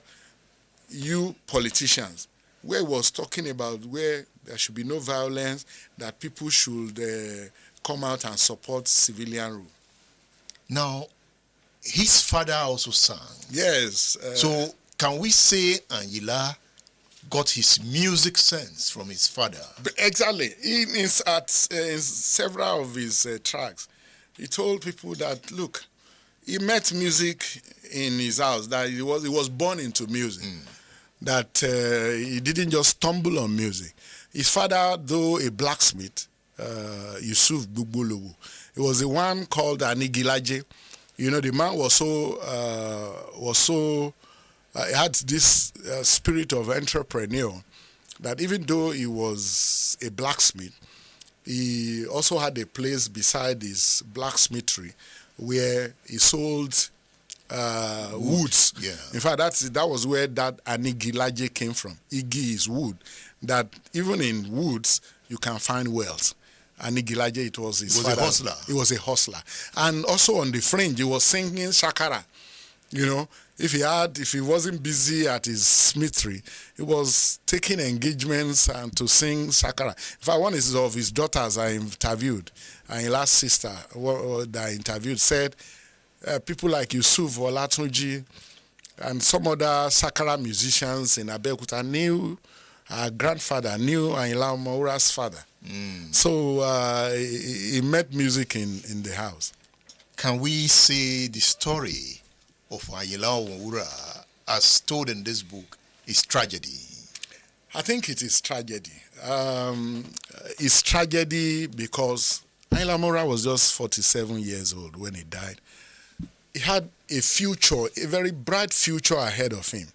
you politicians, where he was talking about where there should be no violence, that people should come out and support civilian rule. Now, his father also sang. Yes. So, can we say Ayinla got his music sense from his father? Exactly. In several of his tracks, he told people that, look, he met music in his house, that he was born into music, that he didn't just stumble on music. His father, though a blacksmith, Yusuf Gbugbolowo, he was the one called Anigilaje. You know, the man was so he had this spirit of entrepreneur that even though he was a blacksmith, he also had a place beside his blacksmithery where he sold woods. Yeah. In fact, that was where that Anigilaje came from. Igi is wood. That even in woods you can find wealth. Anigilaje, it was his father. A hustler. He was a hustler. And also on the fringe, he was singing shakara. You know, if he wasn't busy at his smithery, he was taking engagements and to sing shakara. In fact, one of his daughters I interviewed, Ayinla's sister that I interviewed, said people like Yusuf Olatunji and some other shakara musicians in Abeokuta knew our grandfather, knew Ayinla Omowura's father. So he met music in the house. Can we say the story of Ayinla Omowura, as told in this book, is tragedy? I think it is tragedy. It's tragedy because Ayinla Omowura was just 47 years old when he died. He had a future, a very bright future ahead of him.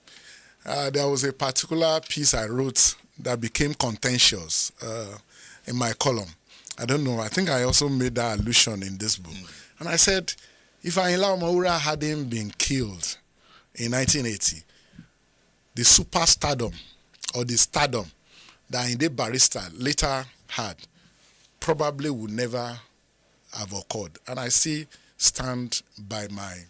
There was a particular piece I wrote that became contentious in my column. I don't know, I think I also made that allusion in this book. And I said, if Ayinla Omowura hadn't been killed in 1980, the superstardom or the stardom that Ayinde Barrister later had probably would never have occurred. And I still stand by my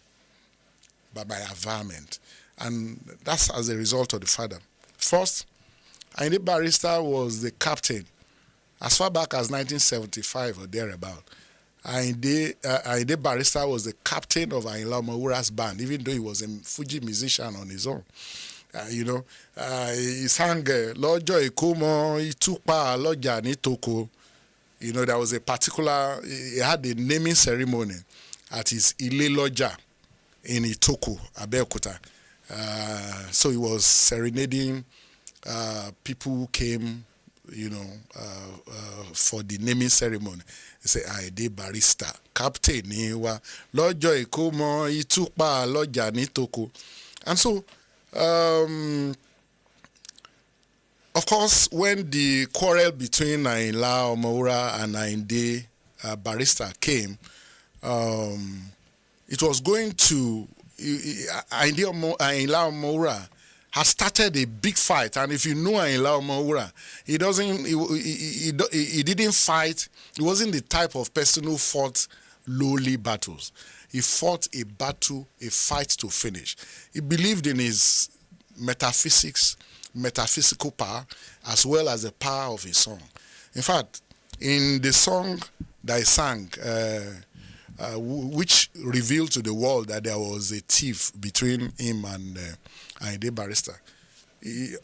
averment. And that's as a result of the father. First, Ayinde Barrister was the captain as far back as 1975 or thereabout. Ayinde Barrister was the captain of Ayinla Omowura's band, even though he was a Fuji musician on his own. He sang Lọ́jọ́ Ìkómọ Ìtúpà Lọ́jà Nítòkò. You know, there was a particular, he had a naming ceremony at his Ile Lọ́jà in Itoko, Abeokuta. So he was serenading people who came, you know, for the naming ceremony. He said, Ayinde Barrister, captain ni wa, Lọ́jọ́ Ìkómọ Ìtúpà Lọ́jà Nítòkò. And so, of course, when the quarrel between Ayinla Omowura and Ayinde Barrister came, it was going to, Ayinla Omowura had started a big fight, and if you know Ayinla Omowura, he didn't fight. He wasn't the type of person who fought lowly battles. He fought a battle, a fight to finish. He believed in his metaphysical power, as well as the power of his song. In fact, in the song that he sang, which revealed to the world that there was a tiff between him and Ayinde Barrister,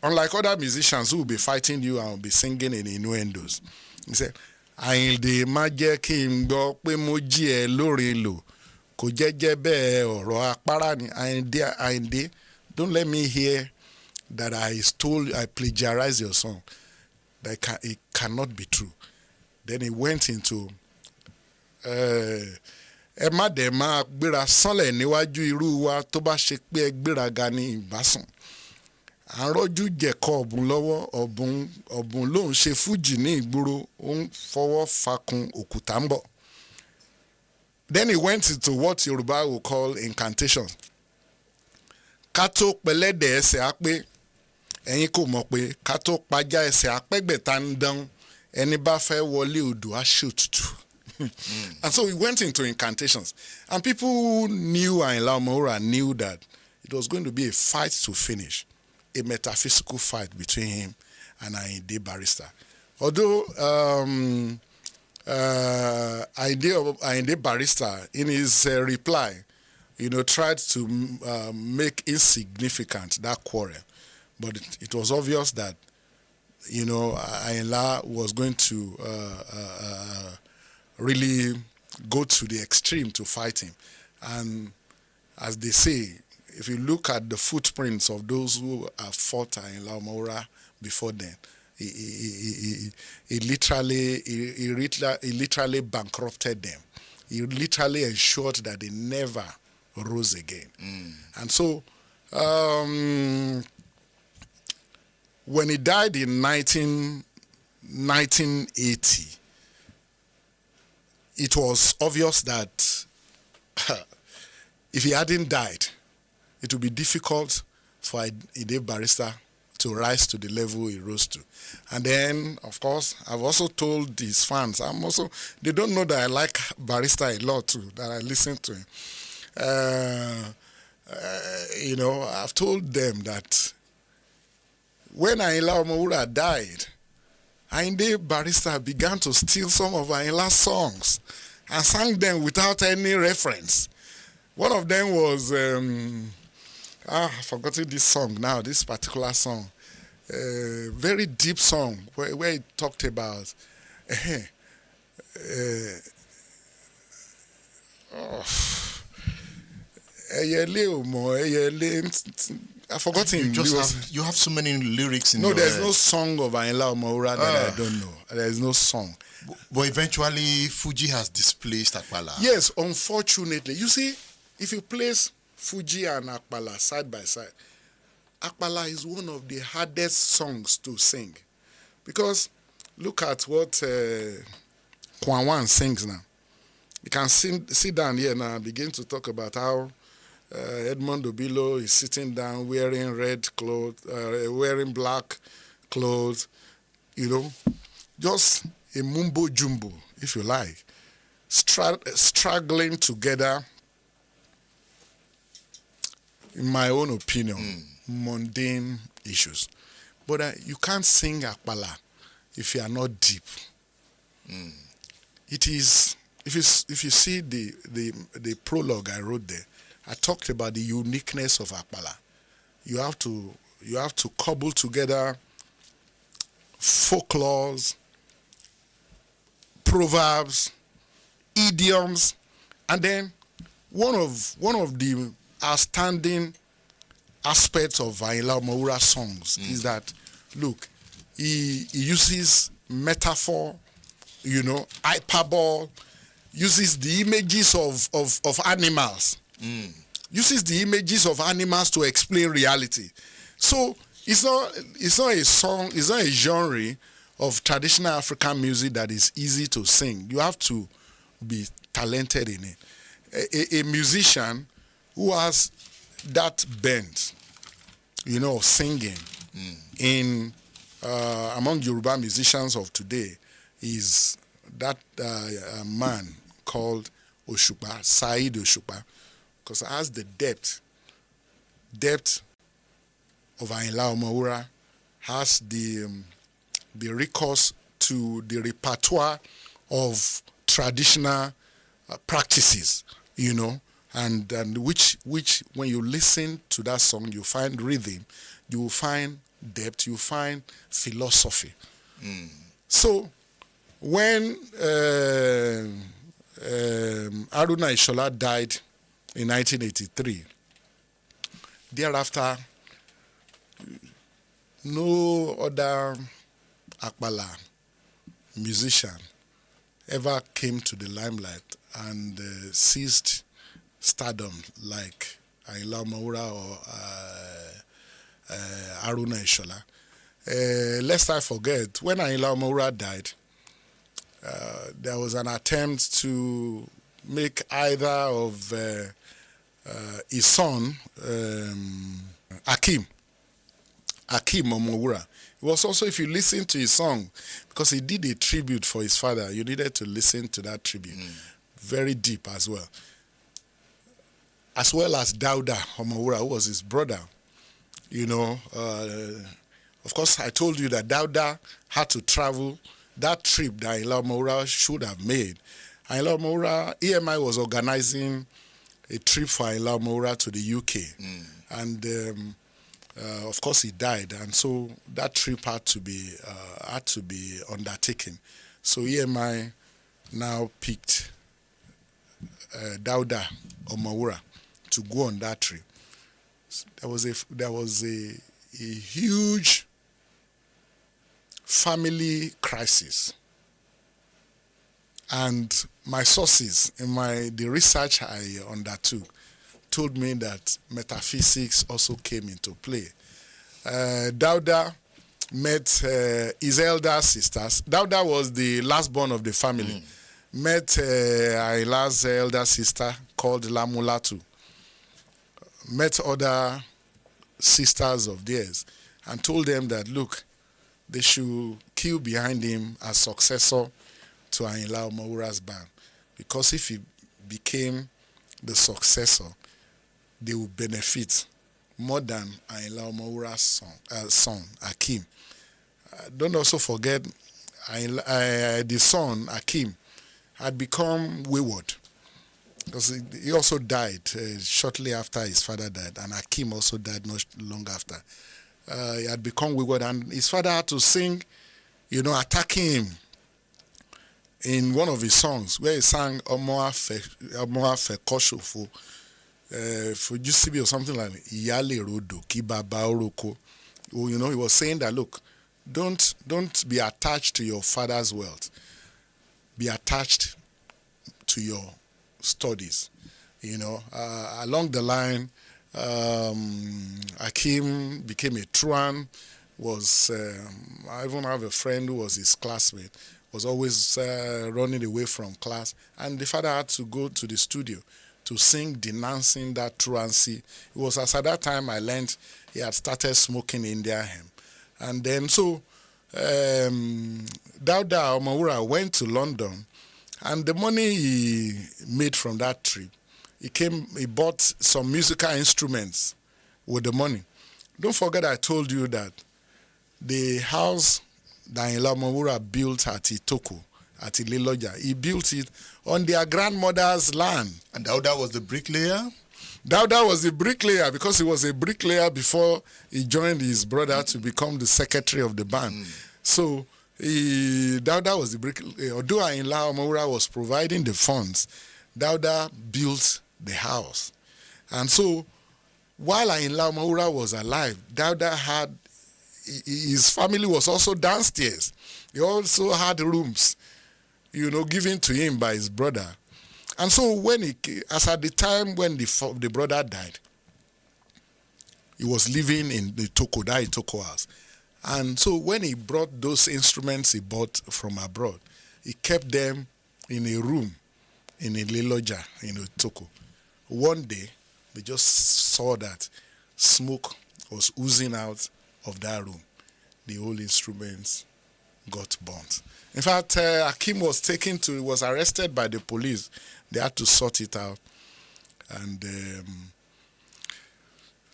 unlike other musicians who will be fighting you and will be singing in innuendos, he said, Ayinde má jẹ́ kí n gbọ́ pé mo jí ẹ lórí lò, kò jẹ́jẹ́ bẹ́ẹ̀ ọ̀rọ̀ apárá ni. Ayinde, don't let me hear that I plagiarized your song. That it cannot be true. Then he went into ẹ má dẹ̀ máa gbéra sánlẹ̀ níwájú irú wa tó bá ṣe pé ẹ gbéraga ní ìbásùn. À ń rọ́jú jẹ̀kọ́ ọ̀bùn lọ́wọ́, ọ̀bùn ló ń ṣe fújì ní ìgboro, ó ń fọwọ́ fakun òkúta ń bọ̀. Then he went into what Yoruba will call incantations. Ká tó pẹlẹ́dẹ̀ ẹsẹ̀ á pé, ẹ̀yin kò mọ̀ pé ká tó pajá ẹsẹ̀ apẹ́gbẹ̀ta ń dán ẹni bá fẹ́ wọlé odò á ṣòtútù. And so we went into incantations. And people who knew Ayinla Omowura knew that it was going to be a fight to finish, a metaphysical fight between him and Ayinde Barrister. Although Ayinde Barrister, in his reply, tried to make insignificant that quarrel. But it was obvious that, Ayinla was going to really go to the extreme to fight him. And as they say, if you look at the footprints of those who have fought Ayinla Omowura before then, he literally bankrupted them. He literally ensured that they never rose again. And so when he died in 1980, it was obvious that if he hadn't died, it would be difficult for Ayinde Barrister to rise to the level he rose to. And then, of course, I've also told his fans, they don't know that I like Barrister a lot too, that I listen to him. I've told them that when Ayinla Omowura died, Ayinde Barrister began to steal some of Ayinla's songs and sang them without any reference. One of them was, I've forgotten this song now, this particular song. Very deep song where it talked about I've forgotten. You have so many lyrics in your head. No, there's no song of Ayinla Omowura that I don't know. There's no song. But eventually, Fuji has displaced Apala. Yes, unfortunately. You see, if you place Fuji and Apala side by side, Apala is one of the hardest songs to sing. Because look at what Kwanwan sings now. You can sit down here now and begin to talk about how Edmond Obilo is sitting down wearing red clothes, wearing black clothes, just a mumbo jumbo, if you like, struggling together, in my own opinion, mundane issues. But you can't sing Apala if you are not deep. It is, if you see the prologue I wrote there, I talked about the uniqueness of Apala. You have to cobble together folklores, proverbs, idioms, and then one of the outstanding aspects of Ayinla Omowura songs is that, look, he uses metaphor, hyperbole, uses the images of animals. Uses the images of animals to explain reality. So it's not a song, it's not a genre of traditional African music that is easy to sing. You have to be talented in it. A musician who has that bent, of singing in among Yoruba musicians of today is that man called Oshupa, Said Oshupa, because it has the depth of Ayinla Omowura, has the recourse to the repertoire of traditional practices, and which when you listen to that song, you find rhythm, you find depth, you find philosophy. So when Haruna Ishola died in 1983, thereafter, no other Apala musician ever came to the limelight and seized stardom like Ayinla Omowura or Haruna Ishola. Lest I forget, when Ayinla Omowura died, there was an attempt to make either of his son, Akim, Akim Omowura. It was also, if you listen to his song, because he did a tribute for his father, you needed to listen to that tribute. Very deep as well. As well as Dauda Omowura, who was his brother. You know, of course, I told you that Dauda had to travel that trip that Ayinla Omowura should have made. Ayinla Omowura, EMI was organizing a trip for Ayinla Omowura to the UK. And of course, he died, and so that trip had to be undertaken. So EMI now picked Dauda Omowura to go on that trip. There was a huge family crisis, and my sources in the research I undertook told me that metaphysics also came into play. Dauda met his elder sisters. Dauda was the last born of the family. Met Ayinla's elder sister called Lamulatu. Met other sisters of theirs and told them that, look, they should queue behind him as successor to Ayinla Omowura's band, because if he became the successor, they will benefit more than Ayinla Omowura's son, Akim. Don't also forget, the son, Akim, had become wayward, because he also died shortly after his father died, and Akim also died not long after. He had become wayward, and his father had to sing, attacking him in one of his songs, where he sang Omo Afe Koshofo, Fujusibi or something like Iyale Rodo, Kibaba Oroko. He was saying that, look, don't be attached to your father's wealth. Be attached to your studies. Along the line, Akim became a truant. I even have a friend who was his classmate, was always running away from class, and the father had to go to the studio to sing, denouncing that truancy. It was at that time I learned he had started smoking India hemp. And then so Dauda Omowura went to London, and the money he made from that trip, he bought some musical instruments with the money. Don't forget I told you that the house that Ayinla Omowura built at Itoko, at Ileloja, he built it on their grandmother's land. And Dauda was the bricklayer? Dauda was the bricklayer, because he was a bricklayer before he joined his brother to become the secretary of the band. So Dauda was the bricklayer. Although Ayinla Omowura was providing the funds, Dauda built the house. And so while Ayinla Omowura was alive, Dauda had, his family was also downstairs. He also had rooms, given to him by his brother. And so as at the time when the brother died, he was living in the Itoko house. And so when he brought those instruments he bought from abroad, he kept them in a room in Ileloja, in Itoko. One day, they just saw that smoke was oozing out of that room. The old instruments got burnt. In fact, Akim was arrested by the police. They had to sort it out. And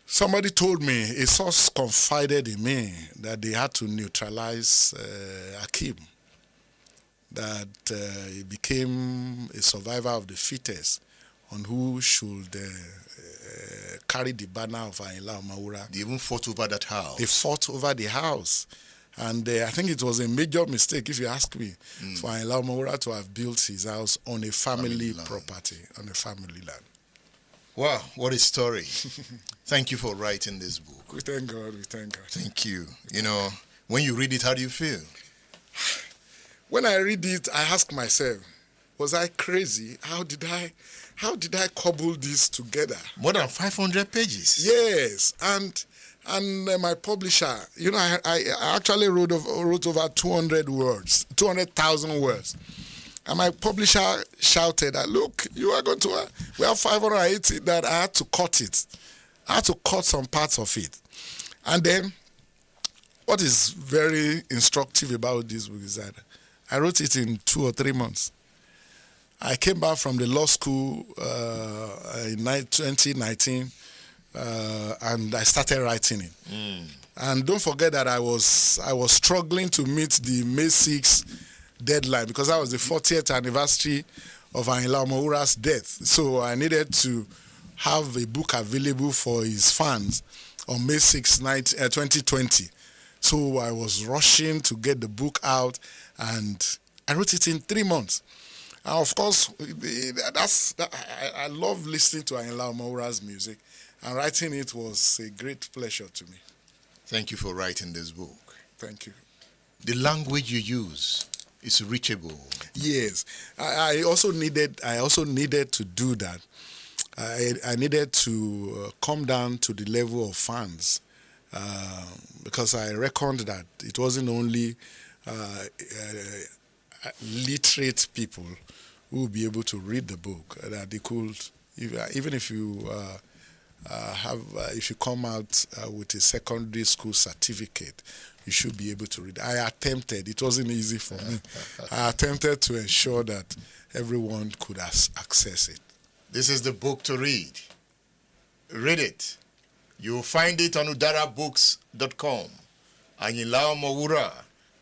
somebody told me, a source confided in me, that they had to neutralize Akim, that he became a survivor of the fittest, on who should carry the banner of Ayinla Omowura. They even fought over that house. They fought over the house. And I think it was a major mistake, if you ask me, for Ayinla Omowura to have built his house on a family property, on a family land. Wow, what a story. Thank you for writing this book. We thank God, we thank God. Thank you. When you read it, how do you feel? When I read it, I ask myself, was I crazy? How did I cobble this together? More than 500 pages. Yes, and my publisher, I actually wrote over 200,000 words. And my publisher shouted that, look, we have 580 that I had to cut it. I had to cut some parts of it. And then what is very instructive about this book is that I wrote it in 2 or 3 months. I came back from the law school in 2019, and I started writing it. And don't forget that I was struggling to meet the May 6th deadline because that was the 40th anniversary of Ayinla Omowura's death. So I needed to have a book available for his fans on May 6, 2020. So I was rushing to get the book out, and I wrote it in 3 months. And of course, I love listening to Ayinla Omowura's music, and writing it was a great pleasure to me. Thank you for writing this book. Thank you. The language you use is reachable. Yes, I also needed to do that. I needed to come down to the level of fans because I reckoned that it wasn't only literate people who would be able to read the book, that they could, even if you if you come out with a secondary school certificate, you should be able to read. I attempted. It wasn't easy for me. I attempted to ensure that everyone could access it. This is the book to read. Read it. You'll find it on udarabooks.com. Ayinla Omowura,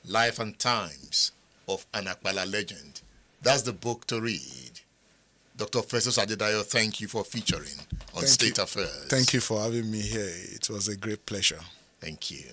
Life and Times of an Apala Legend. That's the book to read. Dr. Festus Adedayo, thank you for featuring on State Affairs. Thank you for having me here. It was a great pleasure. Thank you.